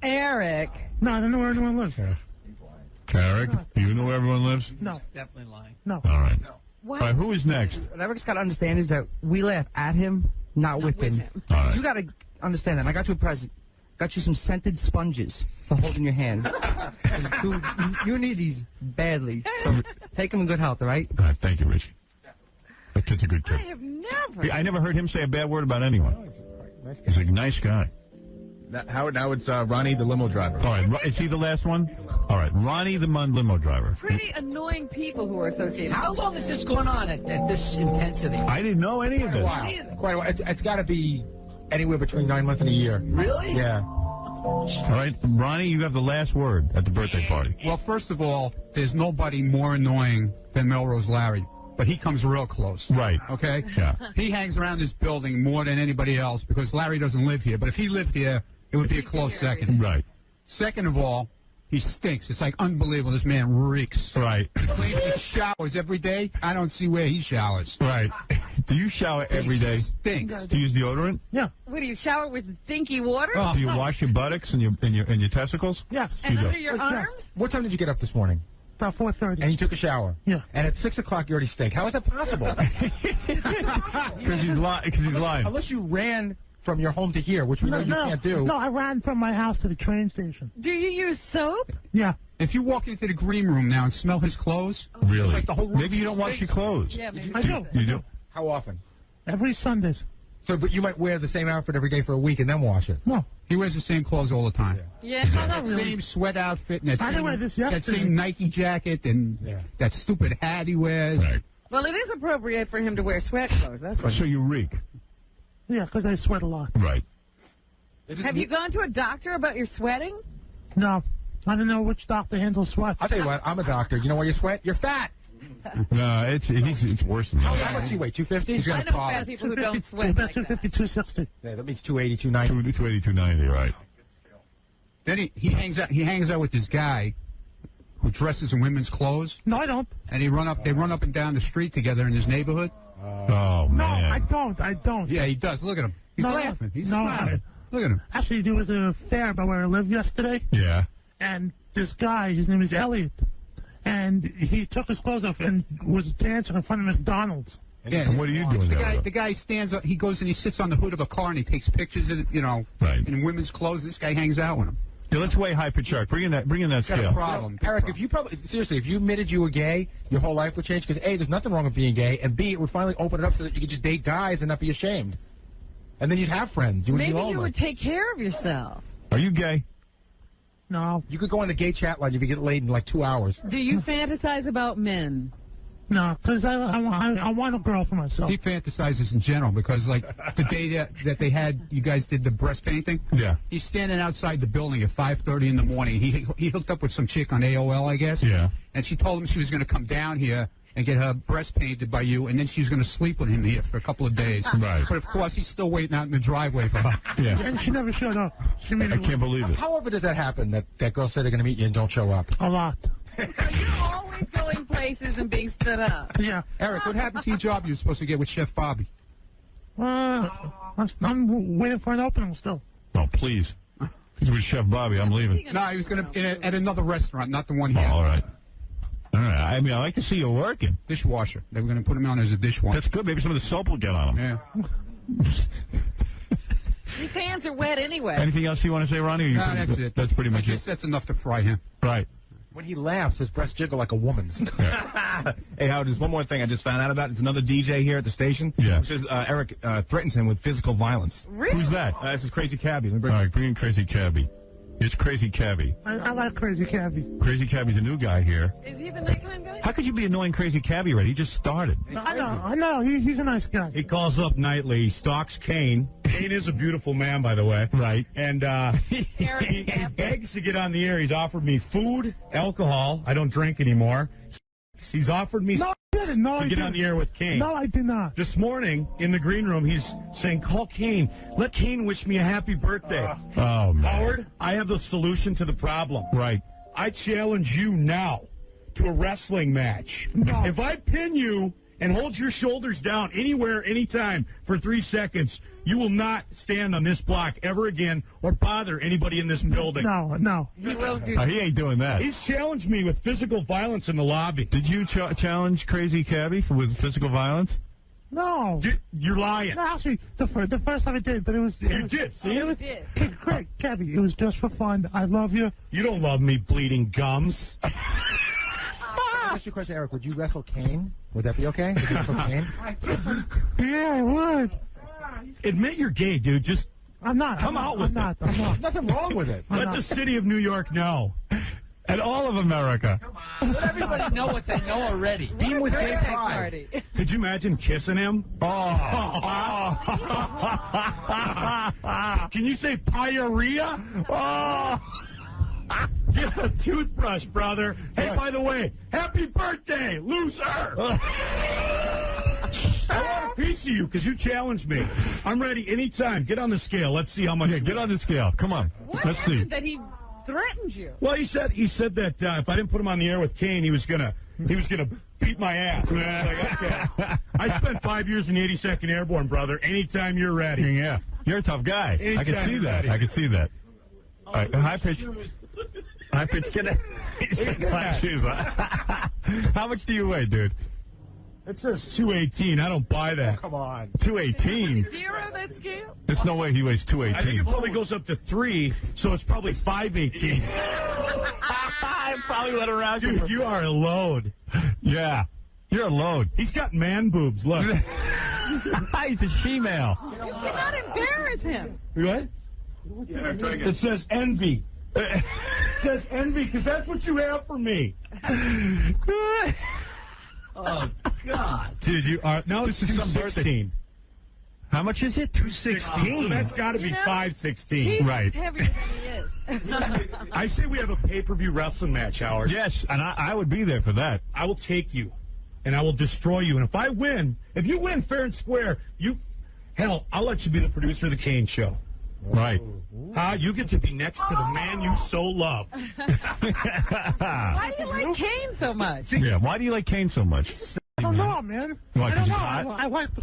Eric. No, I don't know where anyone lives. Yeah. Eric, do you know where everyone lives? No. Definitely lying. No. All right. What? All right, who is next? What Eric's got to understand is that we laugh at him, not with him. All right. You got to understand that. And I got you a present. Got you some scented sponges to hold in your hand. Dude, you need these badly. So take them in good health, all right? All right, thank you, Richie. That kid's a good kid. I have never. I never heard him say a bad word about anyone. He's a nice guy. Howard, now it's Ronnie, the limo driver. All right, is he the last one? All right, Ronnie, the limo driver. Pretty annoying people who are associated. How long is this going on at this intensity? I didn't know any of this. Quite a while. It's got to be anywhere between 9 months and a year. Really? Yeah. All right, Ronnie, you have the last word at the birthday party. Well, first of all, there's nobody more annoying than Melrose Larry. But he comes real close. Right. Okay? Yeah. He hangs around this building more than anybody else because Larry doesn't live here. But if he lived here, it would be a close second. Right. Second of all, he stinks. It's like unbelievable. This man reeks. Right. He showers every day. I don't see where he showers. Right. Do you shower every day? Stinks. Do you use deodorant? Yeah. What, do you shower with stinky water? Do you wash your buttocks and your testicles? Yes. And You under do. your arms? What time did you get up this morning? About 4:30. And you took a shower? Yeah. And at 6 o'clock you already stink. How is that possible? Because he's lying. Unless you ran from your home to here, which we know you can't do. No, I ran from my house to the train station. Do you use soap? Yeah. If you walk into the green room now and smell his clothes, Really? it's like the whole room Maybe you don't wash your clothes. Yeah, maybe. I do. You do? How often? Every Sundays. So, but you might wear the same outfit every day for a week and then wash it. No. He wears the same clothes all the time. Yeah. That same sweat outfit and I didn't wear this yesterday. that same Nike jacket and that stupid hat he wears. Right. Well, it is appropriate for him to wear sweat clothes. That's what. So you reek. Yeah, because I sweat a lot. Right. Have you gone to a doctor about your sweating? No. I don't know which doctor handles sweat. I'll tell you what, I'm a doctor. You know why you sweat? You're fat. No, it's worse than that. How much do you weigh? 250? He's got I a know problem. fat people who don't sweat About like that. 250, 260. Yeah, that means 280, 290. 280, 290, right. Then he hangs out with this guy who dresses in women's clothes. No, I don't. And they run up and down the street together in his neighborhood. Oh, No, man. I don't. Yeah, he does. Look at him. He's No, laughing. He's no, smiling. Look at him. Actually, there was a fair by where I live yesterday, Yeah. and this guy, his name is Elliot, and he took his clothes off and was dancing in front of McDonald's. Yeah. And what are you doing there? The guy stands up. He goes and he sits on the hood of a car and he takes pictures in, Right. in women's clothes. This guy hangs out with him. Yeah, let's weigh high pitch shark. Bring in that Got a scale. problem. Eric, if you seriously, if you admitted you were gay, your whole life would change. Because A, there's nothing wrong with being gay, and B, it would finally open it up so that you could just date guys and not be ashamed. And then you'd have friends. You wouldn't be Maybe you lonely. would take care of yourself. Are you gay? No. You could go on the gay chat line. You could get laid in like 2 hours. Do you fantasize about men? No, because I want a girl for myself. He fantasizes in general because, like, the day that they had, you guys did the breast painting. Yeah. He's standing outside the building at 5:30 in the morning. He hooked up with some chick on AOL, I guess. Yeah. And she told him she was going to come down here and get her breast painted by you, and then she was going to sleep with him here for a couple of days. Right. But, of course, he's still waiting out in the driveway for her. Yeah. And she never showed up. She made I can't believe it. How often does that happen, that girls say they're going to meet you and don't show up? a lot. So you're always going places and being stood up. Yeah. Eric, what happened to your job you were supposed to get with Chef Bobby? I'm waiting for an opening still. Oh, please. He's with Chef Bobby. I'm leaving. No, he was going to at another restaurant, not the one Oh, here. all right. All right. I mean, I like to see you working. Dishwasher. They were going to put him on as a dishwasher. That's good. Maybe some of the soap will get on him. Yeah. His hands are wet anyway. Anything else you want to say, Ronnie? Or you No, that's it. That's pretty much I guess it. that's enough to fry him. Right. When he laughs, his breasts jiggle like a woman's. Hey, Howard, there's one more thing I just found out about. There's another DJ here at the station. Yeah. Who says Eric threatens him with physical violence. Really? Who's that? This is Crazy Cabbie. All right, bring in Crazy Cabbie. It's Crazy Cabbie. I like Crazy Cabbie. Crazy Cabbie's a new guy here. Is he the nighttime guy? How could you be annoying Crazy Cabbie already? He just started. I know. He's a nice guy. He calls up nightly. He stalks Kane. Kane is a beautiful man, by the way. Right. And he begs to get on the air. He's offered me food, alcohol. I don't drink anymore. He's offered me No, I didn't. No, to I get didn't. on the air with Kane. No, I did not. This morning, in the green room, he's saying, call Kane. Let Kane wish me a happy birthday. Oh, man. Howard, I have the solution to the problem. Right. I challenge you now to a wrestling match. No. If I pin you and hold your shoulders down anywhere, anytime for 3 seconds, you will not stand on this block ever again or bother anybody in this building. No. He will do. He ain't doing that. He's challenged me with physical violence in the lobby. Did you challenge Crazy Cabbie with physical violence? No. You're lying. No, actually, the first time I did, but it was... You did, see? It was, You did. Hey, Craig, Cabbie, it was just for fun. I love you. You don't love me, bleeding gums. Ask you a question, Eric. Would you wrestle Kane? Would that be okay? Would you wrestle Kane? Yeah, I would. Admit you're gay, dude. Just I'm not. Come out with I'm it. not. Nothing wrong with it. let the city of New York know. And all of America. Let everybody know what they know already. Beam with gay Birthday pride. party. Could you imagine kissing him? Can you say pyorrhea? Get a toothbrush, brother. Hey, by the way, happy birthday, loser! I want a piece of you because you challenged me. I'm ready anytime. Get on the scale. Let's see how much. Yeah, get on the scale. Come on. What Let's see. happened that he threatened you. Well, he said that if I didn't put him on the air with Kane, he was gonna beat my ass. Like, okay. I spent 5 years in the 82nd Airborne, brother. Anytime you're ready. Yeah, you're a tough guy. Anytime I can see that. ready. I can see that. All right, high pitch. High pitch. How much do you weigh, dude? It says 218. I don't buy that. Come on. 218. Zero that scale? There's no way he weighs 218. I think it probably goes up to 3, so it's probably 518. I probably let her ask Dude, you are a load. Yeah, you're a load. He's got man boobs. Look. He's a she-male. You cannot embarrass him. What? It says envy. It says envy because that's what you have for me. Oh, God. Dude, you are. No, this is 216. How much is it? 216. So that's got to be 516. He's Right. heavier than he is. I say we have a pay-per-view wrestling match, Howard. Yes, and I would be there for that. I will take you, and I will destroy you. And if I win, if you win fair and square, hell, I'll let you be the producer of the Kane Show. Right. You get to be next to the man you so love. Why do you like Kane so much? Yeah, why do you like Kane so much? I don't know, man. Why, I 'cause don't he's know. hot? I like to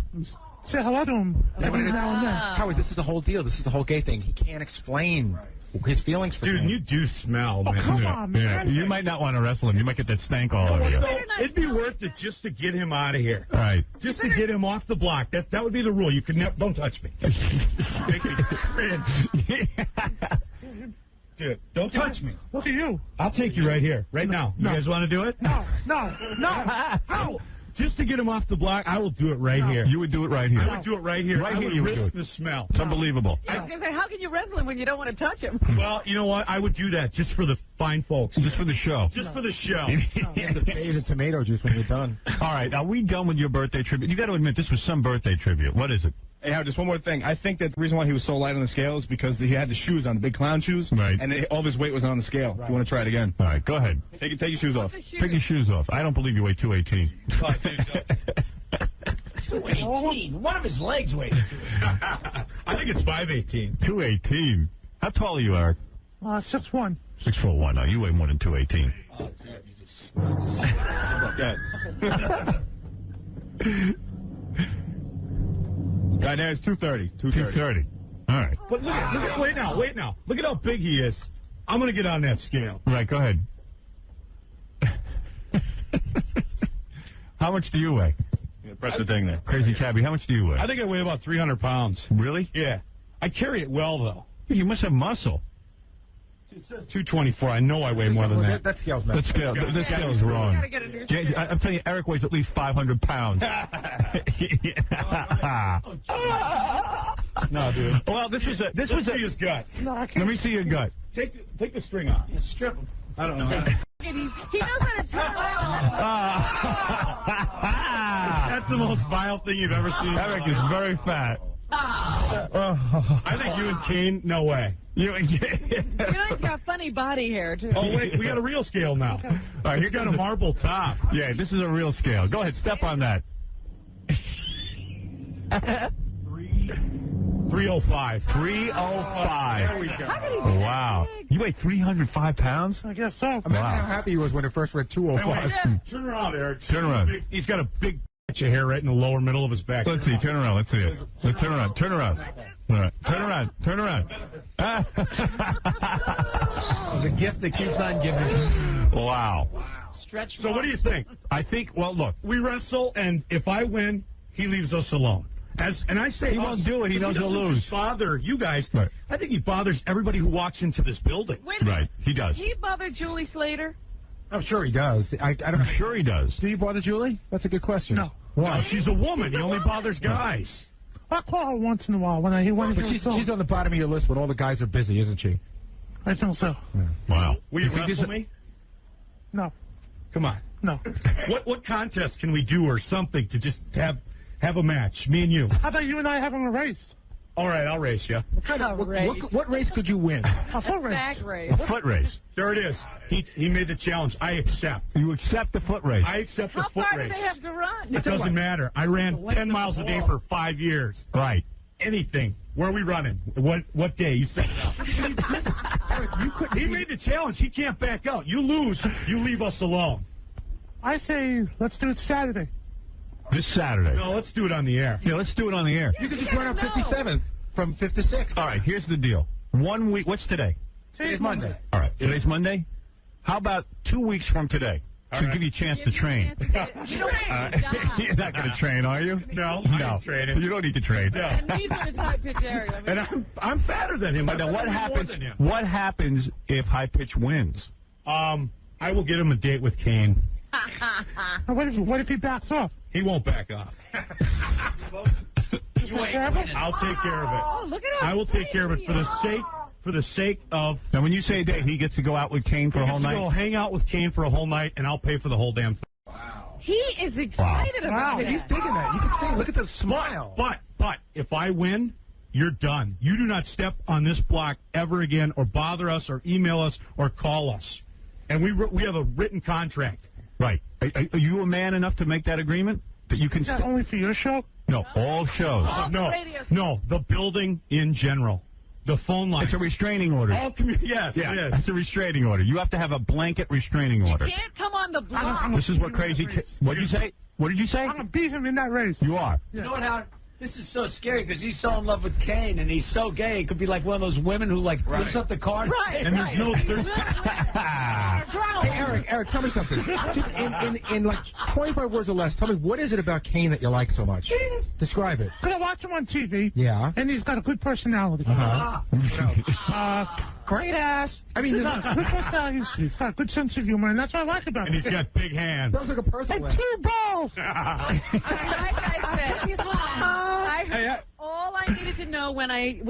say hello to him every now and then. Howard, this is the whole deal. This is the whole gay thing. He can't explain his feelings for Dude, Kane. you do smell, man. Come on, man. You might not want to wrestle him. You might get that stank all over you. It'd be worth it just to get him out of here. Right. Just to get him off the block. That would be the rule. You could never. Don't touch me. Dude, don't touch me. Look at you. I'll take you right here, right now. You guys want to do it? No. How? Just to get him off the block, I will do it right here. You would do it right here. I would do it right here. Right I here would you would do risk it. the smell. It's unbelievable. I was going to say, how can you wrestle him when you don't want to touch him? Well, you know what? I would do that just for the fine folks. Just for the show. Just for the show. Pay the tomato juice when you're done. All right, are we done with your birthday tribute? You got to admit, this was some birthday tribute. What is it? Hey, Howard, just one more thing. I think that the reason why he was so light on the scale is because he had the shoes on, the big clown shoes. Right. And all of his weight was on the scale. If you want to try it again. All right, go ahead. Take your shoes off. Take your shoes off. I don't believe you weigh 218. 218. One of his legs weighs. I think it's 518. 218. How tall are you, Eric? 6'1". 6'1". No, you weigh more than 218. Oh, dude, you just... How about that? Right now it's 230. 230. All right. But wait now. Look at how big he is. I'm going to get on that scale. Right, go ahead. How much do you weigh? Yeah, press the thing there. Crazy Cabby, how much do you weigh? I think I weigh about 300 pounds. Really? Yeah. I carry it well, though. You must have muscle. It says 224. I know I weigh more than that. That scale's This messed scale is wrong. Gotta get a new scale. I'm telling you, Eric weighs at least 500 pounds. No, dude. Well, this was Let's see his gut. No, I can't. Let me see your gut. Take the string off. Yeah, strip him. I don't know. He knows how to turn around. That's the most vile thing you've ever seen. Eric is very fat. I think you and Kane, no way. You know he's got funny body hair, too. Oh, wait, we got a real scale now. Okay. All right, He's got a marble top. Yeah, this is a real scale. Go ahead, step on that. 305. 305. There we go. How could he be Wow. You weigh 305 pounds? I guess so. Imagine how happy he was when it first read 205. Turn around, Eric. Turn around. He's got a big patch of hair right in the lower middle of his back. Let's see. Turn around. Let's see it. Let's turn around. Turn around. All right. Turn around. Turn around. It's a gift that keeps on giving. Wow. Stretch. So what do you think? I think, well, look. We wrestle, and if I win, he leaves us alone. And I say He won't do it. He knows he'll lose. Just bother you guys. Right. I think he bothers everybody who walks into this building. Wait a minute. Right. He does. He bothered Julie Slater? I'm sure he does. I'm sure he does. Do you bother Julie? That's a good question. No. Why? No, she's a woman. He only bothers guys. I call her once in a while when But she's on the bottom of your list when all the guys are busy, isn't she? I think so. Wow. Will you wrestle me? No. Come on. No. What contest can we do or something to just have a match, me and you? How about you and I having a race? All right, I'll race you. What race could you win? A foot race. Back race. A foot race. There it is. He made the challenge. I accept. You accept the foot race. I accept the How foot far race. do they have to run? It doesn't matter. I ran 10 miles a day for 5 years. Right. Anything. Where are we running? What day? You set it up. Eric, he made the challenge. He can't back out. You lose, you leave us alone. I say let's do it Saturday. This Saturday. No, let's do it on the air. Yeah, let's do it on the air. You could just run up 57th from 5th to 6th. All right, here's the deal. 1 week. What's today? Today's Monday. All right, today's Monday. How about 2 weeks from today? To give you a chance to train. You're not going to train, are you? No, I'm training. You don't need to train. No. And neither is high pitch Eric. I mean, And I'm fatter than him. But now what happens? Than him. What happens if High Pitch wins? I will get him a date with Kane. What if he backs off? He won't back off. I'll take care of it. Oh, look at how I will take care of it for the sake of. Now, when you say a date, he gets to go out with Kane for a whole night? Go hang out with Kane for a whole night, and I'll pay for the whole damn thing. he is excited about it. He's digging that. You can see. Look at the smile. But if I win, you're done. You do not step on this block ever again, or bother us, or email us, or call us. And we have a written contract. Right. Are you a man enough to make that agreement? That you can. Is that only for your show? No, all shows. No, the building in general. The phone line. It's a restraining order. Yes, yeah, it is. It's a restraining order. You have to have a blanket restraining order. You can't come on the block. This is what crazy. What did you say? What did you say? I'm going to beat him in that race. You are. You know what, Howard? This is so scary because he's so in love with Kane and he's so gay. It could be like one of those women who like lifts up the card. Right. And there's Hey, Eric, tell me something. Just in like 25 words or less, tell me, what is it about Kane that you like so much? Describe it. Because I watch him on TV. Yeah. And he's got a good personality. Great ass. I mean, he's got a good personality. He's got a good sense of humor, and that's what I like about him. And he's got big hands. Sounds like a person. And 2 balls. Like I said, all I needed to know when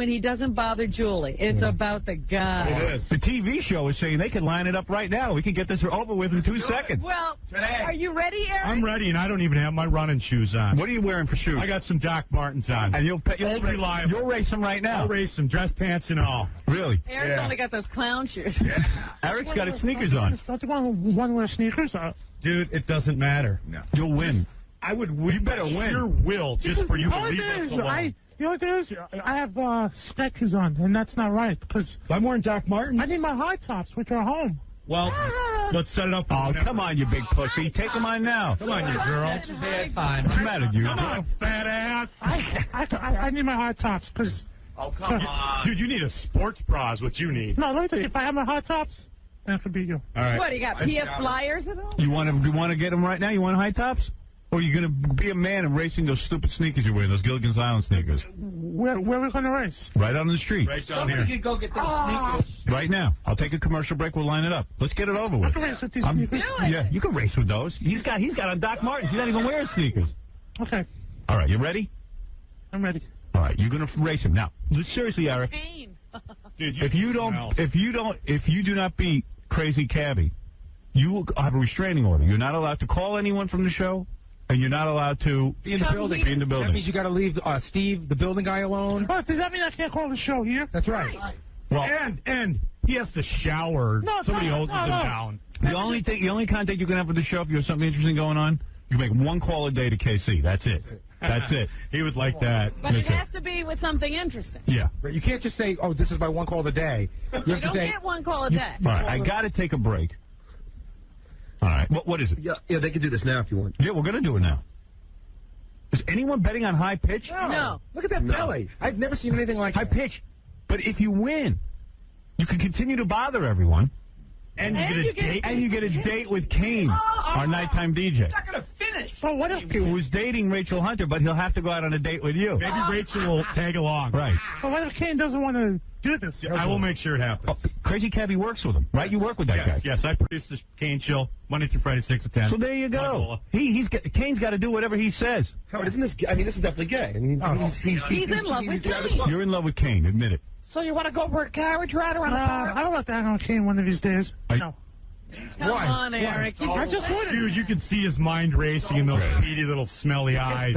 he doesn't bother Julie, it's about the guy. It is. The TV show is saying they can line it up right now. We can get this over with in 2 seconds. Well, are you ready, Eric? I'm ready, and I don't even have my running shoes on. What are you wearing for shoes? I got some Doc Martens on. And you'll race them right now. I'll race them, dress pants and all. Really? Eric's only got those clown shoes. Eric's got his sneakers on. Don't you want to wear sneakers? Dude, it doesn't matter. No. You'll win. I would win. You better win. Sure will, just for you to leave us alone. You know what it is? I have sketches on, and that's not right, because I'm wearing Doc Martens. I need my high tops, which are home. Well, let's set it up. Oh, come on, you big pussy. Take them on now. Come on, you girl. That's fine. What's the matter, you? Come on, fat ass. I need my high tops, because... Oh, come on. Dude, you need a sports bra is what you need. No, let me tell you, if I have my high tops, then I could beat you. All right. What, you got PF Flyers at all? You want to get them right now? You want high tops? Or are you going to be a man and racing those stupid sneakers you're wearing, those Gilligan's Island sneakers? Where are we going to race? Right on the street. Right down Somebody here. could go get those sneakers. Right now. I'll take a commercial break. We'll line it up. Let's get it over I with. can race with these sneakers. Yeah, you can race with those. He's got on Doc Martens. He's not even wearing sneakers. Okay, All right, you ready? I'm ready. All right, you're going to race him now. Seriously, Eric. Dude, If you do not beat Crazy Cabby, you will have a restraining order. You're not allowed to call anyone from the show, and you're not allowed to Be in the building. Be in the building. That means you got to leave Steve, the building guy, alone. Oh, does that mean I can't call the show here? That's right. Well, and he has to shower. No, Somebody hoses him down. the only contact you can have with the show if you have something interesting going on, you can make 1 call a day to KC. That's it. That's it. He would like that. But it has to be with something interesting. Yeah. You can't just say, "Oh, this is my 1 call of the day." You You don't get 1 call a day. All right, I got to take a break. All right. What is it? Yeah, they can do this now if you want. Yeah, we're going to do it now. Is anyone betting on high pitch? No. Look at that belly. I've never seen anything like high pitch. But if you win, you can continue to bother everyone. And you get a date with Kane, our nighttime DJ. He's not going to finish. So what if... Who's dating Rachel Hunter, but he'll have to go out on a date with you. Maybe Rachel will tag along. Right. So what if Kane doesn't want to do this? I will make sure it happens. Oh, Crazy Cabby works with him, right? You work with that guy. Yes, I produce the Kane Show Monday through Friday, 6 to 10. So there you go. Kane's got to do whatever he says. Howard, isn't this? I mean, this is definitely gay. I mean, He's in love with Kane. You're in love with Kane. Admit it. So you want to go for a carriage ride around the park? I don't want that on Kane one of these days. No. Come on, Eric. I just want it. Dude, you can see his mind racing in those beady little smelly eyes.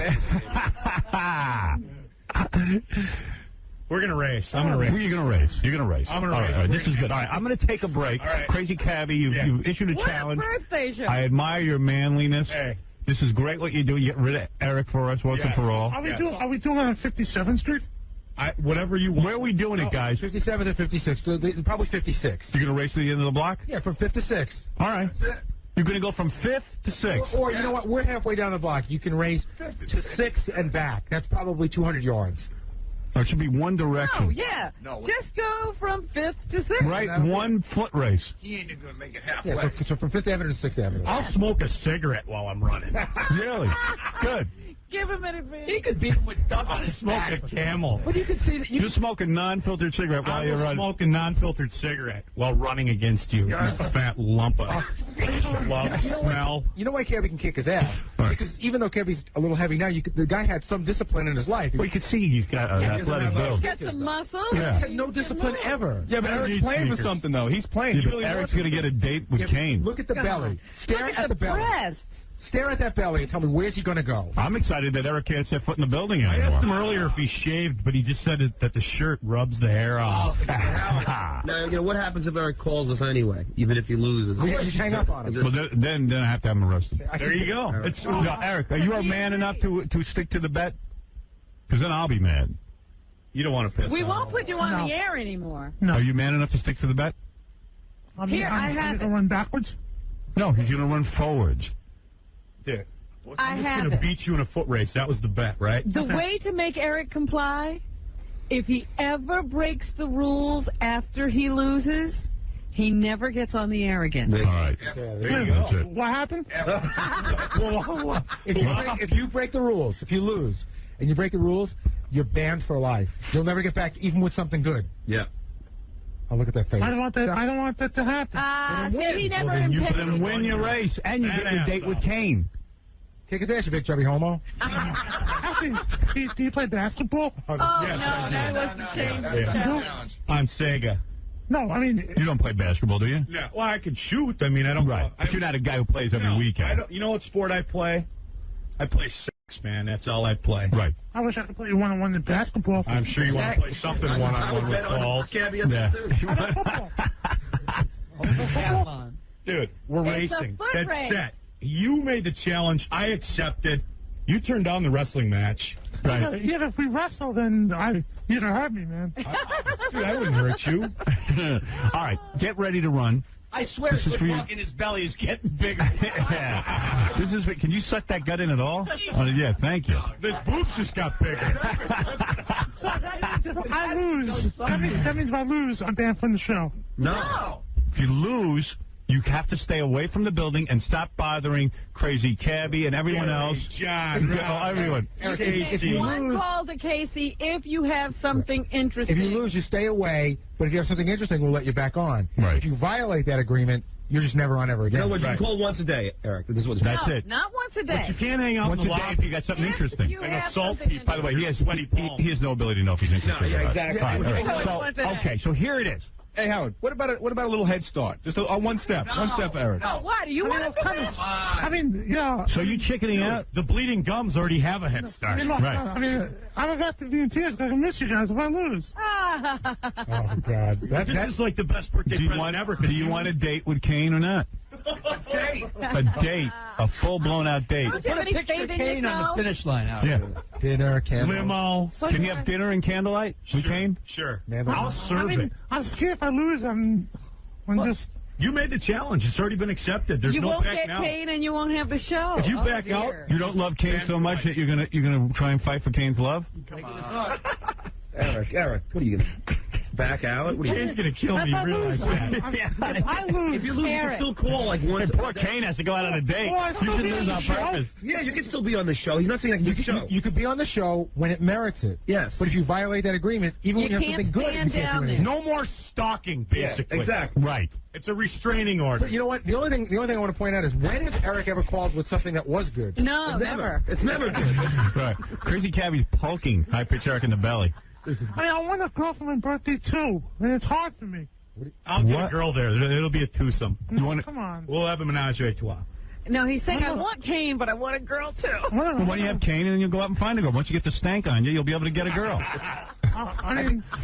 We're going to race. I'm going to race. Who are you going to race? You're going to race. I'm going to race. All right, this is good. All right, I'm going to take a break. Right. Crazy Cabby, you've issued a challenge. What a birthday show. I admire your manliness. Hey. This is great what you do. You get rid of Eric for us once and for all. Are we doing it on 57th Street? Whatever you want. Where are we doing it, guys? 57 and 56. Probably 56. You're going to race to the end of the block? Yeah, from 5th to 6th. All right. That's it. You're going to go from 5th to 6th. Or you know what? We're halfway down the block. You can race to 6 and back. That's probably 200 yards. Oh, it should be one direction. Oh, yeah. Just go from 5th to 6th. Right, 1 foot race. He ain't going to make it halfway. Yeah, so from 5th Avenue to 6th Avenue. I'll smoke a cigarette while I'm running. Really? Good. Give him an advantage. He could beat him with duck on I'll his smoke back. a Camel. But you can see that Just smoke a non-filtered cigarette while I you're will running. smoke a non-filtered cigarette while running against you. You fat lump of love smell. You know why Kevin can kick his ass? Right. Because even though Kevin's a little heavy now, the guy had some discipline in his life. Well, you can see he's got an athletic build. He's got some muscle. Yeah. He had no discipline ever. Yeah, but Eric's playing for something, though. He's playing. Yeah, He but really Eric's wants going to get a date with Kane. Look at the belly. Stare Look at the belly. breasts. Stare at that belly and tell me where's he going to go. I'm excited that Eric can't set foot in the building I anymore. asked him earlier if he shaved, but he just said that the shirt rubs the hair off. Now, what happens if Eric calls us anyway, even if he loses? You just hang up on him. Well, then I have to have him arrested. There you go. Now, Eric, are you a man enough to stick to the bet? Because then I'll be mad. You don't want to piss We off. won't put you on the air anymore. Are you man enough to stick to the bet? Here, I have to it. run backwards? No, he's going to run forwards. Dude, I I'm just have going to it. beat you in a foot race. That was the bet, right? The way to make Eric comply, if he ever breaks the rules after he loses, he never gets on the air again. All right. There you go. That's it. What happened? If you break the rules, if you lose, and you break the rules, you're banned for life. You'll never get back, even with something good. Yeah. Oh, look at that face. I don't want that to happen. See, he never Then intended. win your race, and you get your date with Kane. Kick his ass, you big chubby homo. Actually, do you play basketball? Oh, no, that was the change. On Saga. No, I mean... You don't play basketball, do you? No. Well, I can shoot. I mean, I don't... Right. But you're not a guy who plays every No, weekend. I don't, you know what sport I play? I play sex, man. That's all I play. Right. I wish I could play one-on-one in basketball. I'm sure you want to play something one-on-one with balls. Dude, we're It's a racing. foot That's race. set. You made the challenge. I accepted. You turned down the wrestling match. Right. Yeah, if we wrestle, then you'd hurt me, man. Dude, I wouldn't hurt you. All right, get ready to run. I swear This his is for you. foot in his belly is getting bigger. This is. Can you suck that gut in at all? Yeah, thank you. The boobs just got bigger. If I lose, that means if I lose, I'm banned from the show. No. If you lose, you have to stay away from the building and stop bothering Crazy Cabby and everyone else. John, everyone. Casey. One call to Casey if you have something interesting. If you lose, you stay away. But if you have something interesting, we'll let you back on. Right. If you violate that agreement, you're just never on ever again. In other words, you can call once a day, Eric. This is what That's No, it. not once a day. But you can't hang out Once in a the day lobby if you got something interesting. you and have assault something people. By the way, he has Sweaty palms. he has no ability to know if he's interested. yeah, or not. exactly. All right, all So right. it's once a day. Okay, so here it is. Hey, Howard, what about a little head start? Just a one step. One step, Eric. Oh, why? Do you want to finish? I mean, yeah. So you chickening out? The bleeding gums already have a head start. I mean, look, Right. I mean, I'm about to be in tears because I miss you guys if I lose. Oh, God. This is like the best birthday present ever. Do you want a date with Kane or not? A date. A full-blown out date. Don't you have any faith in Kane on yourself? the finish line, Howard. Yeah. Dinner, candle. Limo. Can you have dinner and candlelight with Kane? Sure. Man, I'll serve I mean, it. I'm scared if I lose, I'm just... You made the challenge. It's already been accepted. There's You no won't back get now. Kane and you won't have the show. If you Oh, back dear. out, You don't love Kane so much that you're gonna try and fight for Kane's love? Eric, what are you going to back out? What are you Kane's going to kill me. If I You realize lose, that? if I lose, If you lose, you can still call like once. Poor Kane has to go out on a date. Oh, I You still should be lose on on the show? purpose. Yeah, you can still be on the show. He's not saying I can do the show. You could be on the show when it merits it. Yes. But if you violate that agreement, even when You you have can't something good, stand you can't down do there. anything. No more stalking, basically. exactly. Right. It's a restraining order. But you know what? The only thing I want to point out is when has Eric ever called with something that was good? No, never. It's never good. Right. Crazy Cabby's poking High Pitch Eric in the belly. I mean, I want a girl for my birthday, too, and it's hard for me. I'll get What? a girl there. It'll be a twosome. You want Come on. We'll have a menage a trois. No, he's saying I want Kane, but I want a girl, too. Well, why don't you have Kane and then you'll go out and find a girl? Once you get the stank on you, you'll be able to get a girl.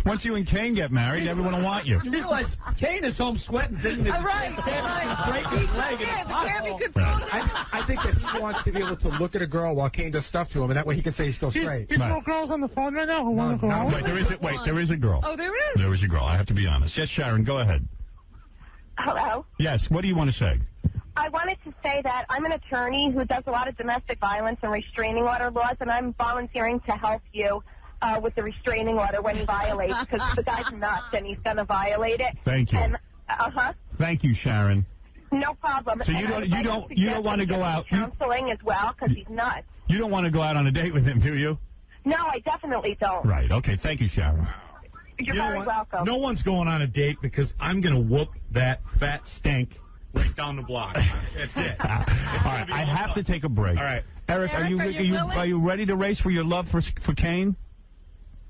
Once you and Kane get married, everyone will want you. You realize Kane is home sweating, thinking that break his leg in a pothole. I think that he wants to be able to look at a girl while Kane does stuff to him, and that way he can say he's still straight. There's no girls on the phone right now who want to go home? Wait, there is a girl. Oh, there is? There is a girl. I have to be honest. Yes, Sharon, go ahead. Hello? Yes, what do you want to say? I wanted to say that I'm an attorney who does a lot of domestic violence and restraining order laws, and I'm volunteering to help you with the restraining order when he violates, because the guy's nuts and he's going to violate it. Thank you. And, Thank you, Sharon. No problem. So you don't want to go out counseling as well, because he's nuts. You don't want to go out on a date with him, do you? No, I definitely don't. Right. Okay. Thank you, Sharon. You're very welcome. No one's going on a date because I'm going to whoop that fat stink right down the block. That's it. All right. I have to take a break. All right. Eric, are you ready to race for your love for Kane?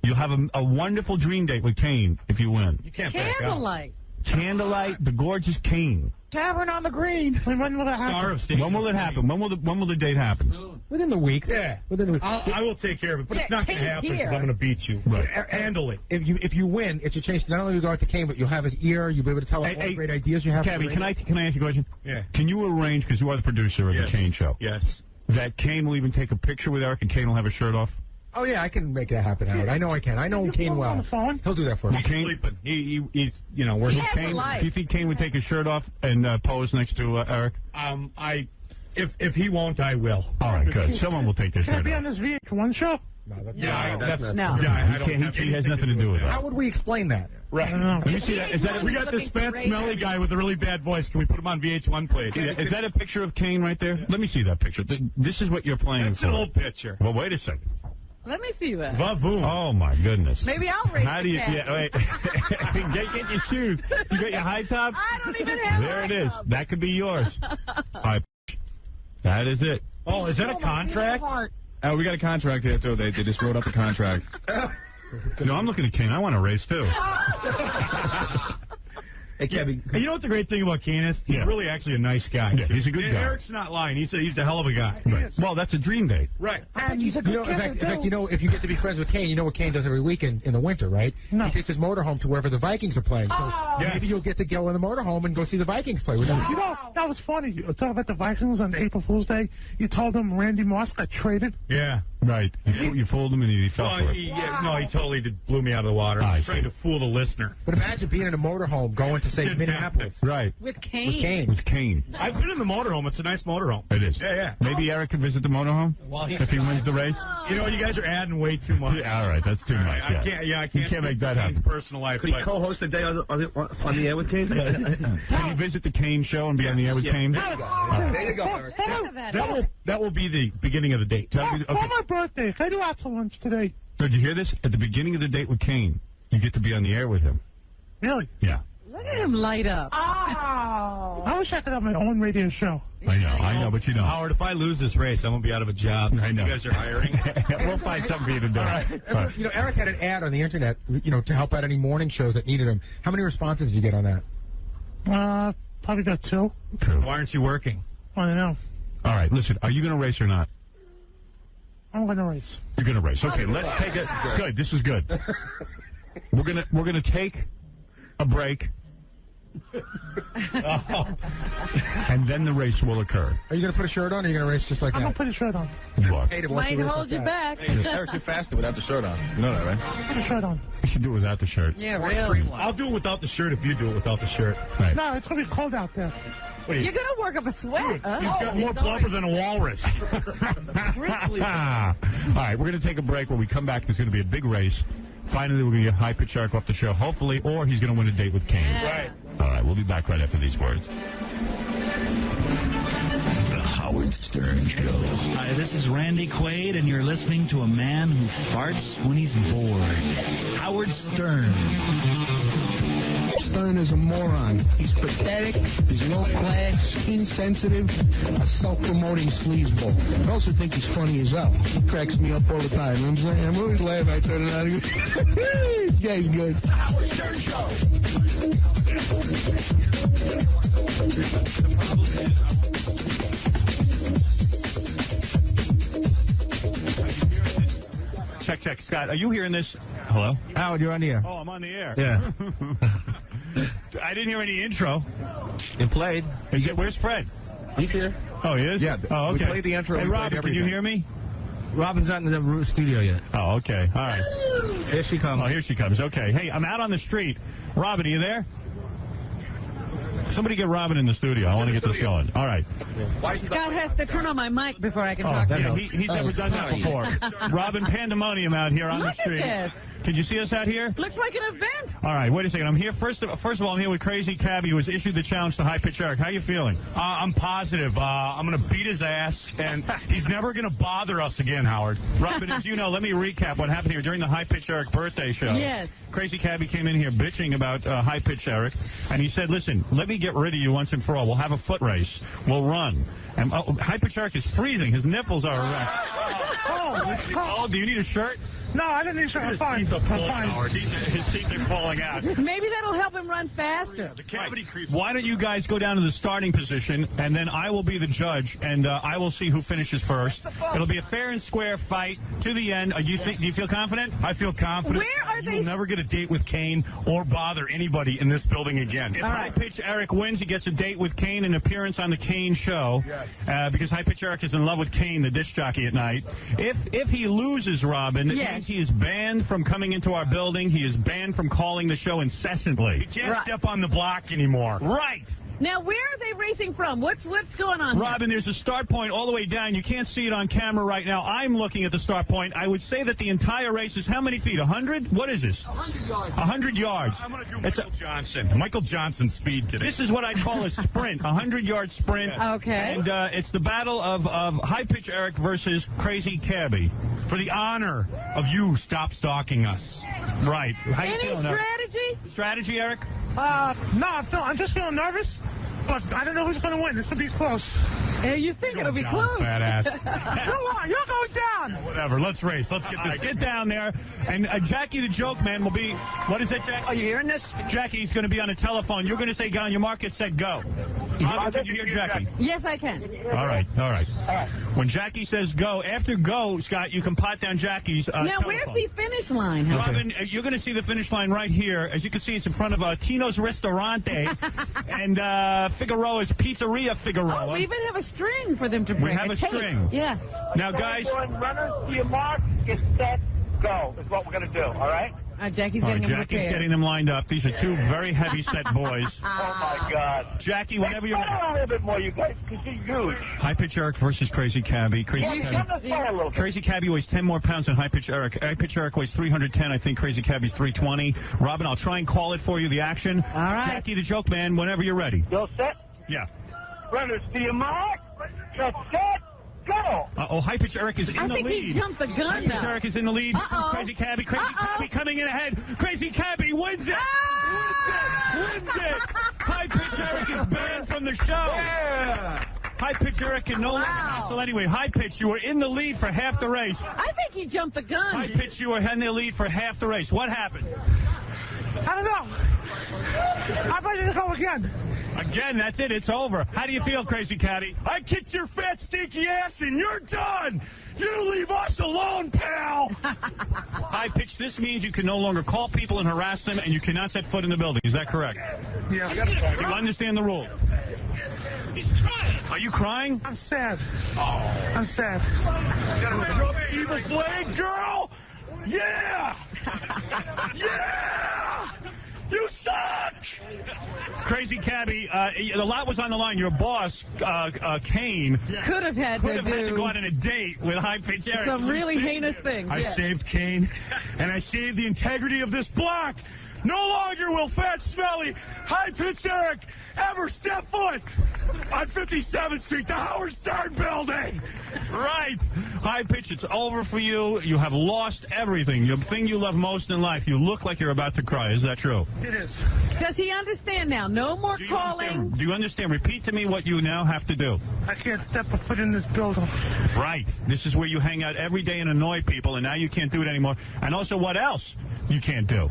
You'll have a wonderful dream date with Kane if you win. You can't back out. Candlelight, the gorgeous Kane. Tavern on the Green. When will it happen? When will it happen? When will the date happen? Within the week. Yeah. Within the week. I will take care of it, but it's not going to happen because I'm going to beat you. Right. Handle it. If you win, it's a chance. Not only will you go out to Kane, but you'll have his ear. You'll be able to tell us what great ideas you have. Cabby, can I ask you a question? Yeah. Can you arrange, because you are the producer of the Kane show? Yes. That Kane will even take a picture with Eric and Kane will have his shirt off? Oh, yeah, I can make that happen, Howard. I know I can. I know Kane well. He'll do that for me. He's sleeping. He's, where do you think Kane would take his shirt off and pose next to Eric? If he won't, I will. All right, good. Someone will take their Can I shirt be off. on this VH1 show? No, that's He has nothing to do with it. How would we explain that? Right. Let me see that. We got this fat, smelly guy with a really bad voice. Can we put him on VH1, please? Is that a picture of Kane right there? Let me see that picture. This is what you're playing That's for. an old picture. Well, wait a second. Let me see that. Vavoom. Oh, my goodness. Maybe I'll race How do you, wait. Get your shoes. You got your high tops? I don't even have There it is. That could be yours. All right. That is it. Oh, is that a contract? Oh, we got a contract here, too. They just wrote up a contract. No, I'm looking at Kane. I want to race, too. Hey, Kevin. And you know what the great thing about Kane is? He's really actually a nice guy. Yeah, he's a good guy. Eric's not lying. He's a hell of a guy. Right. Well, that's a dream date. Right. And he's a good in fact, if you get to be friends with Kane, you know what Kane does every weekend in the winter, right? No. He takes his motorhome to wherever the Vikings are playing. So maybe you'll get to go in the motorhome and go see the Vikings play. You know, that was funny. You talk about the Vikings on April Fool's Day. You told them Randy Moss got traded. Yeah. Right. You fooled him and he fell for it. He totally blew me out of the water. He's trying to fool the listener. But imagine being in a motorhome going to, say, Minneapolis. Right. With Kane. With Kane. I've been in the motorhome. It's a nice motorhome. It is. Yeah. Maybe Eric could visit the motorhome if he wins the race. You know, you guys are adding way too much. Yeah, all right, that's too much. I can't. You can't make that happen. Personal life. Could he co-host a day on the air with Kane? Can you visit the Kane show and be on the air with Kane? There you go, Eric. That will be the beginning of the date. For my birthday, can I do out to lunch today? Did you hear this? At the beginning of the date with Kane, you get to be on the air with him. Really? Yeah. Look at him light up. Oh. I wish I could have my own radio show. I know, but you don't. Howard, if I lose this race, I'm going to be out of a job. I know. You guys are hiring. We'll find something for you to do. All right. You know, Eric had an ad on the internet, to help out any morning shows that needed him. How many responses did you get on that? Probably got 2. True. Why aren't you working? I don't know. All right, listen, are you going to race or not? I'm going to race. You're going to race. Okay, let's take it. Good, this is good. We're gonna take a break. And then the race will occur. Are you going to put a shirt on, or are you going to race just like I'm that? going to put a shirt on. Look. Might hold you back. Eric, you're faster without the shirt on. You know that, right? Put a shirt on. You should do it without the shirt. Yeah, really. I'll do it without the shirt if you do it without the shirt. Right. No, it's going to be cold out there. You're going to work up a sweat. You've got more blubber than a walrus. All right, we're going to take a break. When we come back, there's going to be a big race. Finally, we're going to get High Pitch Shark off the show, hopefully, or he's going to win a date with Kane. Right. All right, we'll be back right after these words. The Howard Stern Show. Hi, this is Randy Quaid, and you're listening to a man who farts when he's bored. Howard Stern. Stern is a moron. He's pathetic, he's low class, insensitive, a self-promoting sleazeball. I also think he's funny as hell. He cracks me up all the time. You know what I'm saying? I'm always laughing. I turn it on and go, this guy's good. The Howard Stern Show. check. Scott, are you hearing this? Hello? Howard, you're on the air. Oh, I'm on the air. Yeah. I didn't hear any intro. It played. Where's Fred? He's here. Oh, he is? Yeah. Oh, okay. We played the intro. Hey, Robin, can you hear me? Robin's not in the studio yet. Oh, okay. All right. Here she comes. Oh, here she comes. Okay. Hey, I'm out on the street. Robin, are you there? Somebody get Robin in the studio. I want to get this going. All right. Scott has to turn on my mic before I can talk to Yeah, him. he's never done that before. Robin, pandemonium out here on the street. Look at this. Can you see us out here? Looks like an event. All right, wait a second. I'm here. First of all, I'm here with Crazy Cabby, who has issued the challenge to High Pitch Eric. How you feeling? I'm positive. I'm going to beat his ass, and he's never going to bother us again, Howard. Robin, as you know, let me recap what happened here during the High Pitch Eric birthday show. Yes. Crazy Cabby came in here bitching about High Pitch Eric, and he said, listen, let me get rid of you once and for all. We'll have a foot race. We'll run. And High Pitch Eric is freezing. His nipples are erect. Oh, do you need a shirt? No, I didn't need a shirt. I'm fine. I'm fine. His teeth are falling out. Maybe that'll help him run faster. The cavity creeps. Why don't you guys go down to the starting position, and then I will be the judge, and I will see who finishes first. It'll be a fair and square fight to the end. Do you feel confident? I feel confident. Where are they? You'll never get a date with Kane or bother anybody in this building again. If High Pitch Eric wins, he gets a date with Kane, an appearance on the Kane show, because High Pitch Eric is in love with Kane, the disc jockey at night. If he loses, Robin, it means he is banned from coming into our building. He is banned from calling the show incessantly. You can't step on the block anymore. Right. Now, where are they racing from? What's going on here? Robin, there's a start point all the way down. You can't see it on camera right now. I'm looking at the start point. I would say that the entire race is how many feet? 100? What is this? 100 yards. 100 yards. I'm going to do Michael Johnson speed today. This is what I call a sprint, a 100-yard sprint. Okay. And it's the battle of High Pitch Eric versus Crazy Cabby. For the honor of you, stop stalking us. Right. How you Any feeling, strategy? Eric? Strategy, Eric? No, I'm just feeling nervous, but I don't know who's going to win. This will be close. Hey, you think it'll be close? Badass. Come on, you're going down. Whatever. Let's race. Let's get this. Get down there. And Jackie the Joke Man will be... What is that, Jack? Are you hearing this? Jackie's going to be on the telephone. You're going to say, go on your mark, get set, go. Can you hear Jackie? Yes, I can. All right. When Jackie says go, after go, Scott, you can pot down Jackie's Now, telephone. where's the finish line? Robin, you're going to see the finish line right here. As you can see, it's in front of Tino's Ristorante and Figueroa's Pizzeria Figueroa. Oh, we even have a string for them to bring. We have a string. Yeah. Now, guys... Runners to your mark, get set, go, is what we're going to do, all right? Jackie's getting them Jackie's prepared. getting them lined up. These are two very heavy-set boys. Oh, my God. Jackie, whenever you're... Hold on a little bit more, you guys, because you're huge. High Pitch Eric versus Crazy Cabby. Crazy Cabby weighs 10 more pounds than High Pitch Eric. High Pitch Eric weighs 310. I think Crazy Cabby's 320. Robin, I'll try and call it for you, the action. All right. Jackie the Joke Man, whenever you're ready. You all set? Yeah. Runners to your mark, get set, go. High Pitch Eric is in the lead. I think he jumped the gun High Pitch now. Eric is in the lead. Uh-oh. Crazy Cabby coming in ahead. Crazy Cabby wins it. Wins it. High Pitch Eric is banned from the show. Yeah. High Pitch Eric can no longer wrestle anyway. High Pitch, you were in the lead for half the race. I think he jumped the gun. High Pitch, you were in the lead for half the race. What happened? I don't know. I'm ready to go again. Again, that's it. It's over. How do you feel, Crazy Cabby? I kicked your fat, stinky ass, and you're done. You leave us alone, pal. High Pitch, this means you can no longer call people and harass them, and you cannot set foot in the building. Is that correct? Yeah. You understand the rule? He's crying. Are you crying? I'm sad. Oh. I'm sad. Rub evil flag, girl. Yeah. Yeah. You suck! Crazy Cabby, a lot was on the line. Your boss, Kane, could have had to go on a date with High Pitch Eric. Some really heinous things. I saved Kane, and I saved the integrity of this block. No longer will fat, smelly High Pitch Eric ever step foot on 57th Street, the Howard Stern building. Right. High Pitch, it's over for you. You have lost everything. The thing you love most in life. You look like you're about to cry. Is that true? It is. Does he understand now? No more calling? Do you understand? Repeat to me what you now have to do. I can't step a foot in this building. Right. This is where you hang out every day and annoy people, and now you can't do it anymore. And also, what else you can't do?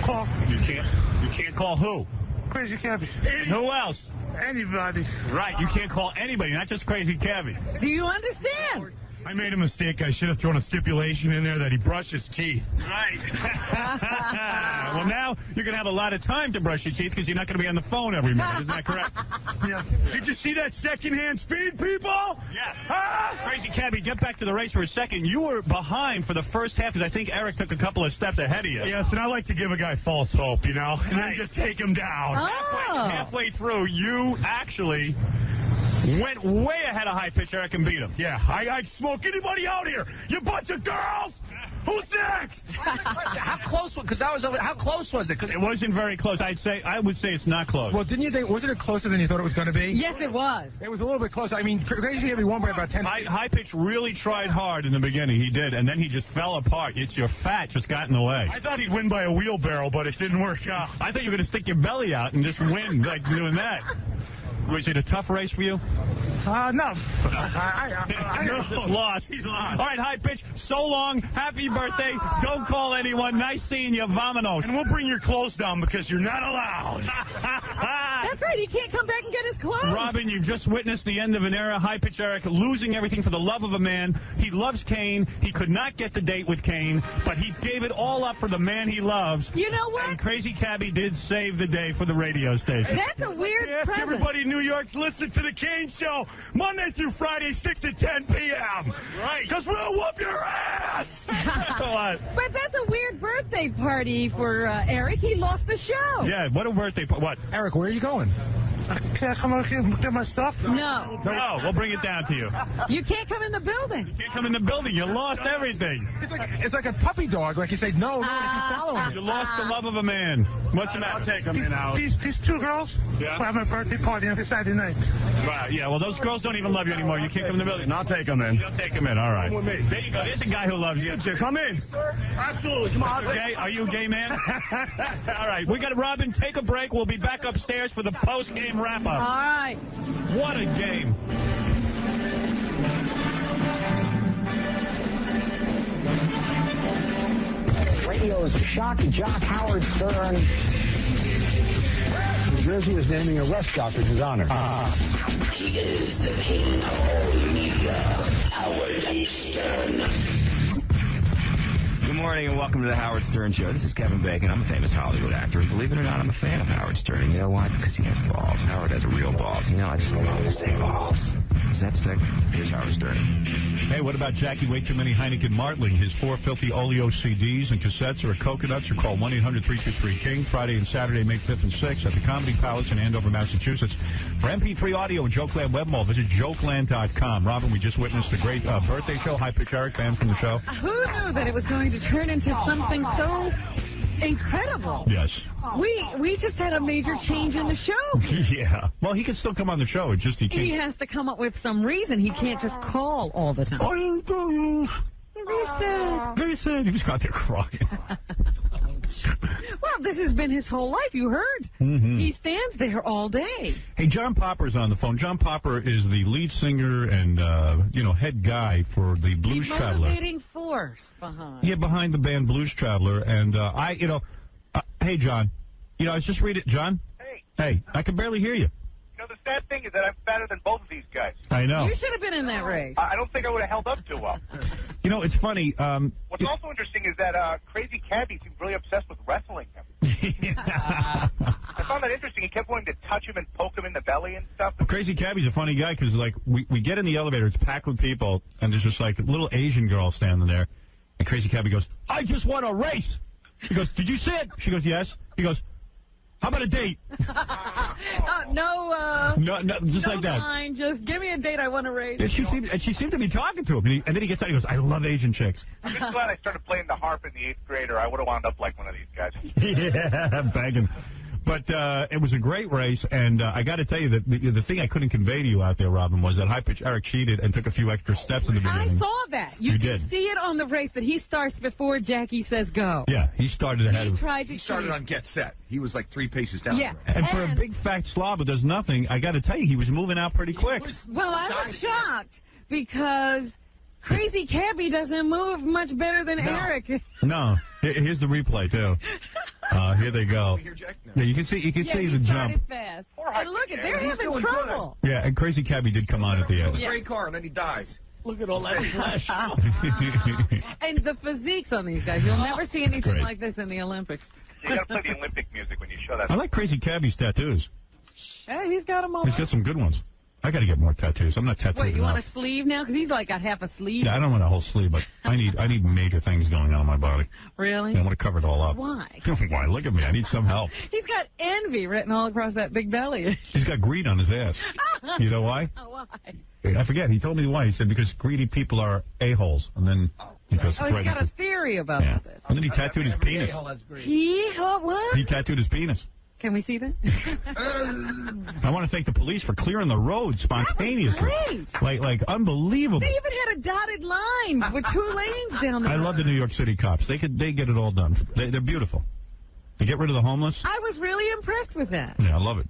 Call. You can't call who? Crazy Cabby. Who else? Anybody. Right, you can't call anybody, not just Crazy Cabby. Do you understand? I made a mistake. I should have thrown a stipulation in there that he brushed his teeth. Right. Well, now you're going to have a lot of time to brush your teeth because you're not going to be on the phone every minute. Isn't that correct? Yeah. Did you see that secondhand speed, people? Yeah. Crazy Cabby, get back to the race for a second. You were behind for the first half because I think Eric took a couple of steps ahead of you. Yes, and I like to give a guy false hope, you know, and then just take him down. Halfway through, you actually went way ahead of High Pitch Eric and beat him. Yeah, I'd smoke anybody out here. You bunch of girls. Who's next? How close? Because how close was it? It wasn't very close. I would say it's not close. Well, didn't you think? Wasn't it closer than you thought it was going to be? Yes, it was. It was a little bit closer. I mean, Crazy Cabby won by about 10. High Pitch really tried hard in the beginning. He did, and then he just fell apart. It's your fat just got in the way. I thought he'd win by a wheelbarrow, but it didn't work out. I thought you were going to stick your belly out and just win like doing that. Was it a tough race for you? No. No, lost. He lost. All right, High Pitch, so long. Happy birthday. Don't call anyone. Nice seeing you. Vamonos. And we'll bring your clothes down because you're not allowed. That's right. He can't come back and get his clothes. Robin, you've just witnessed the end of an era. High Pitch Eric losing everything for the love of a man. He loves Kane. He could not get the date with Kane, but he gave it all up for the man he loves. You know what? And Crazy Cabby did save the day for the radio station. That's a weird Ask present. everybody in New York to listen to the Kane Show Monday through Friday, 6 to 10 p.m. Right. Because we'll whoop your ass. But that's a weird birthday party for Eric. He lost the show. Yeah, what a birthday party. What? Eric, where are you going? Can I come over here and get my stuff? No. No, we'll bring it down to you. You can't come in the building. You can't come in the building. You lost everything. It's like a puppy dog. Like you say, no, if you're following You lost the love of a man. What's the matter? I'll take them in out. These two girls Yeah. will have my birthday party on Saturday night. Right, yeah, well, those girls don't even love you anymore. You can't come in the building. I'll take them in. You'll take them in, all right. Come with me. There you go. There's a guy who loves you. Come in. Absolutely. Come on. Gay? Are you a gay man? All right, we got Robin. Take a break. We'll be back upstairs for the post-game wrap-up. All right. What a game. Radio's shock jock Howard Stern. New Jersey is naming a rest jock in his honor. He is the king of all media, Howard Stern. Good morning and welcome to the Howard Stern Show. This is Kevin Bacon. I'm a famous Hollywood actor, and believe it or not, I'm a fan of Howard Stern. And you know why? Because he has balls. Howard has real balls. You know, I just love to say balls. Is that sick? Here's Howard Stern. Hey, what about Jackie Way Too Many Heineken Martling? His 4 filthy oleo CDs and cassettes are at Coconuts, or call 1-800-323-KING. Friday and Saturday, May 5th and 6th at the Comedy Palace in Andover, Massachusetts. For MP3 audio and Jokeland Web Mall, visit jokeland.com. Robin, we just witnessed a great birthday show. High Pitch Eric, fan from the show. Who knew that it was going to turn into something so incredible? Yes. We just had a major change in the show. Yeah. Well, he can still come on the show. It's just he can't. He has to come up with some reason. He can't just call all the time. Very sad. Very sad. He was out there crying. Well, this has been his whole life. You heard. Mm-hmm. He stands there all day. Hey, John Popper's on the phone. John Popper is the lead singer and, head guy for the Blues The Traveler. motivating force behind. Yeah, behind the band Blues Traveler. And hey, John. I was just reading. John? Hey, I can barely hear you. You know, the sad thing is that I'm better than both of these guys. I know. You should have been in that race. I don't think I would have held up too well. You know, it's funny. What's also interesting is that Crazy Cabby seems really obsessed with wrestling him. I found that interesting. He kept wanting to touch him and poke him in the belly and stuff. Well, Crazy Cabby's a funny guy because, we get in the elevator, it's packed with people, and there's just, a little Asian girl standing there. And Crazy Cabby goes, I just won a race. She goes, did you see it? She goes, yes. He goes, how about a date? No, just like that. Line, just give me a date. I want to race. And she seemed to be talking to him. And then he gets out and he goes, I love Asian chicks. I'm just glad I started playing the harp in the 8th grade, or I would have wound up like one of these guys. Yeah, begging. But it was a great race, and I got to tell you that the thing I couldn't convey to you out there, Robin, was that High Pitch Eric cheated and took a few extra steps in the beginning. I saw that. You did. See it on the race that he starts before Jackie says go. Yeah, he started ahead of. He started on get set. He was like 3 paces down. Yeah. And for a big fat slob who does nothing, I got to tell you, he was moving out pretty quick. Well, I was shocked because Crazy Cabby doesn't move much better than Eric. No. Here's the replay, too. Here they go. Yeah, you can see the jump. Fast. And look, they're having trouble. Yeah, and Crazy Cabby did come on at the end. Great car, and then he dies. Look at all that flesh. And the physiques on these guys. You'll never see anything like this in the Olympics. You got to play the Olympic music when you show that. I like Crazy Cabbie's tattoos. Yeah, he's got them all. He's got some good ones. I got to get more tattoos. I'm not tattooed Wait, you enough. want a sleeve now? Because he's like got half a sleeve. Yeah, I don't want a whole sleeve, but I need major things going on in my body. Really? Yeah, I want to cover it all up. Why? Why? Look at me. I need some help. He's got envy written all across that big belly. He's got greed on his ass. You know why? Why? I forget. He told me why. He said because greedy people are a-holes. And then he goes Oh, he's got a theory about this. And then he tattooed his penis. What? He tattooed his penis. Can we see that? I want to thank the police for clearing the road spontaneously. Great. Like unbelievable. They even had a dotted line with 2 lanes down there. I love the New York City cops. They get it all done. They're beautiful. They get rid of the homeless. I was really impressed with that. Yeah, I love it.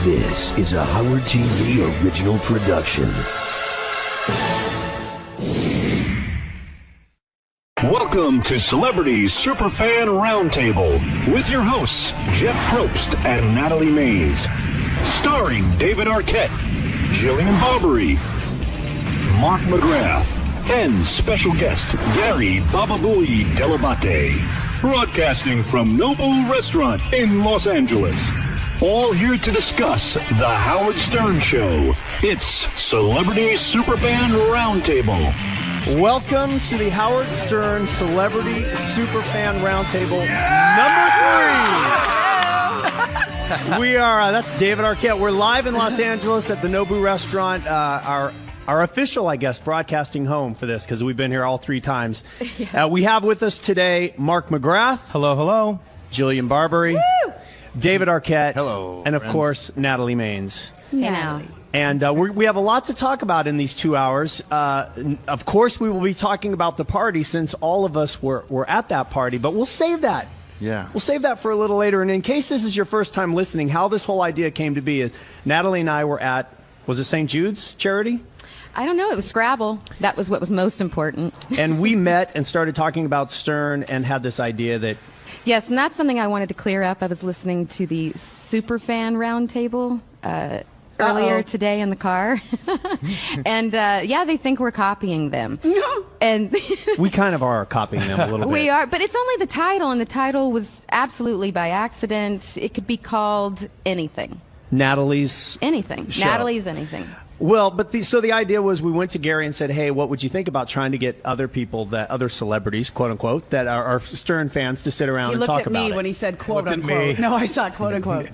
This is a Howard TV original production. Welcome to Celebrity Superfan Roundtable with your hosts, Jeff Probst and Natalie Maines. Starring David Arquette, Jillian Barberie, Mark McGrath, and special guest Gary Bababooey Delabate. Broadcasting from Nobu Restaurant in Los Angeles. All here to discuss The Howard Stern Show. It's Celebrity Superfan Roundtable. Welcome to the Howard Stern Celebrity Superfan Roundtable number 3. We are, that's David Arquette. We're live in Los Angeles at the Nobu Restaurant, our official, I guess, broadcasting home for this because we've been here all 3 times. Yes. We have with us today Mark McGrath. Hello, hello. Jillian Barberie. Woo! David Arquette. Hello. And, of course, Natalie Maines. Yeah. And we have a lot to talk about in these 2 hours. Of course, we will be talking about the party since all of us were at that party, but we'll save that. Yeah. We'll save that for a little later. And in case this is your first time listening, how this whole idea came to be is Natalie and I were at, was it St. Jude's charity? I don't know. It was Scrabble. That was what was most important. And we met and started talking about Stern and had this idea that... Yes, and that's something I wanted to clear up. I was listening to the Superfan Roundtable earlier today in the car. And, yeah, they think we're copying them. And we kind of are copying them a little bit. We are, but it's only the title, and the title was absolutely by accident. It could be called anything. Natalie's... Anything. Show. Natalie's anything. Well, but so the idea was we went to Gary and said, hey, what would you think about trying to get other people, other celebrities, quote unquote, that are Stern fans to sit around and talk about it? He looked at me when he said quote unquote. No, I saw quote unquote.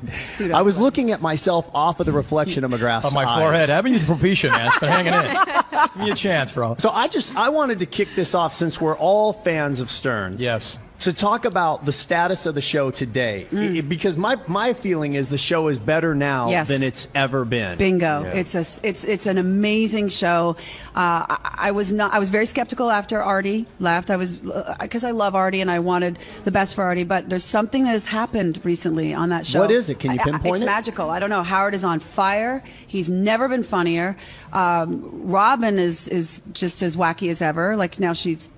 I was looking at myself off of the reflection of McGrath's on my eyes. forehead. I haven't used Propecia, man. It's been hanging in. Give me a chance, bro. So I wanted to kick this off since we're all fans of Stern. Yes. To talk about the status of the show today, because my feeling is the show is better now than it's ever been. Bingo! Yeah. It's an amazing show. I was very skeptical after Artie left. I was because I love Artie and I wanted the best for Artie. But there's something that has happened recently on that show. What is it? Can you pinpoint it? It's magical. I don't know. Howard is on fire. He's never been funnier. Robin is just as wacky as ever. Like now she's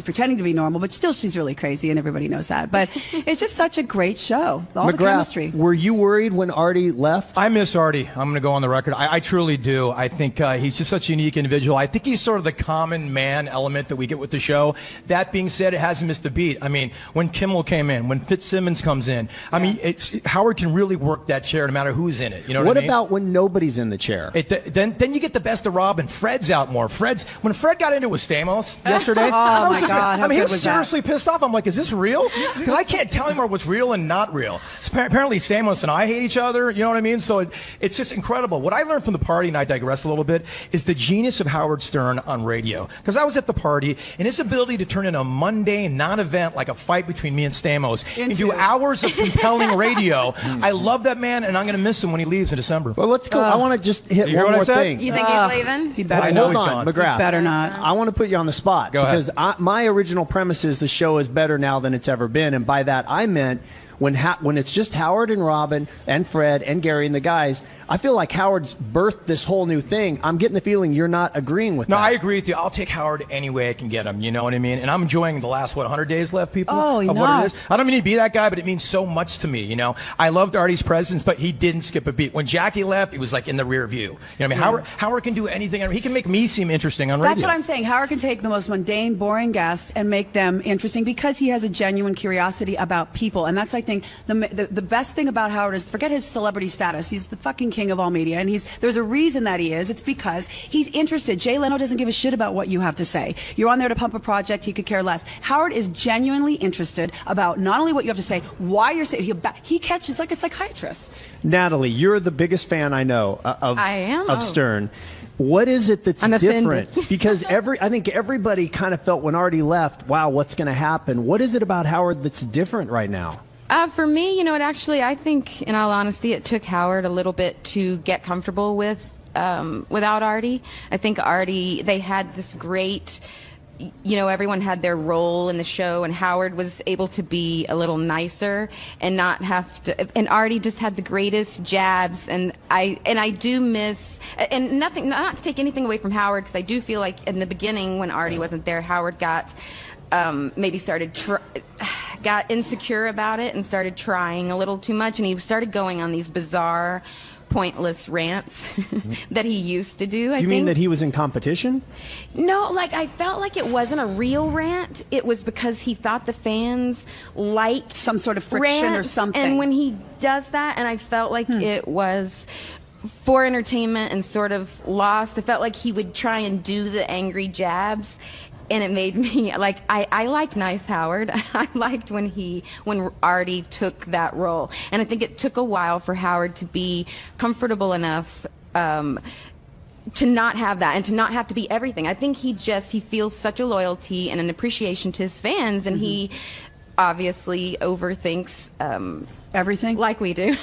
pretending to be normal, but still she's really crazy, and everybody knows that. But it's just such a great show. All the chemistry. Were you worried when Artie left? I miss Artie. I'm going to go on the record. I truly do. I think he's just such a unique individual. I think he's sort of the common man element that we get with the show. That being said, it hasn't missed a beat. I mean, when Kimmel came in, when Fitzsimmons comes in, I mean, Howard can really work that chair no matter who's in it. You know what I mean? What about when nobody's in the chair? Then you get the best of Robin. Fred's out more. When Fred got into it with Stamos yesterday, my God! I mean, he was seriously pissed off. I'm like, is this real? Because I can't tell anymore what's real and not real. Apparently, Stamos and I hate each other. You know what I mean? So it's just incredible. What I learned from the party, and I digress a little bit, is the genius of Howard Stern on radio. Because I was at the party, and his ability to turn in a mundane non-event like a fight between me and Stamos into hours of compelling radio. I love that man, and I'm going to miss him when he leaves in December. Well, let's go. I want to just hit one more thing. You think he's leaving? He better. Hold on, McGrath. He better not. I want to put you on the spot. Go ahead. Because my original premise is the show is better now than it's ever been, and by that I meant when it's just Howard and Robin and Fred and Gary and the guys, I feel like Howard's birthed this whole new thing. I'm getting the feeling you're not agreeing with that. No, I agree with you. I'll take Howard any way I can get him. You know what I mean? And I'm enjoying the last, 100 days left, people? Of what it is. I don't mean to be that guy, but it means so much to me, you know? I loved Artie's presence, but he didn't skip a beat. When Jackie left, he was like in the rear view. You know what I mean? Howard can do anything. He can make me seem interesting on radio. That's what I'm saying. Howard can take the most mundane, boring guests and make them interesting because he has a genuine curiosity about people. And that's, I think, the best thing about Howard is, forget his celebrity status. He's the fucking king of all media. And there's a reason that he is. It's because he's interested. Jay Leno doesn't give a shit about what you have to say. You're on there to pump a project. He could care less. Howard is genuinely interested about not only what you have to say, why you're saying. He catches like a psychiatrist. Natalie, you're the biggest fan I know of Stern. What is it that's different? Because I think everybody kind of felt when Artie left, wow, what's going to happen? What is it about Howard that's different right now? For me, I think, in all honesty, it took Howard a little bit to get comfortable with without Artie. I think Artie, they had this great, everyone had their role in the show, and Howard was able to be a little nicer and not have to. And Artie just had the greatest jabs, and I do miss, and not to take anything away from Howard, because I do feel like in the beginning when Artie wasn't there, Howard got got insecure about it and started trying a little too much, and he started going on these bizarre, pointless rants that he used to do. Do you mean that he was in competition? No, I felt like it wasn't a real rant. It was because he thought the fans liked some sort of friction rants, or something. and when he does that, and I felt like it was for entertainment and sort of lost. I felt like he would try and do the angry jabs, and it made me I like nice Howard. I liked when Artie took that role, and I think it took a while for Howard to be comfortable enough to not have that and to not have to be everything. I think he feels such a loyalty and an appreciation to his fans, and he obviously overthinks everything like we do.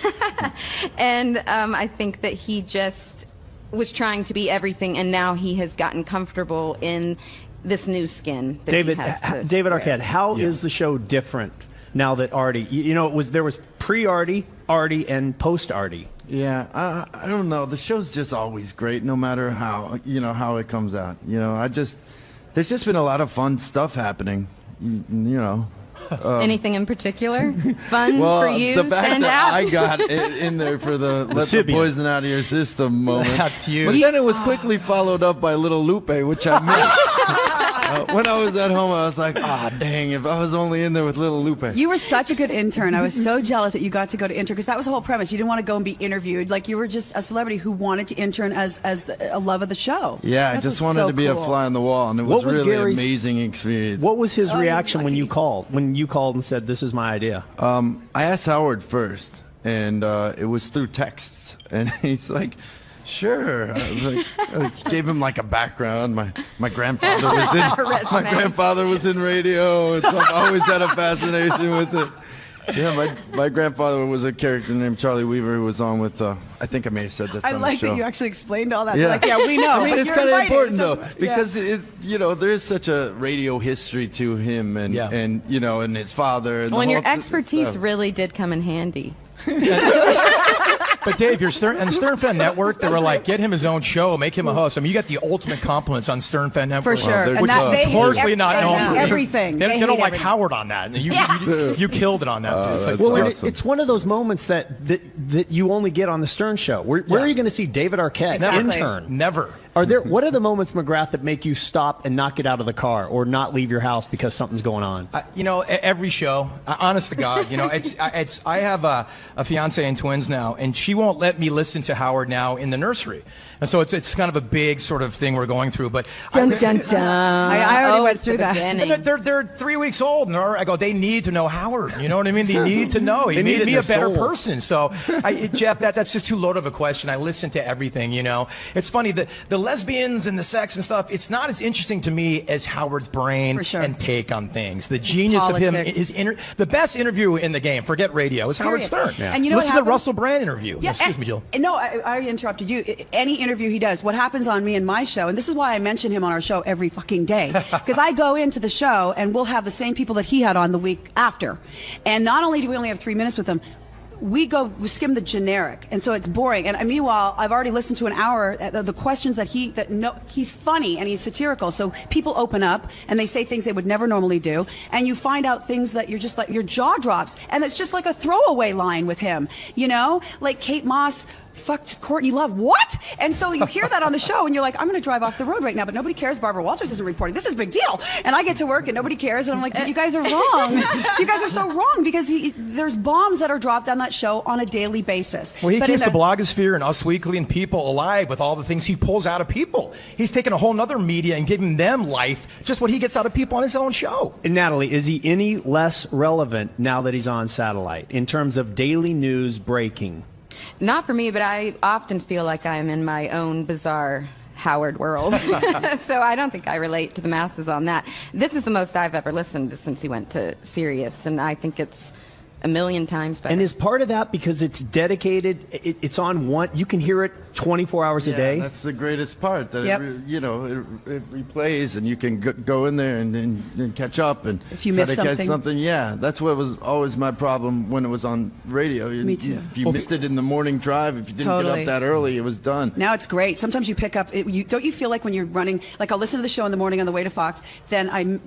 And I think that he just was trying to be everything, and now he has gotten comfortable in this new skin that David Arquette, how is the show different now that Artie, there was pre-Artie, Artie, and post-Artie? Yeah, I don't know. The show's just always great, no matter how it comes out. There's just been a lot of fun stuff happening. Anything in particular fun for you? The fact stand that out? I got in there for the let the poison out of your system moment. That's you. But then it was quickly followed up by Little Lupe, which I missed. When I was at home, I was like, dang, if I was only in there with Little Lupe. You were such a good intern. I was so jealous that you got to go to intern, because that was the whole premise. You didn't want to go and be interviewed. Like, you were just a celebrity who wanted to intern as a love of the show. Yeah, I just wanted to be a fly on the wall, and it was really an amazing experience. What was his reaction when you called and said, this is my idea? I asked Howard first, and it was through texts, and he's like, sure. I was like, I gave him like a background. My grandfather was in radio. So I've always had a fascination with it. Yeah, my grandfather was a character named Charlie Weaver who was on with, I think I may have said this on the show. I like that you actually explained all that. Yeah. Like, yeah, we know. I mean, it's kind of important, though, because, yeah. there is such a radio history to him and and his father. And your expertise really did come in handy. But Dave, you're Stern Fan Network. They were like, get him his own show, make him a host. I mean, you got the ultimate compliments on Stern Fan Network, for sure. Which is notoriously not known for everything. They don't like Howard on that. You killed it on that. Too. Awesome. It's one of those moments that you only get on the Stern Show. Where are you going to see David Arquette intern? Never. What are the moments, McGrath, that make you stop and not get out of the car or not leave your house because something's going on? Every show. Honest to God, I have a fiance and twins now, and she won't let me listen to Howard now in the nursery. And so it's kind of a big sort of thing we're going through. But dun, dun, dun. I already went through that. They're 3 weeks old, and I go, they need to know Howard. You know what I mean? They need to know. He made me a better person. So, Jeff, that's just too loaded of a question. I listen to everything. It's funny that the lesbians and the sex and stuff, it's not as interesting to me as Howard's brain and take on things. The genius of him, the best interview in the game, forget radio, is Howard Stern. Yeah. And you know listen to the Russell Brand interview. Yeah, Excuse me, Jill. No, I interrupted you. Any interview he does, what happens on me and my show, and this is why I mention him on our show every fucking day, because I go into the show and we'll have the same people that he had on the week after. And not only do we only have 3 minutes with them, we skim the generic, and so it's boring. And meanwhile, I've already listened to an hour the questions that he's funny and he's satirical. So people open up and they say things they would never normally do, and you find out things that you're just like your jaw drops, and it's just like a throwaway line with him, you know, like Kate Moss fucked Courtney Love. What? And so you hear that on the show and you're like, I'm going to drive off the road right now, but nobody cares. Barbara Walters isn't reporting. This is a big deal. And I get to work and nobody cares. And I'm like, you guys are wrong. You guys are so wrong, because there's bombs that are dropped on that show on a daily basis. Well, he keeps the blogosphere and Us Weekly and people alive with all the things he pulls out of people. He's taken a whole nother media and giving them life, just what he gets out of people on his own show. And Natalie, is he any less relevant now that he's on satellite in terms of daily news breaking? Not for me, but I often feel like I'm in my own bizarre Howard world. So I don't think I relate to the masses on that. This is the most I've ever listened to since he went to Sirius, and I think it's a million times better. And is part of that because it's dedicated, it's on one, you can hear it 24 hours a day? That's the greatest part, that it replays, and you can go in there and catch up and if you try miss to catch something. Yeah, that's what was always my problem when it was on radio. Me too. If you missed it in the morning drive, if you didn't get up that early, it was done. Now it's great. Sometimes you pick up, don't you feel like when you're running, like I'll listen to the show in the morning on the way to Fox, then I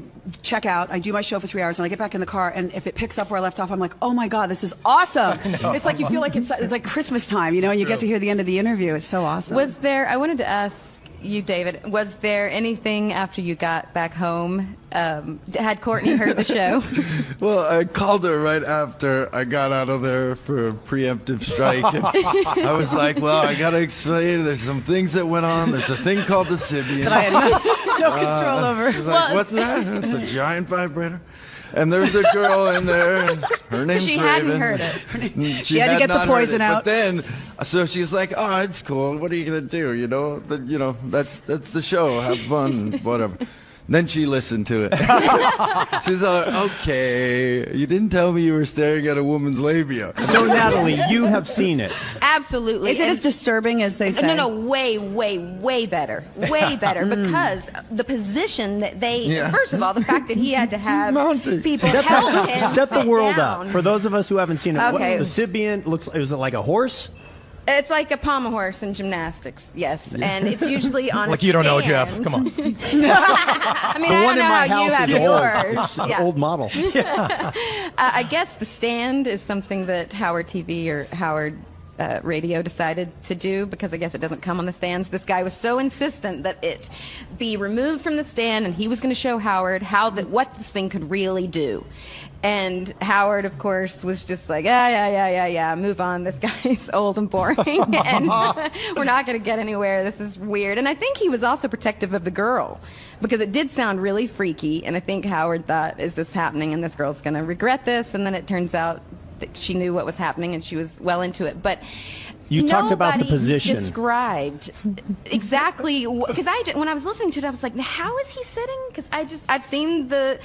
check out, I do my show for 3 hours, and I get back in the car, and if it picks up where I left off, I'm like, oh my God, this is awesome. It's like you feel like it's like Christmas time, you know, and you get to hear the end of the interview. It's so awesome. I wanted to ask you, David, was there anything after you got back home? Had Courtney heard the show? Well, I called her right after I got out of there for a preemptive strike. And I was like, well, I got to explain. There's some things that went on. There's a thing called the Sibian. That I had no control over. She was like, what's that? It's a giant vibrator. And there's a girl in there, and her name's She Raven. hadn't heard it. She had to get the poison out. But then, so she's like, "Oh, it's cool. What are you gonna do? You know, that's the show. Have fun, whatever." Then she listened to it. She's like, okay, you didn't tell me you were staring at a woman's labia. So, Natalie, you have seen it. Absolutely. Is it as disturbing as they say? No, way, way, way better. Way better, because the position that they, first of all, the fact that he had to have people help him set the world down. up. For those of us who haven't seen it, Okay. the Sibian looks, was it like a horse? It's like a pommel horse in gymnastics, yes. And it's usually on like a you don't know, stand. Jeff. Come on. I mean, The I one don't in know my how you house have is yours. old. It's an old model. I guess the stand is something that Howard TV or Howard Radio decided to do, because I guess it doesn't come on the stands. This guy was so insistent that it be removed from the stand, and he was going to show Howard what this thing could really do. And Howard, of course, was just like, yeah, move on. This guy's old and boring, and we're not going to get anywhere. This is weird. And I think he was also protective of the girl, because it did sound really freaky, and I think Howard thought, is this happening, and this girl's going to regret this? And then it turns out that she knew what was happening, and she was well into it. But you talked about the position. Described exactly, because when I was listening to it, I was like, how is he sitting? Because I've seen the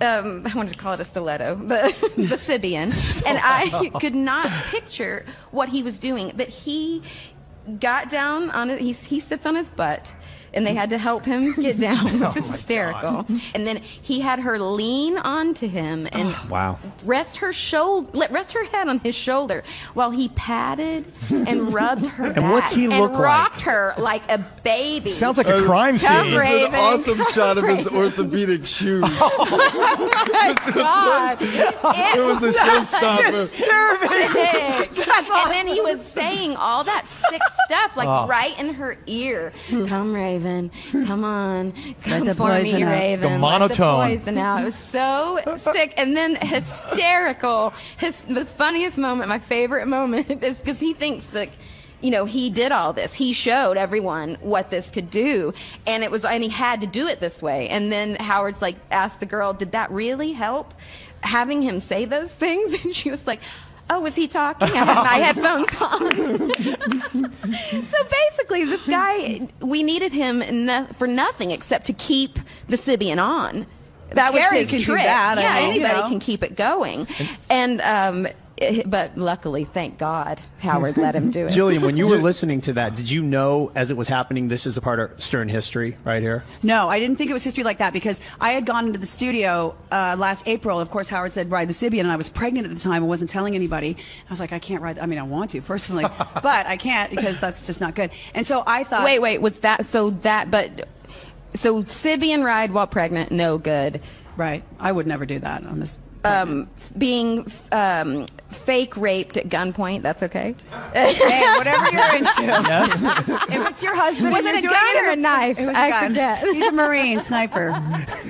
I wanted to call it a stiletto, the Sibian, and I could not picture what he was doing. But he got down on it. He sits on his butt, and they had to help him get down, which was hysterical. God. And then he had her lean onto him and rest her head on his shoulder while he patted and rubbed her back. What's he look and rocked her like a baby. Sounds like a crime scene. It's an awesome shot of his orthopedic shoes. Oh my God. It was a showstopper. Disturbing. That's awesome. And then he was saying all that sick stuff, like right in her ear. Come, Raven. Come on. Come the for poison me, out. Raven. The monotone. Let the poison out. It was so sick. And then hysterical. The funniest moment, my favorite moment, is because he thinks that, he did all this. He showed everyone what this could do, and he had to do it this way. And then Howard's like, asked the girl, did that really help, having him say those things? And she was like, oh, was he talking? I had my headphones on. So basically, this guy, we needed him for nothing except to keep the Sybian on. That was Gary his can do trick. that, Yeah, I mean, anybody can keep it going. And but luckily, thank God, Howard let him do it. Jillian, when you were listening to that, did you know as it was happening, this is a part of Stern history right here? No, I didn't think it was history like that because I had gone into the studio last April. Of course, Howard said ride the Sybian, and I was pregnant at the time and wasn't telling anybody. I was like, I can't ride. I mean, I want to personally, but I can't because that's just not good. And so I thought, wait, was that so Sybian ride while pregnant, no good. Right. I would never do that on this. Being fake raped at gunpoint, that's okay? Hey, whatever you're into. Yes. If it's your husband, Was it a gun or a knife? It was a I gun. forget. He's a Marine sniper.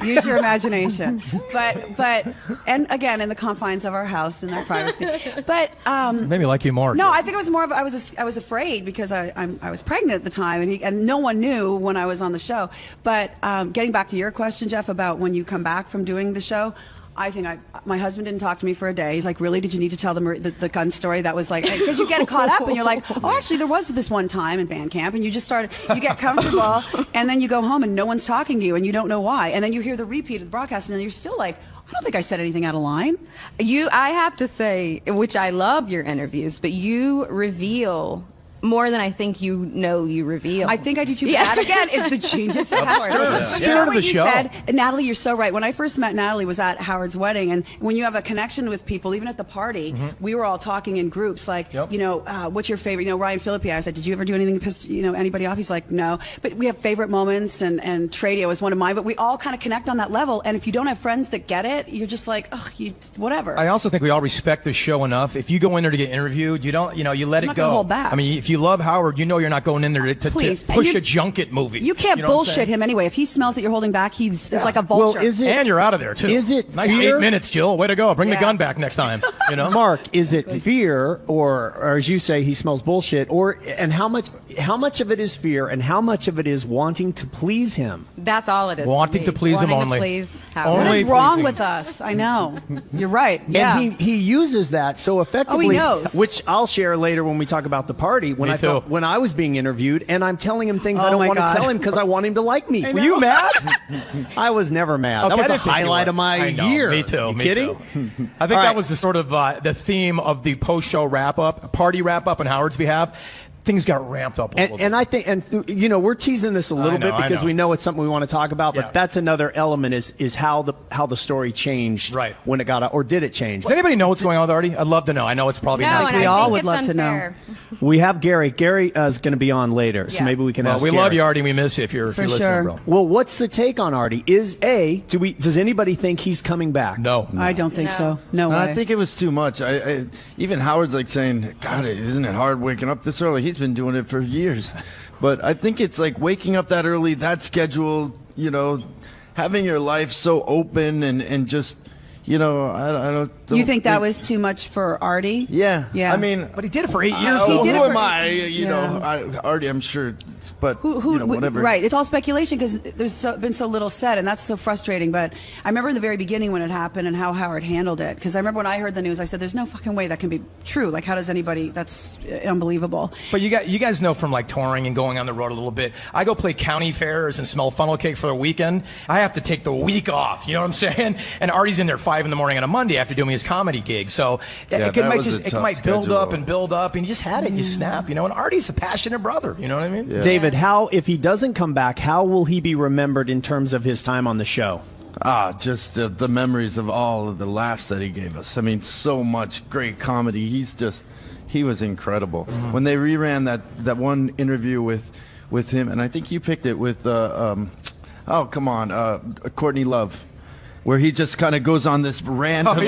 Use your imagination. But and again, in the confines of our house and our privacy. But Maybe like you more. no, I think it was more of I was afraid because I was pregnant at the time and no one knew when I was on the show. But getting back to your question, Jeff, about when you come back from doing the show. I think my husband didn't talk to me for a day. He's like, really? Did you need to tell the gun story? That was like, because you get caught up and you're like, oh, actually, there was this one time in band camp, and you just you get comfortable, and then you go home and no one's talking to you, and you don't know why, and then you hear the repeat of the broadcast, and then you're still like, I don't think I said anything out of line. I have to say, which I love your interviews, but you reveal more than I think you reveal. I think I do too. Yeah. That again is the genius of Howard. The spirit of the show. Said, Natalie, you're so right. When I first met Natalie was at Howard's wedding, and when you have a connection with people, even at the party, we were all talking in groups like, what's your favorite? Ryan Philippi, I said, did you ever do anything to piss anybody off? He's like, no. But we have favorite moments, and Tradio is one of mine. But we all kind of connect on that level. And if you don't have friends that get it, you're just like, whatever. I also think we all respect the show enough. If you go in there to get interviewed, you don't, you let it go. Hold back. I mean, if you love Howard, you're not going in there to push a junket movie. You can't bullshit him anyway. If he smells that you're holding back, he's like a vulture. Well, and you're out of there too. Is it nice fear? 8 minutes, Jill? Way to go! Bring the gun back next time. Mark, is it fear, or as you say, he smells bullshit, and how much of it is fear, and how much of it is wanting to please him? That's all it is. Wanting to please him only. What is wrong with us? I know. You're right. Yeah. And he uses that so effectively. Oh, he knows. Which I'll share later when we talk about the party. When I was being interviewed, and I'm telling him things I don't want to tell him because I want him to like me. Were you mad? I was never mad. Okay, that was the highlight of my year. Me too. Me kidding? I think that was the sort of the theme of the post-show wrap-up, party wrap-up on Howard's behalf. Things got ramped up a little bit. And I think, we're teasing this a little bit because we know it's something we want to talk about, but that's another element is how the story changed when it got out, or did it change? Does anybody know what's going on with Artie? I'd love to know. I know it's probably not. We all would love to know. We have Gary. Gary is going to be on later, so maybe we can ask we Gary. love you, Artie. We miss you if you're listening, bro. Well, what's the take on Artie? Does anybody think he's coming back? No. I don't think so. No way. I think it was too much. Even Howard's like saying, God, isn't it hard waking up this early? He's been doing it for years. But I think it's like waking up that early, that schedule, having your life so open and just, I don't. You think that was too much for Artie? Yeah. Yeah. I mean, but he did it for 8 years. Who am I? Artie, I'm sure. But whatever. Right. It's all speculation because there's been so little said, and that's so frustrating. But I remember in the very beginning when it happened and how Howard handled it. Because I remember when I heard the news, I said, "There's no fucking way that can be true. Like, how does anybody? That's unbelievable." But you guys know from like touring and going on the road a little bit. I go play county fairs and smell funnel cake for the weekend. I have to take the week off. You know what I'm saying? And Artie's in there 5 a.m. on a Monday after doing his comedy gig. So it might build up and build up, and you just had it. You snap. And Artie's a passionate brother. You know what I mean? Yeah. David, if he doesn't come back, how will he be remembered in terms of his time on the show? Just the memories of all of the laughs that he gave us. I mean, so much great comedy. He was incredible. Mm-hmm. When they reran that one interview with him, and I think you picked it with, Courtney Love. Where he just kind of goes on this rant. That's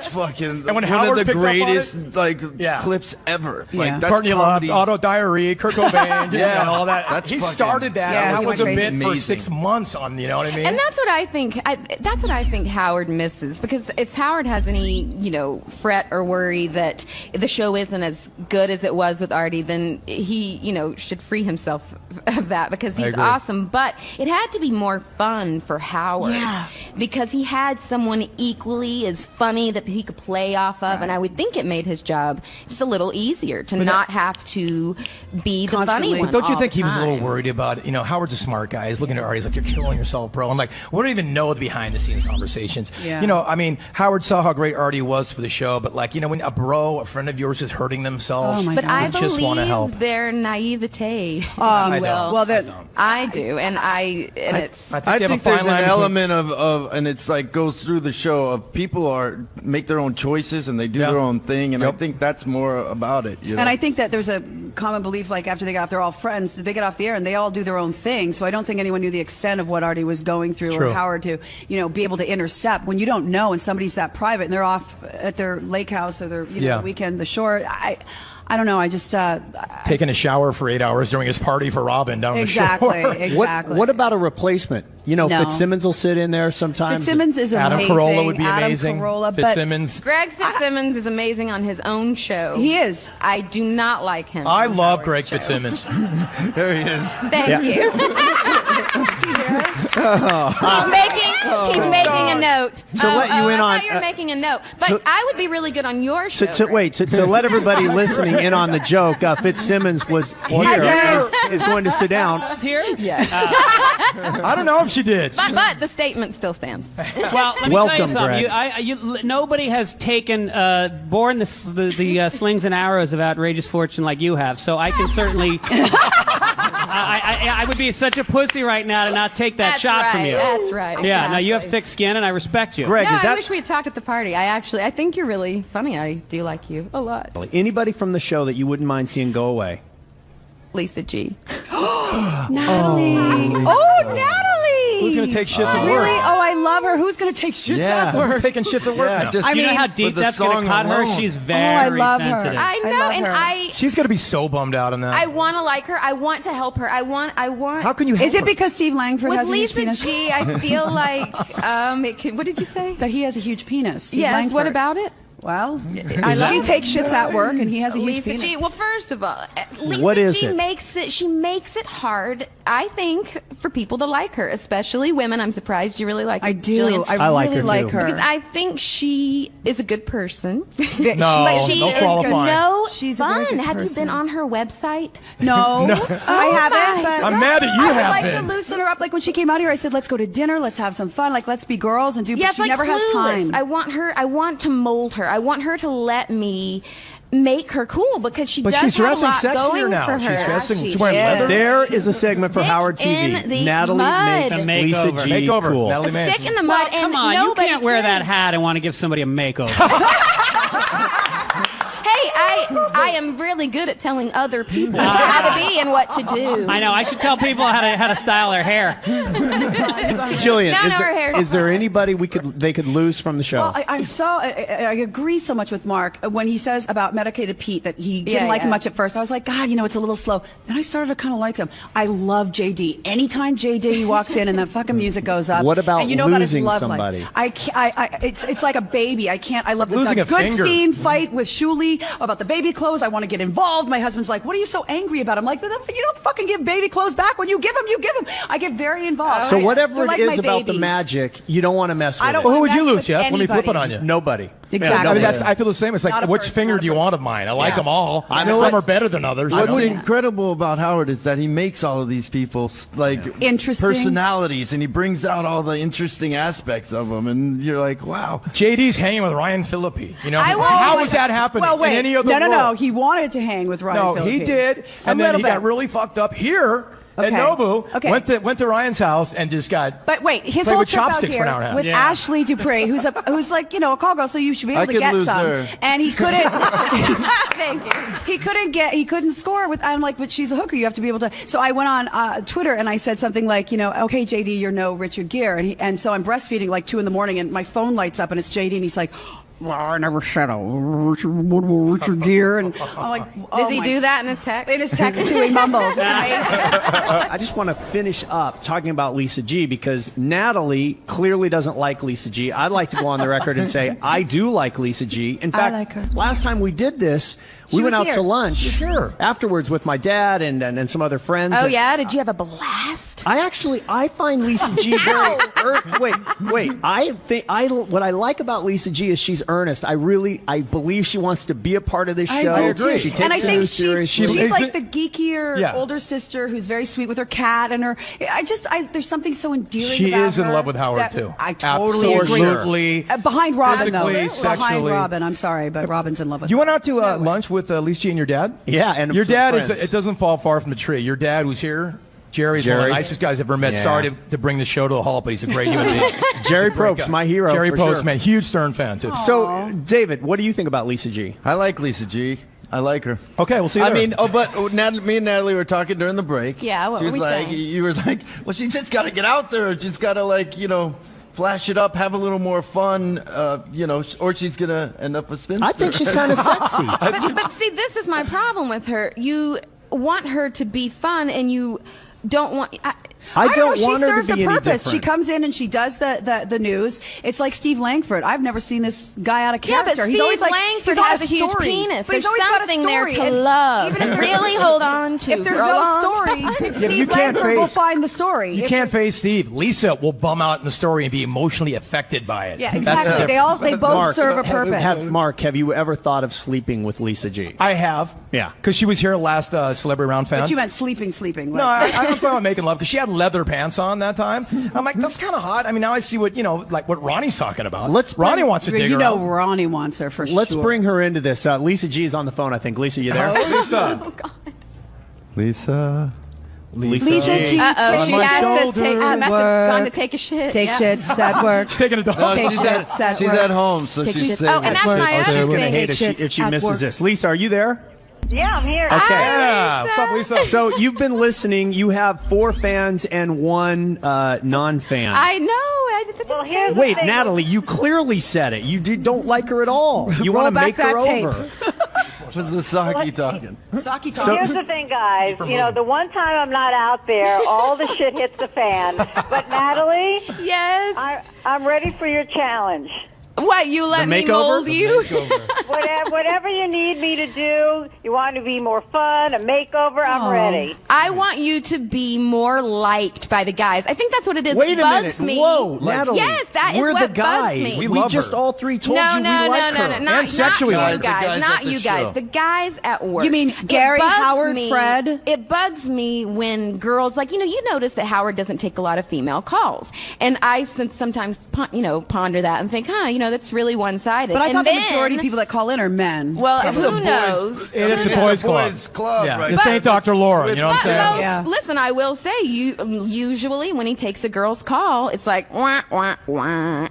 fucking and when one Howard of the greatest it, clips ever. Yeah. Like, that's Courtney Love, comedy. Auto Diary, Kurt Cobain, all that. He started that. Yeah, that was a bit amazing. for 6 months on. You know what I mean? And that's what I think. That's what I think Howard misses, because if Howard has any, fret or worry that the show isn't as good as it was with Artie, then he, should free himself of that, because he's awesome. But it had to be more fun for Howard. Yeah. Because he had someone equally as funny that he could play off of, and I would think it made his job just a little easier to not have to be the funny one. Don't you think all he was the a little time. worried about, Howard's a smart guy. He's looking at Artie, he's like, you're killing yourself, bro. I'm like, we don't even know the behind-the-scenes conversations. Yeah. Howard saw how great Artie was for the show, but when a friend of yours is hurting themselves, But I just want to help. believe their naivete. I don't. Well, I do, and it's. I think there's an element of, and it's like goes through the show of people make their own choices and they do their own thing, and I think that's more about it. And I think that there's a common belief, like after they got off, they're all friends, they get off the air and they all do their own thing. So I don't think anyone knew the extent of what Artie was going through, or Howard to, be able to intercept when you don't know, and somebody's that private and they're off at their lake house or their weekend, the shore. I don't know. I just taking a shower for 8 hours during his party for Robin down the shore. Exactly. What about a replacement? No. Fitzsimmons will sit in there sometimes. Fitzsimmons is Adam amazing. Carolla would be amazing. Fitzsimmons. Greg Fitzsimmons is amazing on his own show. He is. I do not like him. I love Greg Fitzsimmons. There he is. Thank you. He's making a note. To let you in I on. thought you were making a note, but I would be really good on your show. To let everybody listening in on the joke, Fitzsimmons was here, is going to sit down. Was here? Yes. I don't know if she did. But the statement still stands. Well, let me tell you something. Nobody has borne the slings and arrows of outrageous fortune like you have, so I can certainly. I would be such a pussy right now to not take that shot from you. That's right. Yeah, no, you have thick skin, and I respect you. Greg, I wish we had talked at the party. I think you're really funny. I do like you a lot. Anybody from the show that you wouldn't mind seeing go away? Lisa G. Natalie. Oh, Natalie. Who's going to take shits at work? Really? Oh, I love her. Who's going to take shits at work? Who's taking shits at work now? You know how deep that's going to cut her? She's very sensitive. I know, she's going to be so bummed out on that. I want to like her. I want to help her. I want. How can you help Is it her? because Steve Langford With has a huge Lisa penis? G, I feel like what did you say? That he has a huge penis. Steve Yes. Langford. What about it? Well, she takes shits at work, and he has a huge Lisa penis. G. Well, first of all, What is Lisa G it? she makes it hard, I think, for people to like her, especially women. I'm surprised you really like her. I do. Jillian. I like really her, like too. her. Because I think she is a good person. No, but she no is qualifying. She's a fun. very good Have you person. been on her website? No, I haven't. But I'm mad that you I would have like been. to loosen her up. Like when she came out here, I said, "Let's go to dinner. Let's have some fun. Like let's be girls and do." Yeah, but she like never has Clueless. time. I want to mold her. I want her to let me make her cool because she But does she's have a dressing lot sexier going now. for She's her. dressing. She She's wearing is. leather. There is a segment for Stick Howard in TV. the Natalie mud. makes A Lisa makeover. G Makeover. cool. Natalie A May. stick in the mud, and Come on, you nobody can't wear that cares. hat and want to give somebody a makeover. Hey, I am really good at telling other people how to be and what to do. I know. I should tell people how to style their hair. Jillian, No, her hair's is there anybody they could lose from the show? Well, I agree so much with Mark when he says about Medicated Pete that he didn't like him much at first. I was like, God, it's a little slow. Then I started to kind of like him. I love JD. Anytime JD walks in and the fucking music goes up. What about and you know about his losing love somebody? life. It's like a baby. I can't. I love the Losing a finger. Goodstein fight with Shuli about the baby clothes. I want to get involved. My husband's like, what are you so angry about? I'm like, you don't fucking give baby clothes back. When you give them, you give them. I get very involved. So whatever They're it like is my about the babies. magic, you don't want to mess with I don't it. Well, who wanna would you mess lose, with Jeff? Let me flip it anybody. on you. Nobody. Exactly. I mean, I feel the same. It's Not like, a which person, finger not a do you want of mine? I like them all. Some are better than others. What's incredible about Howard is that he makes all of these people interesting personalities, and he brings out all the interesting aspects of them, and you're like, wow. JD's hanging with Ryan Phillippe. I won't- How was that happening Well, wait. in any other No. world? He wanted to hang with Ryan No, Phillippe. he did, and then he got really fucked up here at Nobu. Okay. Went to Ryan's house and just got. But wait, his played whole with trip out chopsticks here for an hour and a half. with Ashley Dupree, who's like a call girl, so you should be able I to could get lose some. her. And he couldn't. Thank you. He couldn't score with. I'm like, but she's a hooker. You have to be able to. So I went on Twitter and I said something like, okay, JD, you're no Richard Gere, and so I'm breastfeeding like 2 a.m. and my phone lights up and it's JD and he's like, well, I never said Richard Gere, and I'm like, Does he do that in his text? In his text too, he mumbles. It's amazing. I just want to finish up talking about Lisa G because Natalie clearly doesn't like Lisa G. I'd like to go on the record and say I do like Lisa G. In fact, like her. last time we did this, She we went was out here. to lunch afterwards with my dad and some other friends. Oh, And yeah? Did you have a blast? I find Lisa G very. Wait. What I like about Lisa G is she's earnest. I believe she wants to be a part of this show. I do too. She takes and I think seriously. she's like the geekier older sister who's very sweet with her cat and her. There's something so endearing. She about is in her love with Howard that too. I totally Absolutely. agree. Behind Robin, though. Physically, Behind sexually. Robin. I'm sorry, but Robin's in love with. You went out to lunch with Lisa G and your dad? Yeah, and your some dad friends. it doesn't fall far from the tree. Your dad who's here. Jerry's one of the nicest guys I've ever met. Yeah. Sorry to bring the show to a halt, but he's a great human being. Jerry Probst, my hero. Jerry for Probst, sure. man, huge Stern fan too. So, David, what do you think about Lisa G? I like Lisa G. I like her. Okay, we'll see you I later. mean, but me and Natalie were talking during the break. Yeah, what she were was we like, saying? you were like, well, she just got to get out there. She's got to flash it up, have a little more fun, or she's gonna end up a spinster. I think she's kind of sexy. But see, this is my problem with her. You want her to be fun, and you don't want. I don't know, want she her serves to be a any purpose. She different. comes in and she does the news. It's like Steve Langford. I've never seen this guy out of Yeah, character. but he's always Steve like, Langford he's got has a huge story. penis. But There's he's always got a something there story. to love Even and if really hold on to. If there's for a no long story, time. Steve Langford will find the story. You If can't it's- face Steve. Lisa will bum out in the story and be emotionally affected by it. Yeah, That's exactly. the They both serve a purpose. Mark, have you ever thought of sleeping with Lisa G? I have. Yeah. Because she was here last Celebrity Round Fan. But you meant sleeping. No, I'm talking about making love because she had leather pants on that time. I'm like, that's kind of hot. I mean, now I see what what Ronnie's talking about. Ronnie wants to dig her out. Ronnie wants her for Let's sure. bring her into this. Lisa G is on the phone, I think. Lisa, you there? Lisa. Lisa. Lisa G. Uh-oh, she my has shoulder she must have work. gone to take a shit. Take yeah. shits at work. She's taking a dog. No, Take she's shits at she's work. at home, so Take she's shits saying. Oh, and that's my Oh, other she's going to thing. hate if she at misses work. this. Lisa, are you there? Yeah, I'm here. Okay. Yeah. What's up, Lisa? So you've been listening. You have 4 fans and 1 non-fan. I know. Well, here's the Wait, thing. Natalie, you clearly said it. You don't like her at all. You want to back make her that tape. over. Was the Saki talking? Saki Here's the thing, guys. The one time I'm not out there, all the shit hits the fan. But Natalie, Yes. I'm ready for your challenge. What, you let me makeover? mold you? Whatever you need me to do, you want to be more fun, a makeover, I'm ready. I want you to be more liked by the guys. I think that's what it is. Wait It a bugs minute. me. Whoa, Natalie. Yes, that is we're what the guys. bugs me. We love just her. all 3 told No, you no, we no, like no, her. no, And not sexually you like her. guys, at not the you guys. show. The guys at work. You mean It Gary, bugs Howard, me- Fred? It bugs me when girls you notice that Howard doesn't take a lot of female calls, and I sometimes ponder that and think, that's really one-sided. But I and thought then, the majority of people that call in are men. Well, It's a who boys- knows? It's the Yeah, boys' the club. boys' club, Yeah. right? This ain't Dr. Laura, you know what I'm saying? Most, Yeah. Listen, I will say, usually when he takes a girl's call, it's like, wah, wah, wah. Like,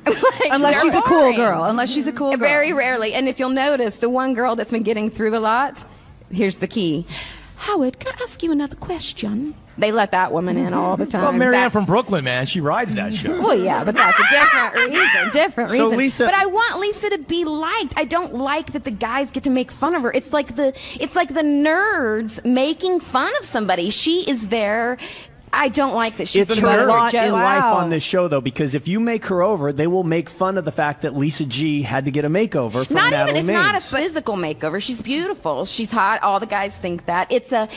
Unless they're she's a cool boring. girl. Unless she's a cool girl. Very rarely. And if you'll notice, the one girl that's been getting through a lot, here's the key. Howard, can I ask you another question? They let that woman in all the time. Well, Marianne That- from Brooklyn, man, she rides that show. Well, yeah, but that's a different reason. Different So, reason. Lisa- But I want Lisa to be liked. I don't like that the guys get to make fun of her. It's like the nerds making fun of somebody. She is there. I don't like that she's It's the her butt lot of a in joke. life Wow. on this show, though, because if you make her over, they will make fun of the fact that Lisa G had to get a makeover from Not Natalie even. It's not a Maines. physical makeover. She's beautiful. She's hot. All the guys think that. It's a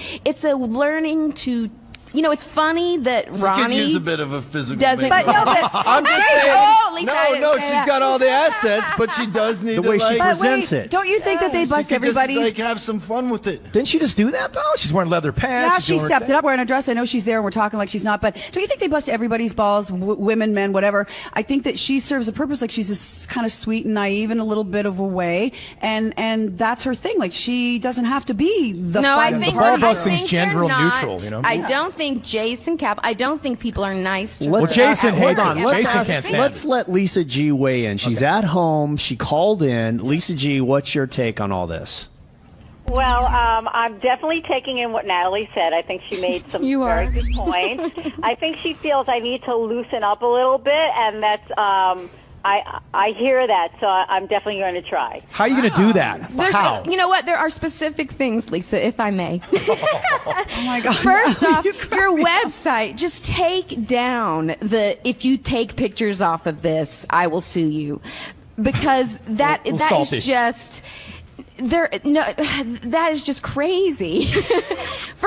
learning to. It's funny that She could Ronnie use a bit of a physical doesn't. makeover. But no, but I'm just Hey, saying. oh, Lisa, I didn't No, say she's that. got all the assets, but she does need The to way she like. presents it. Don't you think that they She bust could just, everybody's... have some fun with it. Didn't she just do that, though? She's wearing leather pants. Yeah, she's she doing her stepped thing. it up wearing a dress. I know she's there and we're talking like she's not, but don't you think they bust everybody's balls, women, men, whatever? I think that she serves a purpose. Like she's this kind of sweet and naive in a little bit of a way, and that's her thing. Like she doesn't have to be the No, I fun think party ball girl. busting's gender they're not. neutral, you know? I don't think Jason Cap. I don't think people are nice to Well, her. Jason At work. hates her. Jason can't stand Let's let Lisa G weigh in. She's at home. She called in. Lisa G, what's your take on all this? Well, I'm definitely taking in what Natalie said. I think she made some You very are. good points. I think she feels I need to loosen up a little bit, and that's I hear that, so I'm definitely going to try. How are you going to do that? There's, How? you know what? There are specific things, Lisa, if I may. Oh my God. First off, your website, just take down if you take pictures off of this, I will sue you. Because that salty. is just... that is just crazy.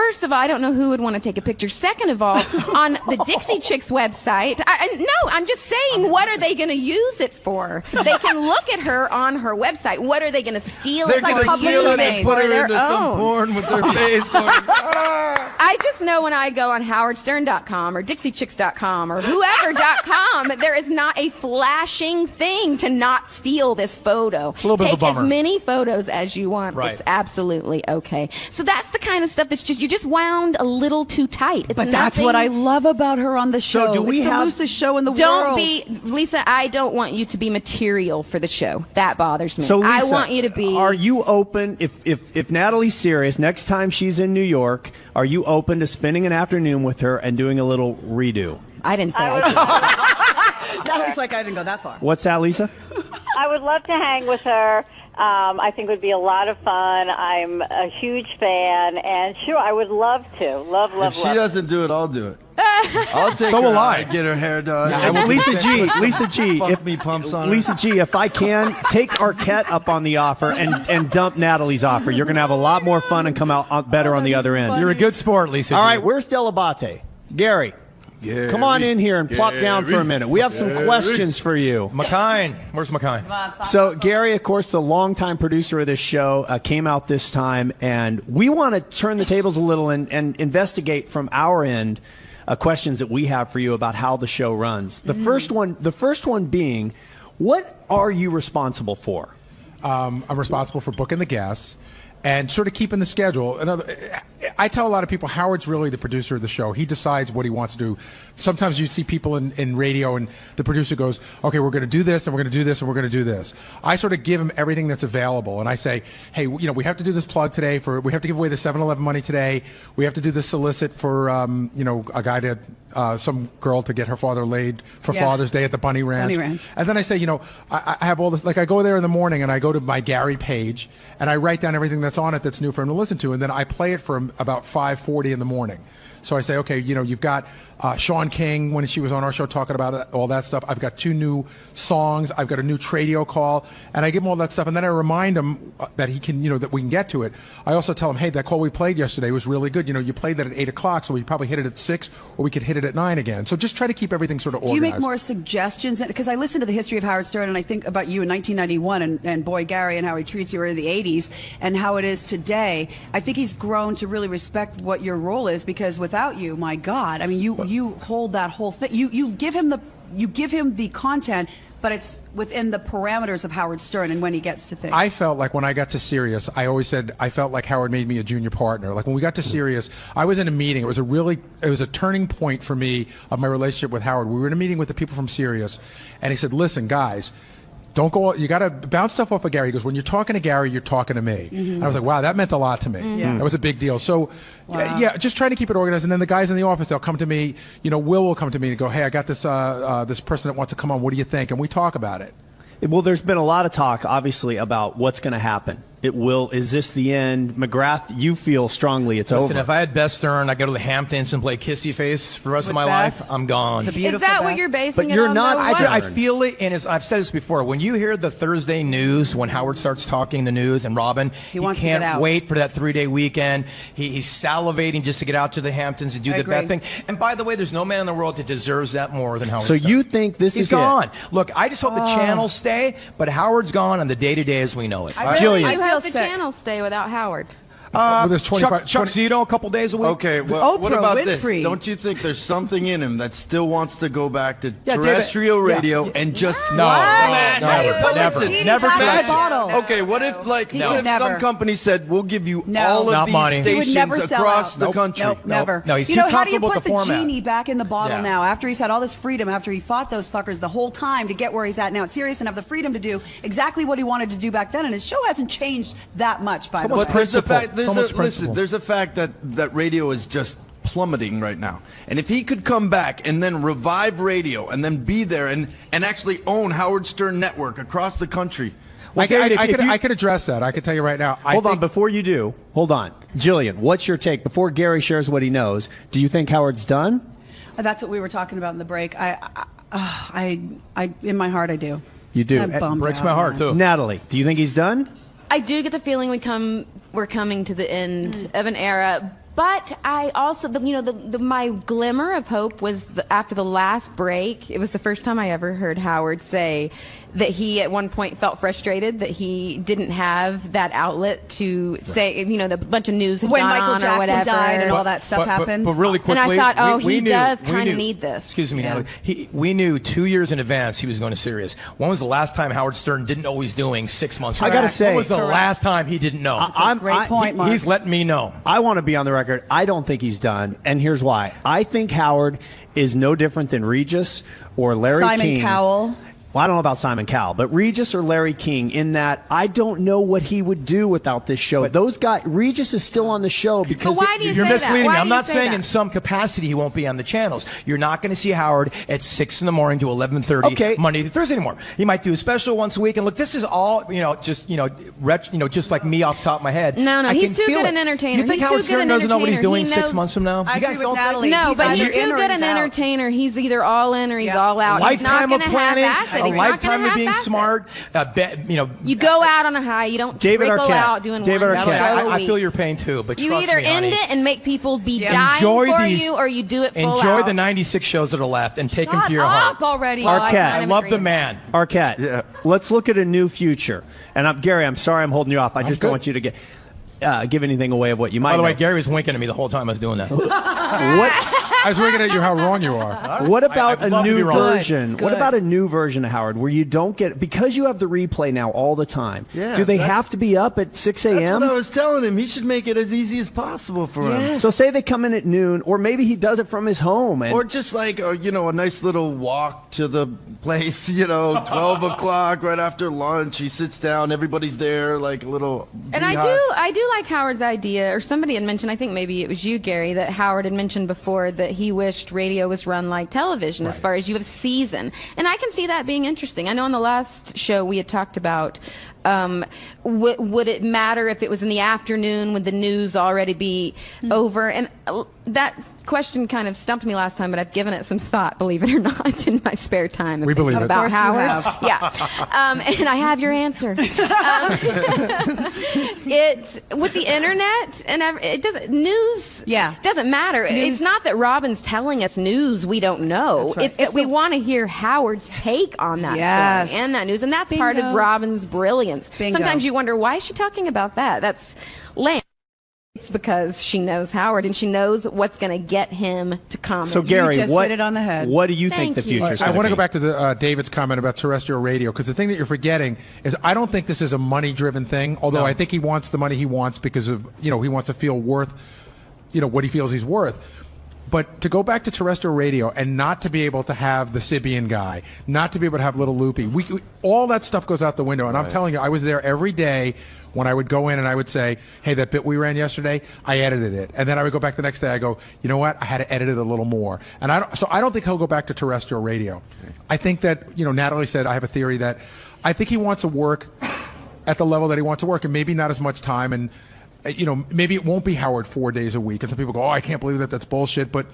First of all, I don't know who would want to take a picture. Second of all, on the Dixie Chicks website, no, I'm just saying, what are they going to use it for? They can look at her on her website. What are they going to steal? They're going to steal it and put her into some own? porn with their face going, ah. I just know when I go on howardstern.com or dixiechicks.com or whoever.com, there is not a flashing thing to not steal this photo. It's a little bit Take of a bummer. as many photos as you want. Right. It's absolutely okay. So that's the kind of stuff that's just, you're just wound a little too tight. It's But that's nothing- what I love about her on the show. So do we it's the have- loosest show in the Don't world. be, Lisa, I don't want you to be material for the show. That bothers me. So Lisa, I want you to be. Are you open, if Natalie's serious, next time she's in New York, are you open to spending an afternoon with her and doing a little redo? I didn't say I did. That was like I didn't go that far. What's that, Lisa? I would love to hang with her. I think it would be a lot of fun. I'm a huge fan, and sure, I would love to. Love, If she doesn't do it, I'll do it. I'll take So her will out I. and get her hair done. Yeah, well, Lisa G, Fuck me pumps on her. Lisa G, if I can, take Arquette up on the offer and dump Natalie's offer. You're going to have a lot more fun and come out better on the other end. You're a good sport, Lisa. All G. right, where's Delabate? Gary. Come on in here and plop down for a minute. We have some questions for you. McKine. Where's McKine? So, Gary, of course, the longtime producer of this show, came out this time, and we want to turn the tables a little and investigate from our end questions that we have for you about how the show runs. The first one being, what are you responsible for? I'm responsible for booking the guests and sort of keeping the schedule. I tell a lot of people Howard's really the producer of the show. He decides what he wants to do. Sometimes you see people in radio and the producer goes, okay, we're going to do this and we're going to do this and we're going to do this. I sort of give him everything that's available and I say, hey, we have to do this plug today we have to give away the 7-Eleven money today. We have to do the solicit for, a guy to, some girl to get her father laid for Father's Day at the Bunny Ranch. And then I say, I have all this, like I go there in the morning and I go to my Gary page and I write down everything that's on it that's new for him to listen to, and then I play it for him about 5:40 in the morning. So I say, okay, you've got Sean King when she was on our show talking about it, all that stuff. I've got 2 new songs. I've got a new Tradio call, and I give him all that stuff, and then I remind him that he can, that we can get to it. I also tell him, hey, that call we played yesterday was really good. You played that at 8 o'clock, so we probably hit it at 6, or we could hit it at 9 again. So just try to keep everything sort of organized. Do you make more suggestions? Because I listen to the history of Howard Stern, and I think about you in 1991 and boy Gary and how he treats you in the 80s and how it is today. I think he's grown to really respect what your role is, because without you, my God, I mean, you hold that whole thing. You give him the content, but it's within the parameters of Howard Stern and when he gets to things. I felt like when I got to Sirius, I always said I felt like Howard made me a junior partner. Like when we got to Sirius, I was in a meeting. It was a turning point for me of my relationship with Howard. We were in a meeting with the people from Sirius, and he said, listen, guys, don't go. You got to bounce stuff off of Gary. He goes, when you're talking to Gary, you're talking to me. And I was like, wow, that meant a lot to me. That was a big deal. So, just trying to keep it organized. And then the guys in the office, they'll come to me. Will come to me and go, hey, I got this this person that wants to come on. What do you think? And we talk about it. Well, there's been a lot of talk, obviously, about what's going to happen. Is this the end? McGrath, you feel strongly it's over. Listen, if I had Beth Stern, I go to the Hamptons and play Kissy Face for the rest of my Beth? life, I'm gone. Is that what you're basing But it you're on? not. though? I feel it, and I've said this before. When you hear the Thursday news, when Howard starts talking the news, and Robin, he wants to get can't out. wait for that 3-day weekend. He's salivating just to get out to the Hamptons and do I the agree. bad thing. And by the way, there's no man in the world that deserves that more than Howard So Stern. you think this He's is it? gone. Look, I just hope the channels stay, but Howard's gone on the day-to-day as we know it. Jillian. I hope the sick. channels stay without Howard. There's 25, Chuck Zito a couple days a week. Okay, well, what Oprah about Winfrey. this? Don't you think there's something in him that still wants to go back to Yeah, David. terrestrial Yeah. radio and just No, smash never, it? But never, listen, never smash touch it. bottle. Okay, what if what if never. some company said we'll give you No. all of Not these money. He He would stations never sell across out. the country? Nope, never. No, he's you too know, how do you comfortable put with the the format. genie back in the bottle Yeah. now after he's had all this freedom, after he fought those fuckers the whole time to get where he's at now at Sirius and have the freedom to do exactly what he wanted to do back then, and his show hasn't changed that much, by the way. But there's a fact. It's almost principle. There's a fact that radio is just plummeting right now. And if he could come back and then revive radio and then be there and actually own Howard Stern Network across the country. I David, if you- could address that. I could tell you right now. Hold on, before you do, hold on. Jillian, what's your take? Before Gary shares what he knows, do you think Howard's done? That's what we were talking about in the break. I in my heart, I do. You do. I'm bummed Breaks out, my heart, man. too. Natalie, do you think he's done? I do get the feeling we're coming to the end of an era, But I also, my glimmer of hope was after the last break. It was the first time I ever heard Howard say that he at one point felt frustrated that he didn't have that outlet to say, the bunch of news had when gone Michael on Jackson or whatever. died and all that stuff happened. But really quickly, and I thought, we he knew, does we kind knew- of need this. Excuse me, Natalie. We knew 2 years in advance he was going to Sirius. When was the last time Howard Stern didn't know what he's doing 6 months ago? I gotta say, when was the last time he didn't know? Great point, Mark. He's letting me know. I want to be on the record. I don't think he's done, and here's why. I think Howard is no different than Regis or Larry King. Simon Cowell. Well, I don't know about Simon Cowell, but Regis or Larry King, in that I don't know what he would do without this show. Those guys, Regis is still on the show because But why do you You're say misleading that? me. Why I'm do you not say saying that? in some capacity he won't be on the channels. You're not going to see Howard at 6 in the morning to 11:30 Monday to Thursday anymore. He might do a special once a week. And look, this is all just like me off the top of my head. No, I he's can too feel good it. an entertainer. You think He's Howard too good Stern an doesn't know what he's entertainer. doing He 6 knows- months from now? I You guys agree with don't Natalie. No, He's but either he's too in or good he's an out. entertainer. He's either all in or he's all out. He's not Lifetime of going to planning, half-ass it. a He's not lifetime gonna of being half-ass it. smart. You go out on a high. You don't David trickle Arquette. out doing David one Arquette. show Natalie, a I week. feel your pain too, but You trust either me, honey. end it and make people be dying Enjoy for these- you, or you do it full Enjoy out. the 96 shows that are left and take them Shut to your heart. up already. Arquette. I love the man. Arquette, let's look at a new future. And Gary, I'm sorry I'm holding you off. I just don't want you to give anything away of what you might By the way, know. Gary was winking at me the whole time I was doing that. I was winking at you how wrong you are. What about I'd a love to be new wrong. version? Good. What about a new version of Howard where you don't get, because you have the replay now all the time, Yeah, do they that's- have to be up at 6 That's a.m.? what I was telling him. He should make it as easy as possible for him. So say they come in at noon, or maybe he does it from his home. And Or just like, a nice little walk to the place, 12 o'clock right after lunch. He sits down, everybody's there, like a little. And I do like Howard's idea, or somebody had mentioned, I think maybe it was you, Gary, that Howard had mentioned before that he wished radio was run like television as far as you have season. And I can see that being interesting. I know in the last show we had talked about would it matter if it was in the afternoon? Would the news already be over? And that question kind of stumped me last time, but I've given it some thought, believe it or not, in my spare time. We believe it. About Of course you Howard. have. Yeah. And I have your answer. It with the internet and it doesn't doesn't matter. News. It's not that Robin's telling us news we don't know. That's right. It's that we want to hear Howard's take on that Yes. story and that news, and that's part of Bingo. Robin's brilliance. Bingo. Sometimes you wonder, why is she talking about that? That's lame. It's because she knows Howard and she knows what's going to get him to comment. so, Gary, just what hit it on the head. What do you think Thank the you. future's I going want to be? go back to the David's comment about terrestrial radio, because the thing that you're forgetting is I don't think this is a money-driven thing, although I think he wants the money he wants because of, he wants to feel worth, what he feels he's worth. But to go back to terrestrial radio and not to be able to have the Sibian guy, not to be able to have Little Loopy, all that stuff goes out the window. And I'm telling you, I was there every day when I would go in and I would say, hey, that bit we ran yesterday, I edited it. And then I would go back the next day, I go, you know what, I had to edit it a little more. And I don't think he'll go back to terrestrial radio. I think that, Natalie said, I have a theory that I think he wants to work at the level that he wants to work, and maybe not as much time, and maybe it won't be Howard 4 days a week. And some people go, oh, I can't believe that. That's bullshit. But